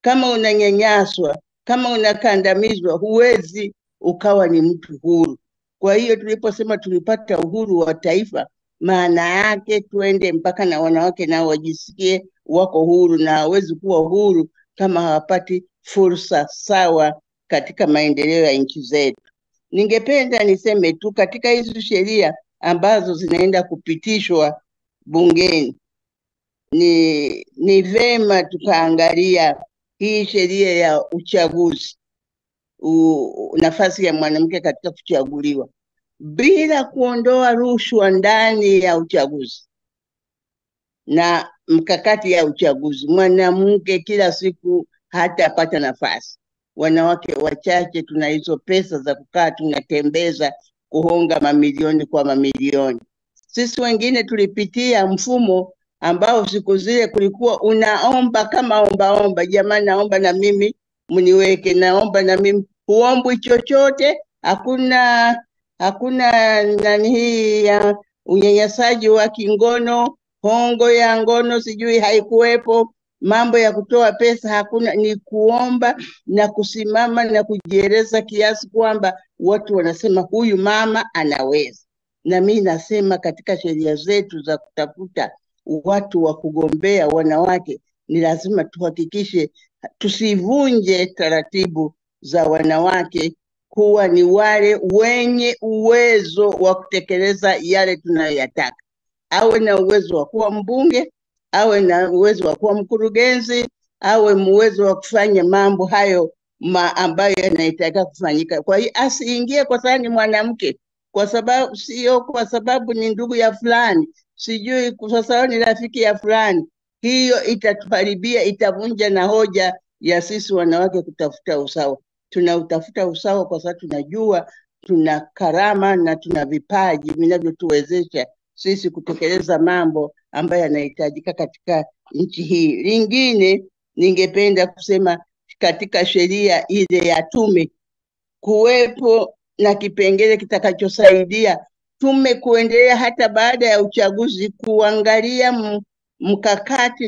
Kama unanyanyaswa, kama unakandamizwa, huwezi ukawa ni mtu huru. Kwa hiyo tuliposema tulipata uhuru wa taifa, maana yake tuende mpaka na wanawake nao wajisikie wako huru, na hawezi kuwa huru kama hawapati fursa sawa katika maendeleo ya nchi zetu. Ningependa niseme tu katika hizo sheria ambazo zinaenda kupitishwa bungeni, ni vema tukaangalia hii sheria ya uchaguzi, nafasi ya mwanamke katika kuchaguliwa, bila kuondoa rushwa ndani ya uchaguzi na mkakati ya uchaguzi. Mwanamke kila siku hatapata nafasi. Wanawake wachache tuna hizo pesa za kukaa tunatembeza kuhonga mamilioni kwa mamilioni. Sisi wengine tulipitia mfumo ambao siku zile kulikuwa unaomba kama omba, jamani naomba na mimi mniweke, naomba na mimi. Huombwi chochote, hakuna nani hii ya unyanyasaji wa kingono, hongo ya ngono sijui haikuwepo, mambo ya kutoa pesa hakuna, ni kuomba na kusimama na kujieleza kiasi kwamba watu wanasema huyu mama anaweza. Na mimi nasema katika sheria zetu za kutafuta watu wa kugombea wanawake, ni lazima tuhakikishe tusivunje taratibu za wanawake kuwa ni wale wenye uwezo wa kutekeleza yale tunayoyataka. Awe na uwezo wa kuwa mbunge, awe na uwezo wa kuwa mkurugenzi, awe uwezo wa kufanya mambo hayo ambayo yanahitajika kufanyika. Kwa hiyo asiingie kwa sababu ni mwanamke kwa sababu sio kwa sababu ni ndugu ya fulani, sijui kwa sababu ni rafiki ya fulani. Hiyo itatuharibia, itavunja na hoja ya sisi wanawake kutafuta usawa. Tunautafuta usawa kwa sababu tunajua tuna karama na tuna vipaji vinavyotuwezesha sisi kutekeleza mambo ambayo yanahitajika katika nchi hii. Lingine ningependa kusema katika sheria ile ya tume kuwepo na kipengele kitakachosaidia tume kuendelea hata baada ya uchaguzi kuangalia mkakati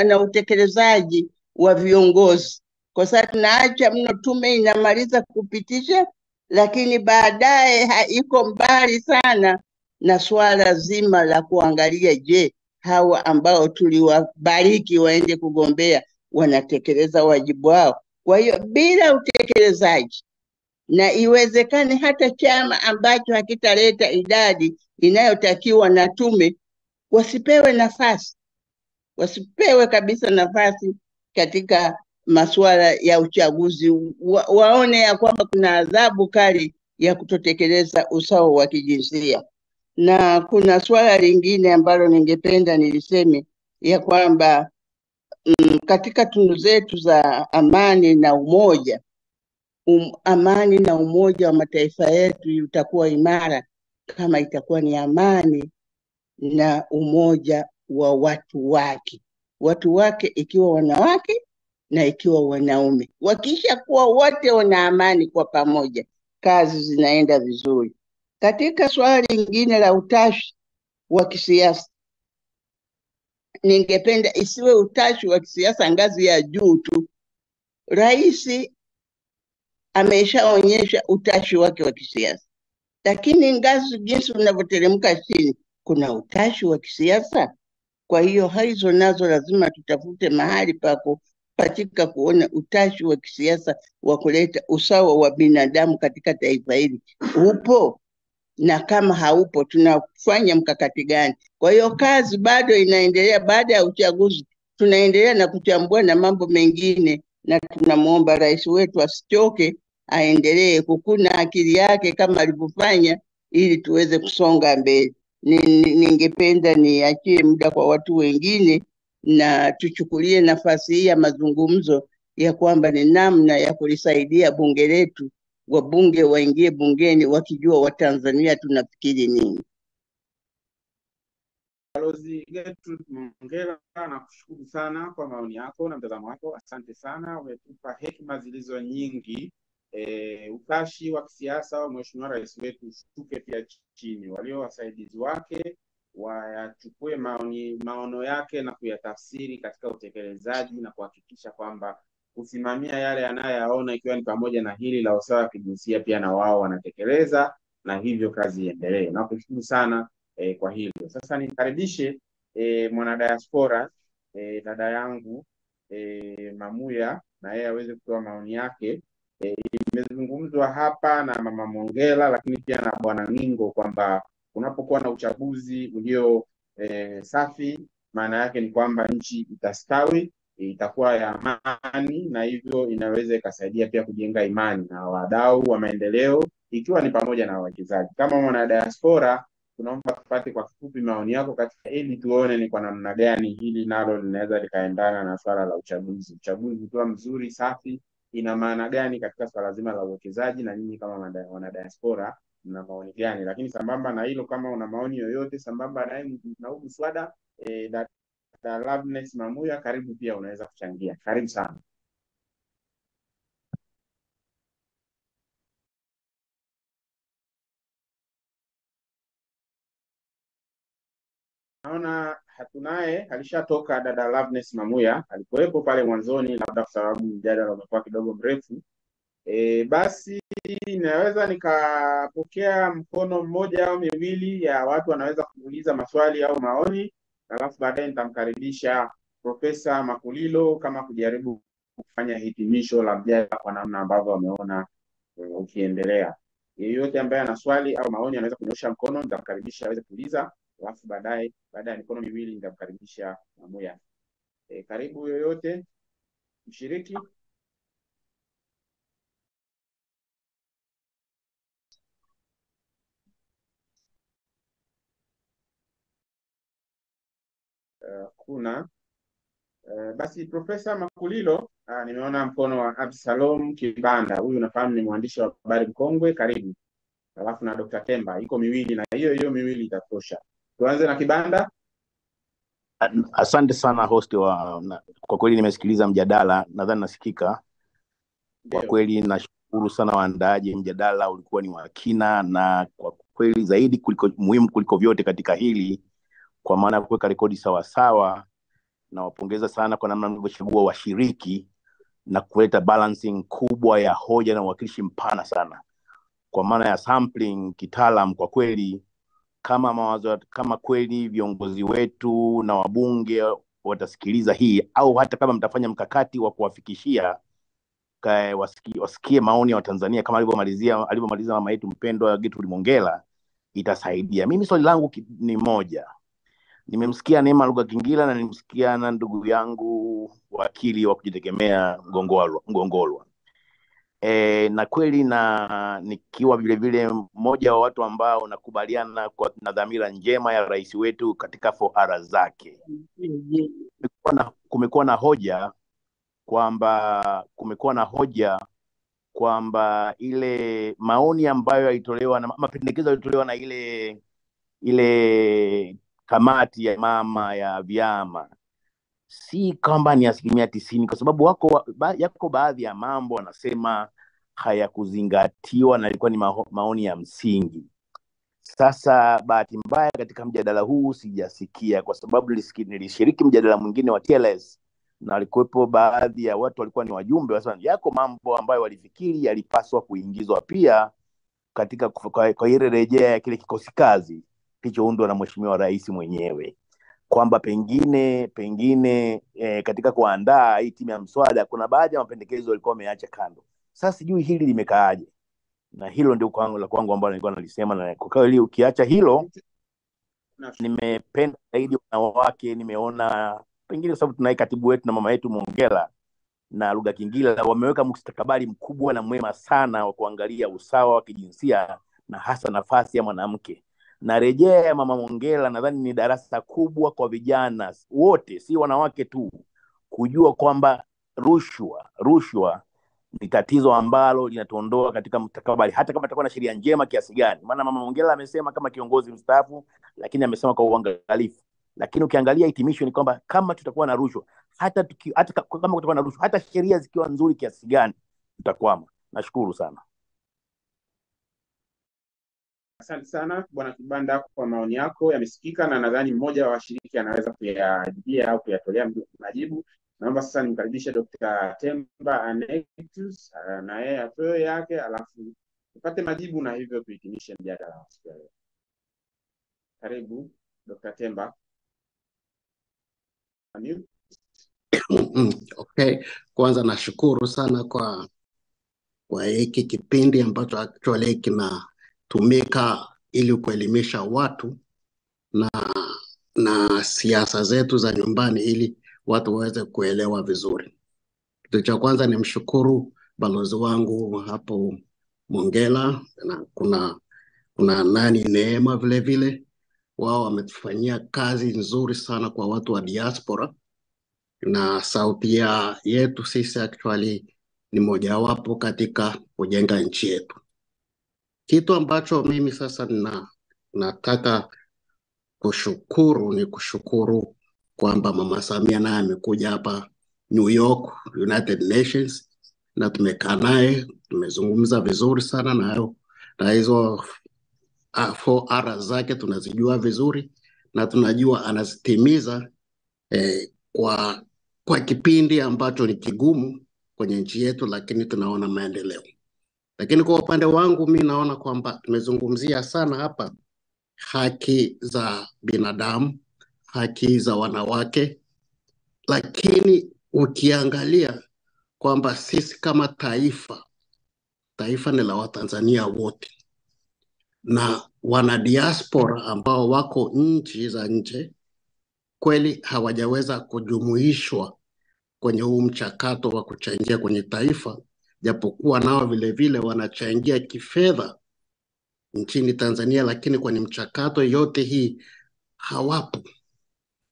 na utekelezaji wa viongozi, kwa sababu tunaacha mno tume inamaliza kupitisha, lakini baadaye haiko mbali sana na swala zima la kuangalia, je, hawa ambao tuliwabariki waende kugombea wanatekeleza wajibu wao? Kwa hiyo bila utekelezaji, na iwezekane hata chama ambacho hakitaleta idadi inayotakiwa na tume, wasipewe nafasi, wasipewe kabisa nafasi katika masuala ya uchaguzi. Waone ya kwamba kuna adhabu kali ya kutotekeleza usawa wa kijinsia. Na kuna swala lingine ambalo ningependa niliseme ya kwamba katika tunu zetu za amani na umoja, amani na umoja wa mataifa yetu utakuwa imara kama itakuwa ni amani na umoja wa watu wake. Watu wake ikiwa wanawake na ikiwa wanaume. Wakisha kuwa wote wana amani kwa pamoja, kazi zinaenda vizuri. Katika swala lingine la utashi wa kisiasa, ningependa isiwe utashi wa kisiasa ngazi ya juu tu. Rais ameshaonyesha utashi wake wa kisiasa, lakini ngazi jinsi unavyoteremka chini kuna utashi wa kisiasa. Kwa hiyo hizo nazo lazima tutafute mahali pako katika kuona utashi wa kisiasa wa kuleta usawa wa binadamu katika taifa hili upo, na kama haupo tunafanya mkakati gani? Kwa hiyo kazi bado inaendelea. Baada ya uchaguzi tunaendelea na kuchambua na mambo mengine, na tunamuomba rais wetu asichoke, aendelee kukuna akili yake kama alivyofanya ili tuweze kusonga mbele. Ningependa niachie muda kwa watu wengine na tuchukulie nafasi hii ya mazungumzo ya kwamba ni namna ya kulisaidia bunge letu, wabunge waingie bungeni wakijua Watanzania tunafikiri nini. Balozi Gertrude Mongela, nakushukuru sana kwa maoni yako na mtazamo wako. Asante sana, umetupa hekima zilizo nyingi. Utashi wa kisiasa wa Mheshimiwa Rais wetu ushuke pia chini, walio wasaidizi wake wayachukue maono yake na kuyatafsiri katika utekelezaji na kuhakikisha kwamba kusimamia yale anayoyaona, ikiwa ni pamoja na hili la usawa wa kijinsia, pia na wao wanatekeleza, na hivyo kazi iendelee. Nakushukuru sana kwa hilo. Sasa nikaribishe mwanadiaspora dada yangu Mamuya, na yeye aweze kutoa maoni yake. Imezungumzwa hapa na Mama Mongela, lakini pia na Bwana Ningo kwamba unapokuwa na uchaguzi ulio safi, maana yake ni kwamba nchi itastawi, itakuwa ya amani, na hivyo inaweza ikasaidia pia kujenga imani na wadau wa maendeleo, ikiwa ni pamoja na wawekezaji. Kama mwanadiaspora, tunaomba tupate kwa kifupi maoni yako katika ili tuone ni kwa namna gani hili nalo linaweza likaendana na swala la uchaguzi. Uchaguzi ukiwa mzuri, safi, ina maana gani katika swala zima la uwekezaji, na nyinyi kama wanadiaspora mna maoni gani? Lakini sambamba na hilo, kama una maoni yoyote sambamba na huu mswada, Dada Loveness Mamuya, karibu pia unaweza kuchangia. Karibu sana. Naona hatunaye, alishatoka Dada Loveness Mamuya, alikuwepo pale mwanzoni, labda kwa sababu mjadala umekuwa kidogo mrefu. Basi naweza nikapokea mkono mmoja au miwili ya watu wanaweza kuuliza maswali au maoni, alafu baadaye nitamkaribisha Profesa Makulilo kama kujaribu kufanya hitimisho la mjadala kwa namna ambavyo wameona ukiendelea. Yeyote ambaye ana swali au maoni anaweza kunyosha mkono, nitamkaribisha aweze kuuliza, alafu baadaye baada ya mikono miwili nitamkaribisha Mamuya. Karibu yoyote mshiriki. kuna basi Profesa Makulilo, nimeona mkono wa Absalom Kibanda. Huyu nafahamu ni mwandishi wa habari mkongwe, karibu. Alafu na Dr. Temba, iko miwili na hiyo miwili itatosha. Tuanze na Kibanda. Asante sana host kwa kweli nimesikiliza mjadala, nadhani nasikika. Kwa kweli nashukuru sana waandaaji, mjadala ulikuwa ni wa kina na kwa kweli zaidi muhimu kuliko vyote katika hili, kwa maana kuweka rekodi sawa sawa. Na wapongeza sana kwa namna mlivyochagua washiriki na kuleta balancing kubwa ya hoja na uwakilishi mpana sana, kwa maana ya sampling kitaalam. Kwa kweli kama kweli viongozi wetu na wabunge watasikiliza hii, au hata kama mtafanya mkakati wa kuwafikishia wasikie maoni ya Watanzania kama alivyomaliza mama yetu mpendwa Gertrude Mongella, itasaidia. Mimi swali langu ni moja. Nimemsikia Neema Lugha-Kingila na nimemsikia na ndugu yangu wakili wa kujitegemea Ngongolwa. Na kweli nikiwa vile vile mmoja wa watu ambao nakubaliana na dhamira njema ya rais wetu katika 4R zake. Kumekuwa na hoja kwamba ile maoni ambayo yalitolewa na mapendekezo yalitolewa na ile kamati ya mama ya vyama si kwamba ni 90%, kwa sababu yako baadhi ya mambo wanasema hayakuzingatiwa na ilikuwa ni maoni ya msingi. Sasa bahati mbaya katika mjadala huu sijasikia, kwa sababu nilishiriki mjadala mwingine wa TLS na walikuwepo baadhi ya watu walikuwa ni wajumbe, yako mambo ambayo walifikiri yalipaswa kuingizwa pia katika kwa ile rejea ya kile kikosi kazi kilichoundwa na Mheshimiwa Rais mwenyewe, kwamba pengine katika kuandaa hii timu ya mswada kuna baadhi ya mapendekezo walikuwa wameacha kando. Sasa sijui hili limekaaje, na hilo ndio kwangu ambalo nilikuwa nalisema. Na kwa kweli ukiacha hilo, nimependa zaidi wanawake. Nimeona pengine sababu tunaye katibu wetu na mama yetu Mongella na Lugha-Kingila wameweka mustakabali mkubwa na mwema sana wa kuangalia usawa wa kijinsia na hasa nafasi ya mwanamke. Na rejea ya mama Mongella nadhani ni darasa kubwa kwa vijana wote, si wanawake tu, kujua kwamba rushwa ni tatizo ambalo linatuondoa katika mustakabali, hata kama tutakuwa na sheria njema kiasi gani. Maana mama Mongella amesema kama kiongozi mstaafu, lakini amesema kwa uangalifu. Lakini ukiangalia hitimisho ni kwamba kama tutakuwa na rushwa, kama kutakuwa na rushwa, hata sheria zikiwa nzuri kiasi gani, tutakwama. Nashukuru sana. Asante sana Bwana Kibanda kwa maoni yako, yamesikika na nadhani mmoja wa washiriki anaweza kuyajibia au kuyatolea majibu. Naomba sasa nimkaribishe Dr. Temba Anectus na yeye atoe yake, alafu tupate majibu na hivyo tuhitimishe mjadala wa siku ya leo. Karibu Dr. Temba. Okay, kwanza nashukuru sana kwa hiki kipindi ambacho actually kinatumika ili kuelimisha watu na siasa zetu za nyumbani ili watu waweze kuelewa vizuri. Kitu cha kwanza ni mshukuru balozi wangu hapo Mongella, na kuna Neema vile vile. Wao wametufanyia kazi nzuri sana kwa watu wa diaspora, na sauti yetu sisi actually ni mojawapo katika kujenga nchi yetu. Kitu ambacho mimi sasa nataka kushukuru kwamba Mama Samia naye amekuja hapa New York, United Nations, na tumekaa naye, tumezungumza vizuri sana na hizo 4R zake tunazijua vizuri na tunajua anazitimiza kwa kipindi ambacho ni kigumu kwenye nchi yetu, lakini tunaona maendeleo. Lakini kwa upande wangu mimi naona kwamba tumezungumzia sana hapa haki za binadamu, haki za wanawake, lakini ukiangalia kwamba sisi kama taifa ni la Watanzania wote, na wana diaspora ambao wako nchi za nje kweli hawajaweza kujumuishwa kwenye huu mchakato wa kuchangia kwenye taifa, japokuwa nao vile vile wanachangia kifedha nchini Tanzania, lakini kwenye mchakato yote hii hawapo.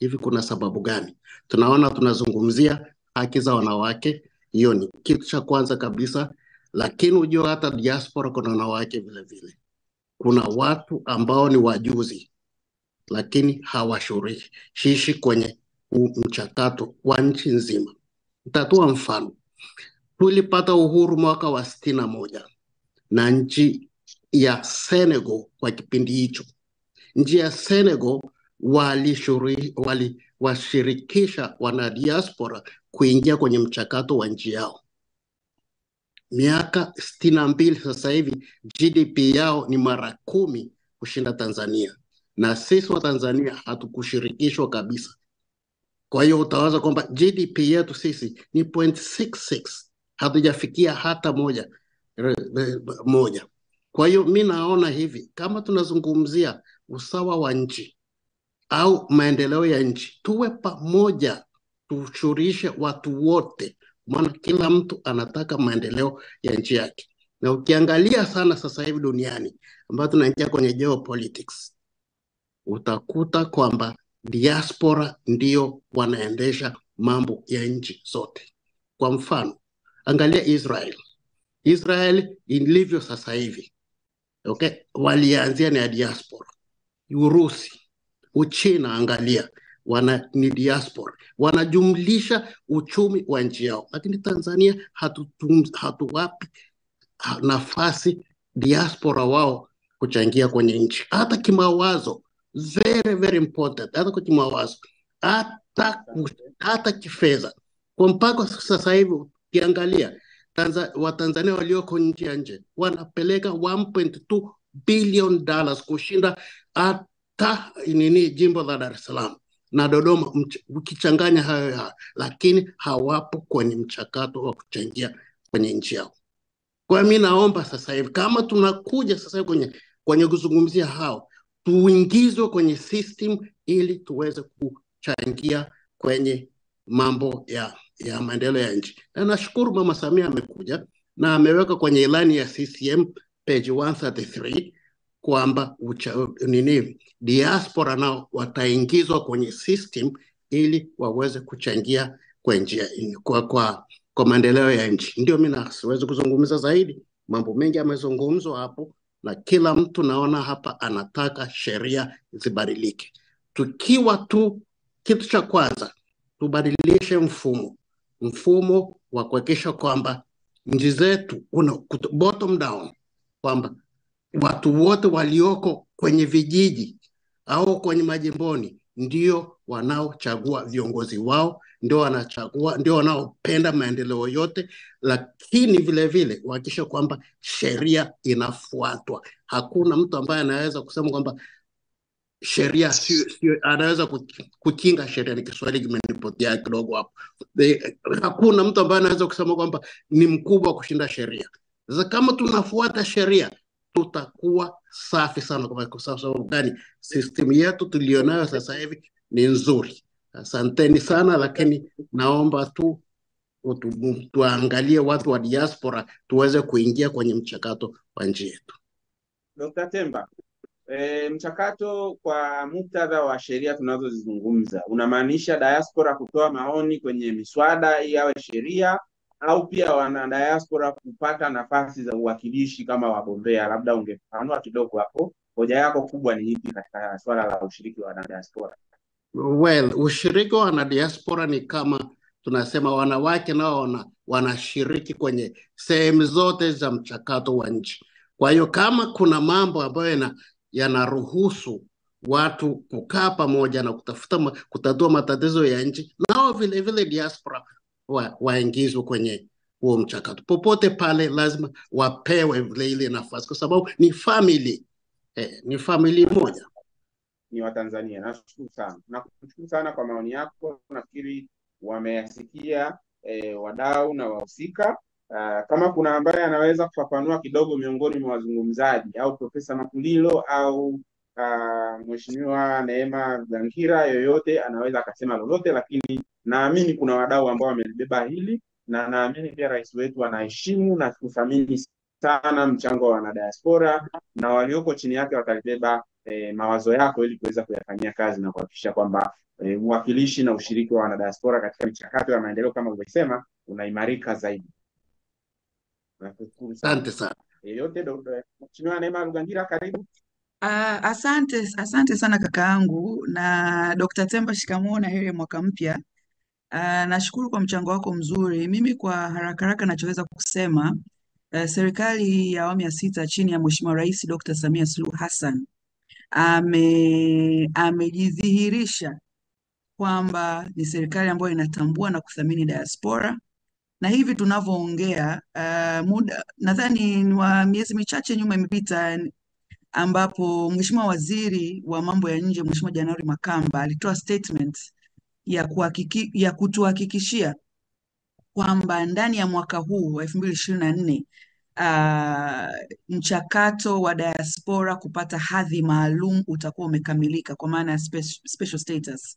Hivi kuna sababu gani? Tunaona tunazungumzia haki za wanawake, hiyo ni kitu cha kwanza kabisa, lakini ujue hata diaspora kuna wanawake vile vile. Kuna watu ambao ni wajuzi lakini hawashirikishi kwenye mchakato wa nchi nzima. Nitatoa mfano. Tulipata uhuru mwaka wa 61 na nchi ya Senegal kwa kipindi hicho. Nchi ya Senegal washirikisha wanadiaspora kuingia kwenye mchakato wa nchi yao. Miaka 62 sasa hivi GDP yao ni mara 10 kushinda Tanzania. Na sisi wa Tanzania hatukushirikishwa kabisa. Kwa hiyo utawaza kwamba GDP yetu sisi ni 0.66, hatujafikia hata moja. Kwa hiyo mimi naona hivi, kama tunazungumzia usawa wa nchi au maendeleo ya nchi, tuwe pamoja, tushurishe watu wote, maana kila mtu anataka maendeleo ya nchi yake. Na ukiangalia sana sasa hivi duniani ambapo tunaingia kwenye geopolitics, utakuta kwamba diaspora ndio wanaendesha mambo ya nchi zote. Kwa mfano, angalia Israel ilivyo sasa hivi. Okay? Walianzia ni diaspora. Urusi, Uchina angalia, ni diaspora. Wanajumlisha uchumi wa nchi yao. Lakini Tanzania hatuwapi nafasi diaspora wao kuchangia kwenye nchi. Hata kimawazo, very very important, hata kwa kimawazo, hata kifedha. Kwa mpaka sasa hivi ukiangalia Watanzania walioko nchi ya nje wanapeleka $1.2 billion kushinda hata jimbo la Dar es Salaam na Dodoma, ukichanganya hayo, lakini hawapo kwenye mchakato wa kuchangia kwenye nchi yao. Kwa mimi naomba sasa hivi kama tunakuja sasa hivi kwenye kuzungumzia hao, tuingizwe kwenye system ili tuweze kuchangia kwenye mambo ya maendeleo ya nchi. Na nashukuru Mama Samia amekuja na ameweka kwenye ilani ya CCM page 133 kwamba diaspora nao wataingizwa kwenye system ili waweze kuchangia kwa njia kwa maendeleo ya nchi. Ndio mimi siwezi kuzungumza zaidi, mambo mengi yamezungumzwa hapo na kila mtu naona hapa anataka sheria zibadilike. Tukiwa tu kitu cha kwanza tubadilishe mfumo wa kuhakikisha kwamba nchi zetu bottom down, kwamba watu wote walioko kwenye vijiji au kwenye majimboni ndio wanaochagua viongozi wao, ndio wanaopenda maendeleo yote, lakini vile vile kuhakikisha kwamba sheria inafuatwa. Hakuna mtu ambaye anaweza kusema kwamba sheria anaweza kukinga sheria. Ni Kiswahili kimenipotea kidogo hapo. Hakuna mtu ambaye anaweza kusema kwamba ni mkubwa kushinda sheria. Sasa kama tunafuata sheria tutakuwa safi sana. Kwa sababu gani? System yetu tulionayo sasa hivi ni nzuri. Asanteni sana, lakini naomba tuangalie watu wa diaspora tuweze kuingia kwenye mchakato wa nchi yetu. Dr. Temba, mchakato kwa muktadha wa sheria tunazozizungumza unamaanisha diaspora kutoa maoni kwenye miswada yawe sheria, au pia wana diaspora kupata nafasi za uwakilishi kama wagombea? Labda ungefafanua kidogo hapo, hoja yako kubwa ni ipi katika swala la ushiriki wa diaspora? Well, ushiriki wa diaspora ni kama tunasema wanawake nao wanashiriki kwenye sehemu zote za mchakato wa nchi. Kwa hiyo kama kuna mambo ambayo yanaruhusu watu kukaa pamoja na kutatua matatizo ya nchi, nao vile vile diaspora waingizwe kwenye huo mchakato. Popote pale lazima wapewe vile ile nafasi, kwa sababu ni family, ni family moja. Ni Watanzania. Nashukuru sana. Nakushukuru sana kwa maoni yako. Nafikiri wameyasikia wadau na wahusika. Kama kuna ambaye anaweza kufafanua kidogo miongoni mwa wazungumzaji, au Profesa Makulilo au Mheshimiwa Neema Zangira, yoyote anaweza akasema lolote, lakini naamini kuna wadau ambao wamelibeba hili, na naamini pia rais wetu anaheshimu na kuthamini sana mchango wa wanadiaspora, na walioko chini yake watalibeba mawazo yako ili kuweza kuyafanyia kazi na kuhakikisha kwamba uwakilishi na ushiriki wa wanadiaspora katika michakato ya maendeleo kama ulivyosema unaimarika zaidi. Nakushukuru sana. Asante sana. Yeyote Mheshimiwa Neema Rugangira, karibu. Asante sana kakaangu, na Dr. Temba, shikamoo na heri ya mwaka mpya. Nashukuru kwa mchango wako mzuri. Mimi kwa haraka haraka nachoweza kusema, serikali ya awamu ya 6 chini ya Mheshimiwa Rais Dr. Samia Suluhu Hassan amejidhihirisha kwamba ni serikali ambayo inatambua na kuthamini diaspora, na hivi tunavyoongea, muda nadhani ni wa miezi michache nyuma imepita, ambapo Mheshimiwa Waziri wa Mambo ya Nje Mheshimiwa January Makamba alitoa statement ya kutuhakikishia kwamba ndani ya mwaka huu wa 2024 mchakato wa diaspora kupata hadhi maalum utakuwa umekamilika kwa maana ya special status.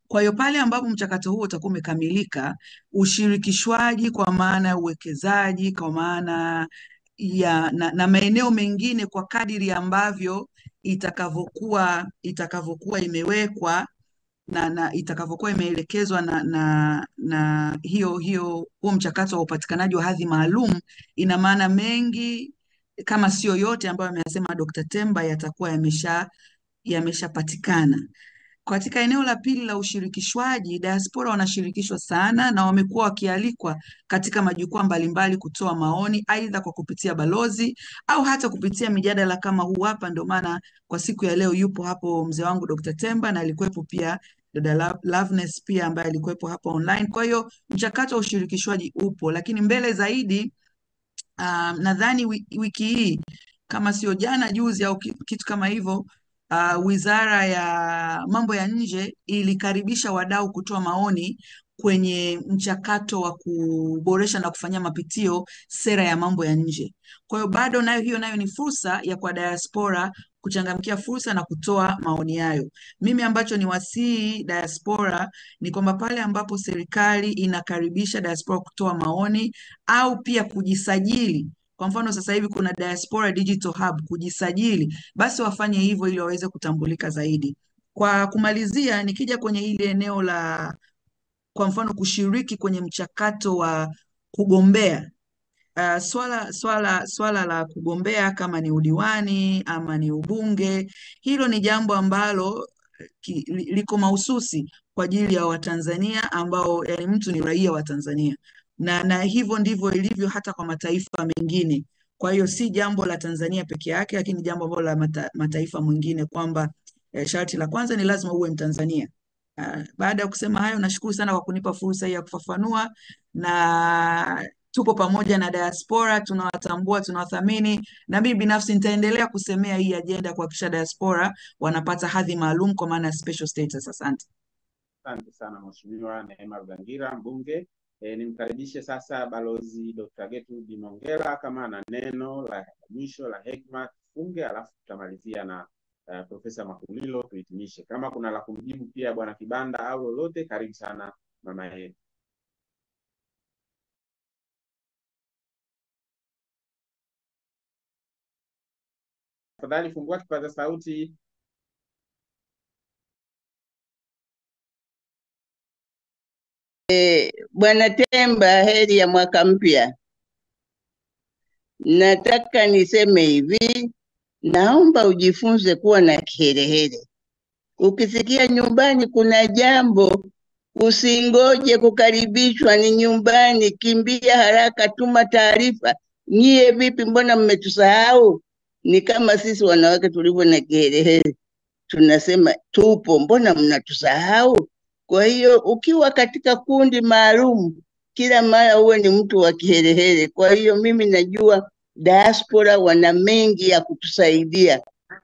Kwa hiyo pale ambapo mchakato huo utakuwa umekamilika, ushirikishwaji kwa maana ya uwekezaji, kwa maana ya na maeneo mengine kwa kadiri ambavyo itakavyokuwa imewekwa na itakavyokuwa imeelekezwa na huo mchakato wa upatikanaji wa hadhi maalum, ina maana mengi kama sio yote ambayo ameyasema Dr. Temba yatakuwa yameshapatikana. Katika eneo la pili la ushirikishwaji, diaspora wanashirikishwa sana na wamekuwa wakialikwa katika majukwaa mbalimbali kutoa maoni, aidha kwa kupitia balozi au hata kupitia mijadala kama huu hapa. Ndio maana kwa siku ya leo yupo hapo mzee wangu Dr. Temba, na alikuwepo pia dada Loveness pia ambaye alikuwepo hapa online. Kwa hiyo mchakato wa ushirikishwaji upo, lakini mbele zaidi, nadhani wiki hii kama sio jana juzi au kitu kama hivyo, Wizara ya Mambo ya Nje ilikaribisha wadau kutoa maoni kwenye mchakato wa kuboresha na kufanyia mapitio sera ya mambo ya nje. Kwa hiyo bado nayo ni fursa ya kwa diaspora kuchangamkia fursa na kutoa maoni yayo. Mimi ambacho ni wasii diaspora ni kwamba pale ambapo serikali inakaribisha diaspora kutoa maoni au pia kujisajili, kwa mfano sasa hivi kuna Diaspora Digital Hub, kujisajili, basi wafanye hivyo ili waweze kutambulika zaidi. Kwa kumalizia, nikija kwenye hili eneo la kwa mfano kushiriki kwenye mchakato wa kugombea, swala la kugombea kama ni udiwani ama ni ubunge, hilo ni jambo ambalo liko mahususi kwa ajili ya Watanzania ambao yani mtu ni raia wa Tanzania, na hivyo ndivyo ilivyo hata kwa mataifa mengine. Kwa hiyo si jambo la Tanzania peke yake, lakini jambo ambalo la mataifa mwingine, kwamba sharti la kwanza ni lazima uwe Mtanzania. Baada ya kusema hayo, nashukuru sana kwa kunipa fursa hii ya kufafanua, na tupo pamoja na diaspora, tunawatambua, tunawathamini, na mimi binafsi nitaendelea kusemea hii ajenda kuhakikisha diaspora wanapata hadhi maalum kwa maana special status. Asante. Asante sana Mheshimiwa Neema Rugangira, mbunge. Nimkaribishe sasa Balozi Dr. Gertrude Mongella kama na neno la mwisho la hekima tufunge, alafu tutamalizia na Profesa Makulilo tuhitimishe. Kama kuna la kumjibu pia Bwana Kibanda au lolote, karibu sana mama yetu. Tafadhali fungua kipaza sauti. Bwana Temba, heri ya mwaka mpya. Nataka niseme hivi, naomba ujifunze kuwa na kiherehere. Ukisikia nyumbani kuna jambo, usingoje kukaribishwa, ni nyumbani, kimbia haraka, tuma taarifa. Nyie vipi, mbona mmetusahau? Ni kama sisi wanawake tulivyo na kiherehere, tunasema tupo, mbona mnatusahau? Kwa hiyo ukiwa katika kundi maalum, kila mara uwe ni mtu wa kiherehere. Kwa hiyo mimi najua diaspora wana mengi ya kutusaidia.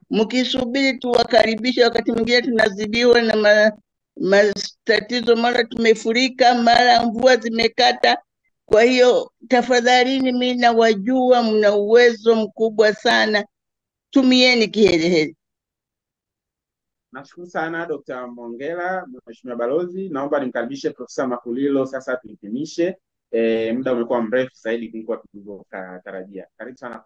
Mkisubiri tuwakaribisha, wakati mwingine tunazidiwa na matatizo, mara tumefurika, mara mvua zimekata. Kwa hiyo tafadhalini, mimi nawajua mna uwezo mkubwa sana, tumieni kiherehere. Nashukuru sana Dr. Mongella, Mheshimiwa Balozi. Naomba nimkaribishe Profesa Makulilo sasa tuhitimishe. Muda umekuwa mrefu zaidi kuliko tulivyotarajia. Karibu sana.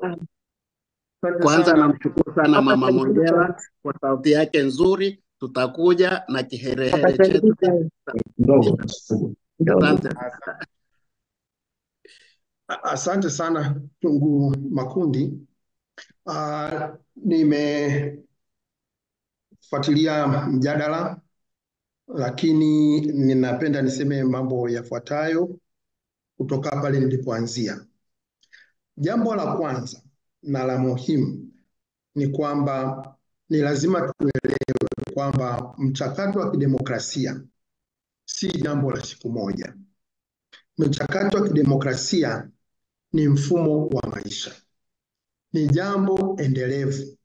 Kwanza namshukuru sana Mama Mongella kwa sauti yake nzuri tutakuja na kiherehere chetu. Asante sana ndugu Makundi. Nimefuatilia mjadala, lakini ninapenda niseme mambo yafuatayo kutoka pale nilipoanzia. Jambo la kwanza na la muhimu ni kwamba ni lazima tuelewe kwamba mchakato wa kidemokrasia si jambo la siku moja. Mchakato wa kidemokrasia ni mfumo wa maisha, ni jambo endelevu,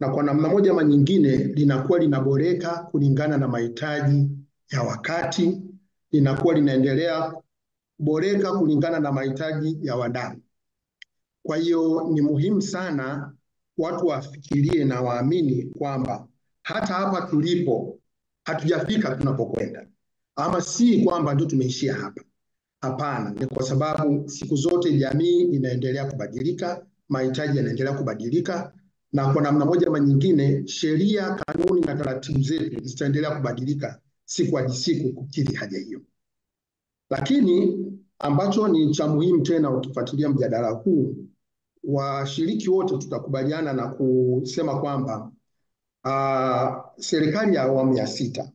na kwa namna moja ama nyingine linakuwa linaboreka kulingana na mahitaji ya wakati, linakuwa linaendelea kuboreka kulingana na mahitaji ya wadau. Kwa hiyo ni muhimu sana watu wafikirie na waamini kwamba hata hapa tulipo hatujafika tunapokwenda, ama si kwamba ndio tumeishia hapa. Hapana, ni kwa sababu siku zote jamii inaendelea kubadilika, mahitaji yanaendelea kubadilika, na kwa namna moja ama nyingine sheria, kanuni na taratibu zetu zitaendelea kubadilika siku hadi siku kukidhi haja hiyo. Lakini ambacho ni cha muhimu tena, ukifuatilia mjadala huu, washiriki wote tutakubaliana na kusema kwamba serikali ya awamu ya 6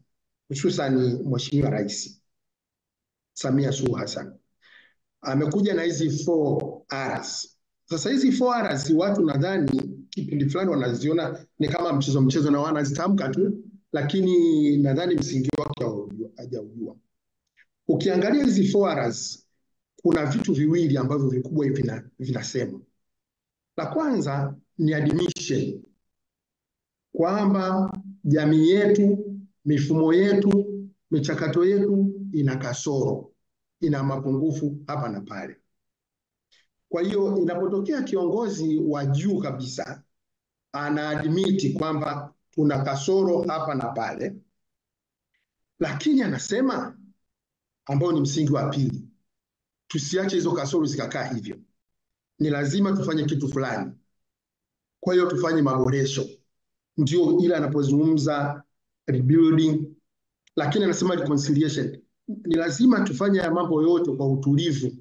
hususan Mheshimiwa Rais Samia Suluhu Hassan amekuja na hizi 4Rs. Sasa hizi 4Rs watu nadhani kipindi fulani wanaziona ni kama mchezo na wanazitamka tu, lakini nadhani msingi wake hajaujua. Ukiangalia hizi 4Rs kuna vitu viwili ambavyo vikubwa vinasema. La kwanza ni admission, kwamba jamii yetu, mifumo yetu, michakato yetu ina kasoro, ina mapungufu hapa na pale. Kwa hiyo inapotokea kiongozi wa juu kabisa anaadmiti kwamba tuna kasoro hapa na pale, lakini anasema, ambao ni msingi wa pili, tusiache hizo kasoro zikakaa hivyo, ni lazima tufanye kitu fulani. Kwa hiyo tufanye maboresho. Ndio ile anapozungumza rebuilding, lakini anasema reconciliation. Ni lazima tufanye mambo yote kwa utulivu.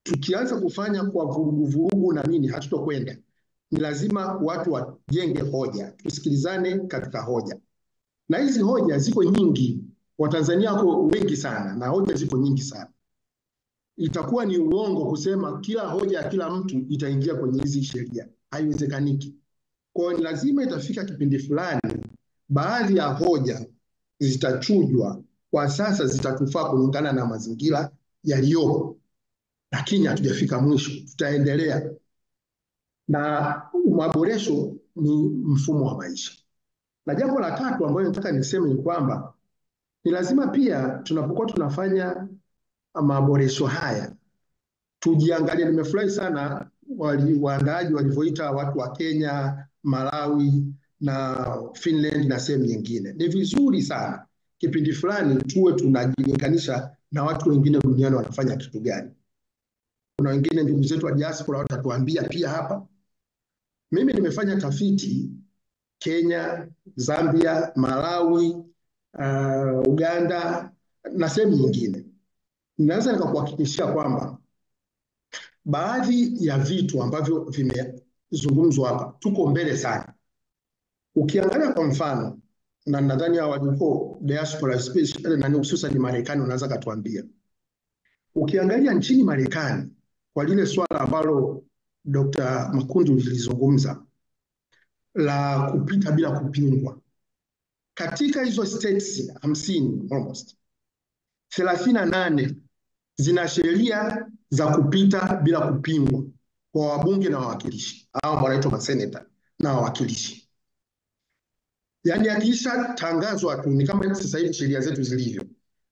Tukianza kufanya kwa vurugu na nini, hatutokwenda. Ni lazima watu wajenge hoja, tusikilizane katika hoja. Na hizi hoja ziko nyingi, Watanzania wako wengi sana na hoja ziko nyingi sana. Itakuwa ni uongo kusema kila hoja ya kila mtu itaingia kwenye hizi sheria. Haiwezekaniki. Kwa hiyo ni lazima itafika kipindi fulani baadhi ya hoja zitachujwa, kwa sasa zitatufaa kulingana na mazingira yaliyopo, lakini hatujafika mwisho, tutaendelea. Na maboresho ni mfumo wa maisha. Na jambo la tatu ambalo nataka niseme ni kwamba ni lazima pia tunapokuwa tunafanya maboresho haya tujiangalie. Nimefurahi sana waandaaji walivyoita watu wa Kenya, Malawi na Finland na sehemu nyingine. Ni vizuri sana kipindi fulani tuwe tunajilinganisha na watu wengine duniani wanafanya kitu gani. Kuna wengine ndugu zetu wa diaspora watatuambia pia hapa. Mimi nimefanya tafiti Kenya, Zambia, Malawi, Uganda na sehemu nyingine. Ninaweza nikakuhakikishia kwamba baadhi ya vitu ambavyo vimezungumzwa hapa tuko mbele sana. Ukiangalia kwa mfano, na nadhani hawajua diaspora especially na hususan Marekani unaweza katuambia. Ukiangalia nchini Marekani kwa lile swala ambalo Dr. Makundi ulizungumza la kupita bila kupingwa, katika hizo states 50 almost 38 zina sheria za kupita bila kupingwa kwa wabunge na wawakilishi, au wanaitwa maseneta na wawakilishi. Yaani akisha tangazwa tu, ni kama sasa hivi sheria zetu zilivyo,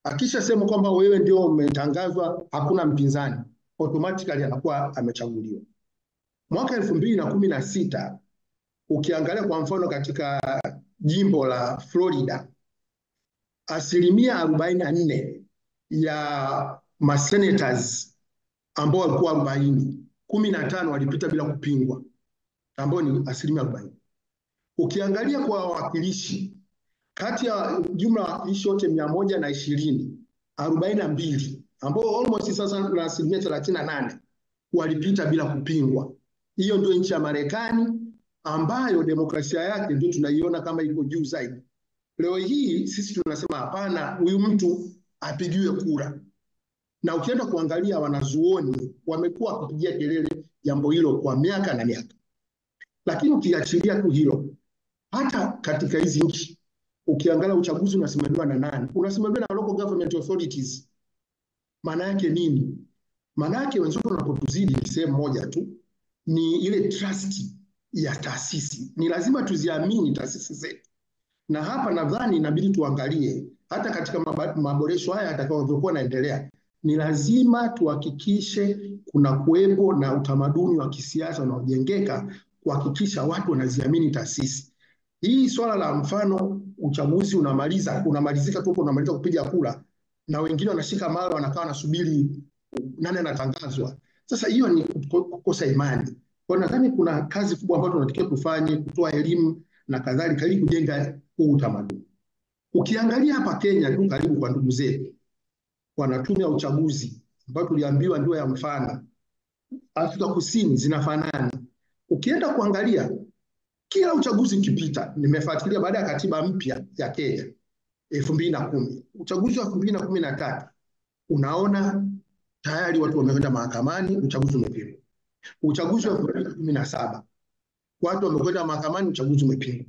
akisha sema kwamba wewe ndio umetangazwa, hakuna mpinzani, automatically anakuwa amechaguliwa. Mwaka 2016 ukiangalia kwa mfano katika jimbo la Florida, 44% ya masenators ambao walikuwa 40, 15 walipita bila kupingwa, ambao ni 40%. Ukiangalia kwa wawakilishi kati ya jumla ya wakilishi wote 120, 42 ambao almost sasa na 38% walipita bila kupingwa. Hiyo ndio nchi ya Marekani ambayo demokrasia yake ndio tunaiona kama iko juu zaidi. Leo hii sisi tunasema hapana, huyu mtu apigiwe kura. Na ukienda kuangalia wanazuoni wamekuwa kupigia kelele jambo hilo kwa miaka na miaka. Lakini ukiachilia tu hilo, hata katika hizi nchi ukiangalia uchaguzi unasimamiwa na nani? Unasimamiwa na local government authorities. Maana yake nini? Maana yake wenzetu wanapotuzidi ni sehemu moja tu, ni ile trust ya taasisi. Ni lazima tuziamini taasisi zetu. Na hapa nadhani inabidi tuangalie hata katika maboresho haya yatakayokuwa yanaendelea, ni lazima tuhakikishe kuna kuwepo na utamaduni wa kisiasa unaojengeka kuhakikisha watu wanaziamini taasisi. Hii swala la mfano uchaguzi unamalizika tu unamaliza kupiga kura na wengine wanashika mawe wanakaa wanasubiri nani anatangazwa. Sasa hiyo ni kukosa imani. Kwa nadhani kuna kazi kubwa ambayo tunatakiwa tufanye, kutoa elimu na kadhalika ili kujenga huu utamaduni. Ukiangalia hapa Kenya tu karibu kwa ndugu zetu wana tume ya uchaguzi ambayo tuliambiwa ndio ya mfano. Afrika Kusini zinafanana. Ukienda kuangalia kila uchaguzi ukipita, nimefuatilia baada ya katiba mpya ya Kenya 2010, uchaguzi wa 2013 unaona tayari watu wamekwenda mahakamani, uchaguzi umepingwa. Uchaguzi wa 2017 watu wamekwenda mahakamani, uchaguzi umepingwa.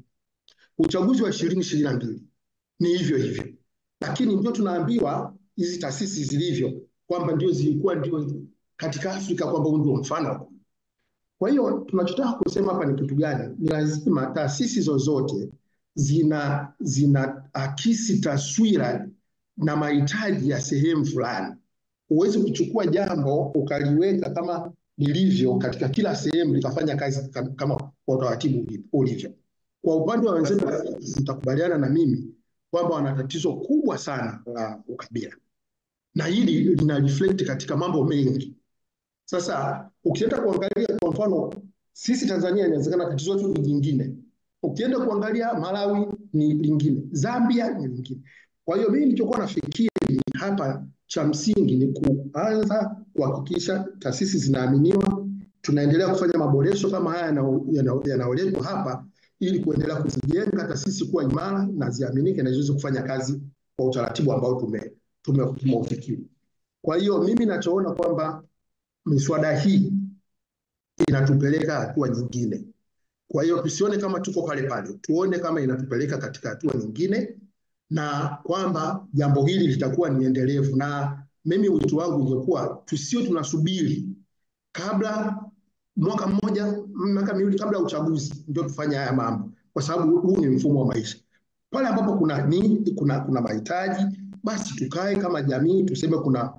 Uchaguzi wa 2022 ni hivyo hivyo. Lakini ndio tunaambiwa hizi taasisi zilivyo kwamba ndio zilikuwa ndio katika Afrika kwamba ndio mfano. Kwa hiyo tunachotaka kusema hapa ni kitu gani? Ni lazima taasisi zozote zinaakisi taswira na mahitaji ya sehemu fulani. Huwezi kuchukua jambo ukaliweka kama lilivyo katika kila sehemu likafanya kazi kama kwa utaratibu ulivyo. Kwa upande wa wenzetu mtakubaliana na mimi kwamba wana tatizo kubwa sana la ukabila. Na hili lina reflect katika mambo mengi. Sasa ukienda kuangalia kwa mfano sisi Tanzania inawezekana tatizo letu ni jingine. Ukienda kuangalia Malawi ni lingine, Zambia ni lingine. Kwa hiyo mimi nilichokuwa nafikiri hapa cha msingi ni kuanza kuhakikisha taasisi zinaaminiwa, tunaendelea kufanya maboresho kama haya yanayoletwa hapa ili kuendelea kuzijenga taasisi kuwa imara na ziaminike na ziweze kufanya kazi kwa utaratibu ambao tumeufikia. Kwa hiyo mimi ninachoona kwamba miswada hii inatupeleka hatua nyingine. Kwa hiyo tusione kama tuko pale pale, tuone kama inatupeleka katika hatua nyingine na kwamba jambo hili litakuwa ni endelevu. Na mimi wito wangu ungekuwa tusio tunasubiri kabla mwaka mmoja, miaka miwili kabla uchaguzi ndio tufanye haya mambo, kwa sababu huu ni mfumo wa maisha. Pale ambapo kuna mahitaji, basi tukae kama jamii tuseme kuna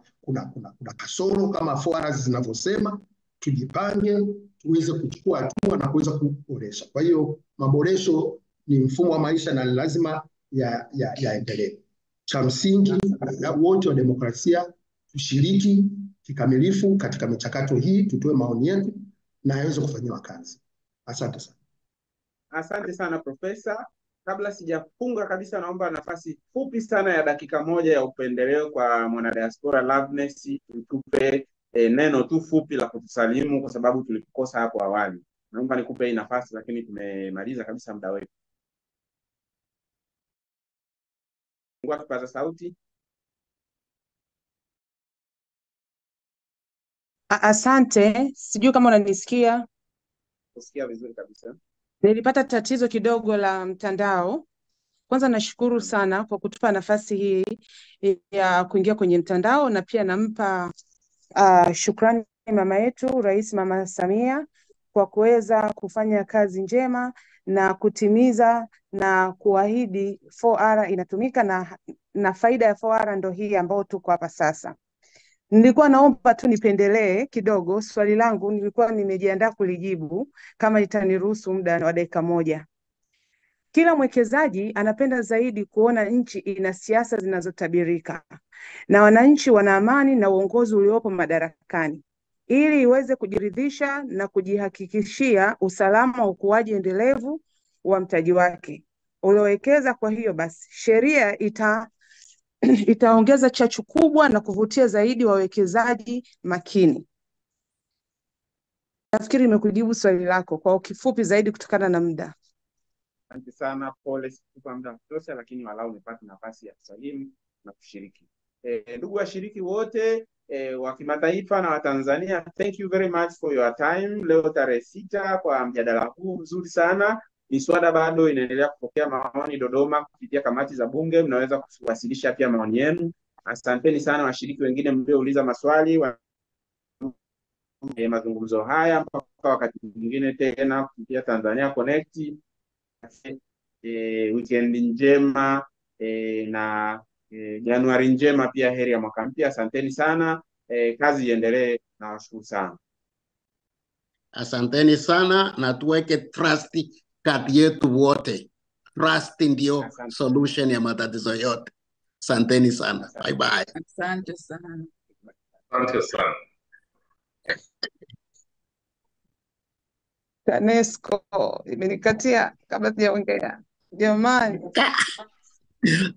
kasoro kama forums zinavyosema, tujipange tuweze kuchukua hatua na kuweza kuboresha. Kwa hiyo maboresho ni mfumo wa maisha na lazima yaendelee. Cha msingi wote wa demokrasia tushiriki kikamilifu katika michakato hii, tutoe maoni yetu na yaweze kufanyiwa kazi. Asante sana. Asante sana Profesa. Kabla sijafunga kabisa, naomba nafasi fupi sana ya dakika moja ya upendeleo kwa mwanadiaspora Loveness, tupe neno tu fupi la kutusalimu kwa sababu tulikosa hapo awali. Naomba nikupe hii nafasi, lakini tumemaliza kabisa muda wetu. Ngoja tupate sauti. Asante, sijui kama unanisikia. Usikia vizuri kabisa. Nilipata tatizo kidogo la mtandao. Kwanza nashukuru sana kwa kutupa nafasi hii ya kuingia kwenye mtandao, na pia nampa shukrani mama yetu Rais Mama Samia kwa kuweza kufanya kazi njema na kutimiza na kuahidi 4R inatumika, na faida ya 4R ndo hii ambao tuko hapa sasa. Nilikuwa naomba tu nipendelee kidogo, swali langu nilikuwa nimejiandaa kulijibu kama itaniruhusu muda wa dakika moja. Kila mwekezaji anapenda zaidi kuona nchi ina siasa zinazotabirika na wananchi wana amani na uongozi uliopo madarakani, ili iweze kujiridhisha na kujihakikishia usalama wa ukuaji endelevu wa mtaji wake. uliowekeza. Kwa hiyo basi sheria itaongeza chachu kubwa na kuvutia zaidi wawekezaji makini. Nafikiri nimekujibu swali lako kwa kifupi zaidi kutokana na muda. Asante sana, pole sikupa muda kutosha, lakini walau umepata nafasi ya kusalimu na kushiriki. Ndugu washiriki wote wa kimataifa na wa Tanzania, thank you very much for your time. Leo tarehe 6 kwa mjadala huu mzuri sana. Miswada bado inaendelea kupokea maoni Dodoma kupitia kamati za Bunge. Mnaweza kuwasilisha pia maoni yenu. Asanteni sana washiriki wengine mliouliza maswali mazungumzo haya. Mpaka wakati mwingine tena kupitia Tanzania Connect. Weekend njema na Januari njema pia, heri ya mwaka mpya. Asanteni sana, kazi iendelee, na washukuru sana. Asanteni sana, na tuweke trust kati yetu wote. Trust ndio solution ya matatizo yote. Asanteni sana. Bye bye. Asante sana. Asante sana. TANESCO imenikatia kabla sijaongea. Jamani.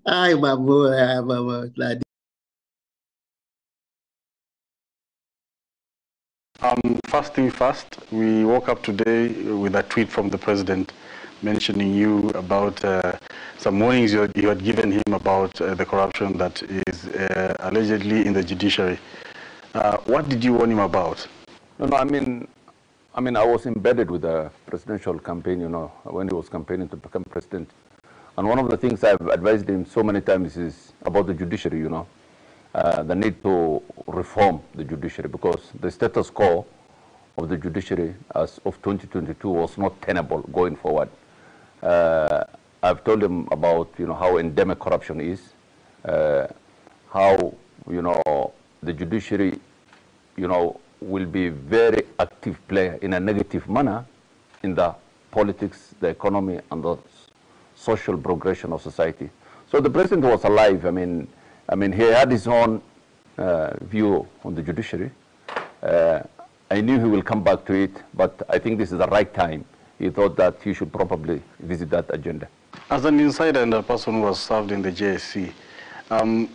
Ay, baba. First thing first, we woke up today with a tweet from the president mentioning you about some warnings you had given him about the corruption that is allegedly in the judiciary. What did you warn him about? No, I mean, I was embedded with the presidential campaign, when he was campaigning to become president. And one of the things I've advised him so many times is about the judiciary, the need to reform the judiciary, because the status quo of the judiciary as of 2022 was not tenable going forward. I've told him about, how endemic corruption is, how, the judiciary, will be very active player in a negative manner in the politics, the economy, and the social progression of society. So the president was alive. I mean, he had his own view on the judiciary. I knew he will come back to it, but I think this is the right time. He thought that he should probably visit that agenda. As an insider and a person who was served in the JSC,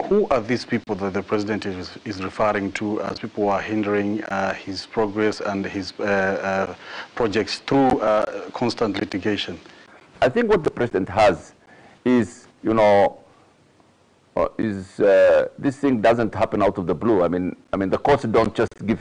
who are these people that the president is referring to as people who are hindering his progress and his projects through constant litigation? I think what the president has is, this thing doesn't happen out of the blue. I mean, the courts don't just give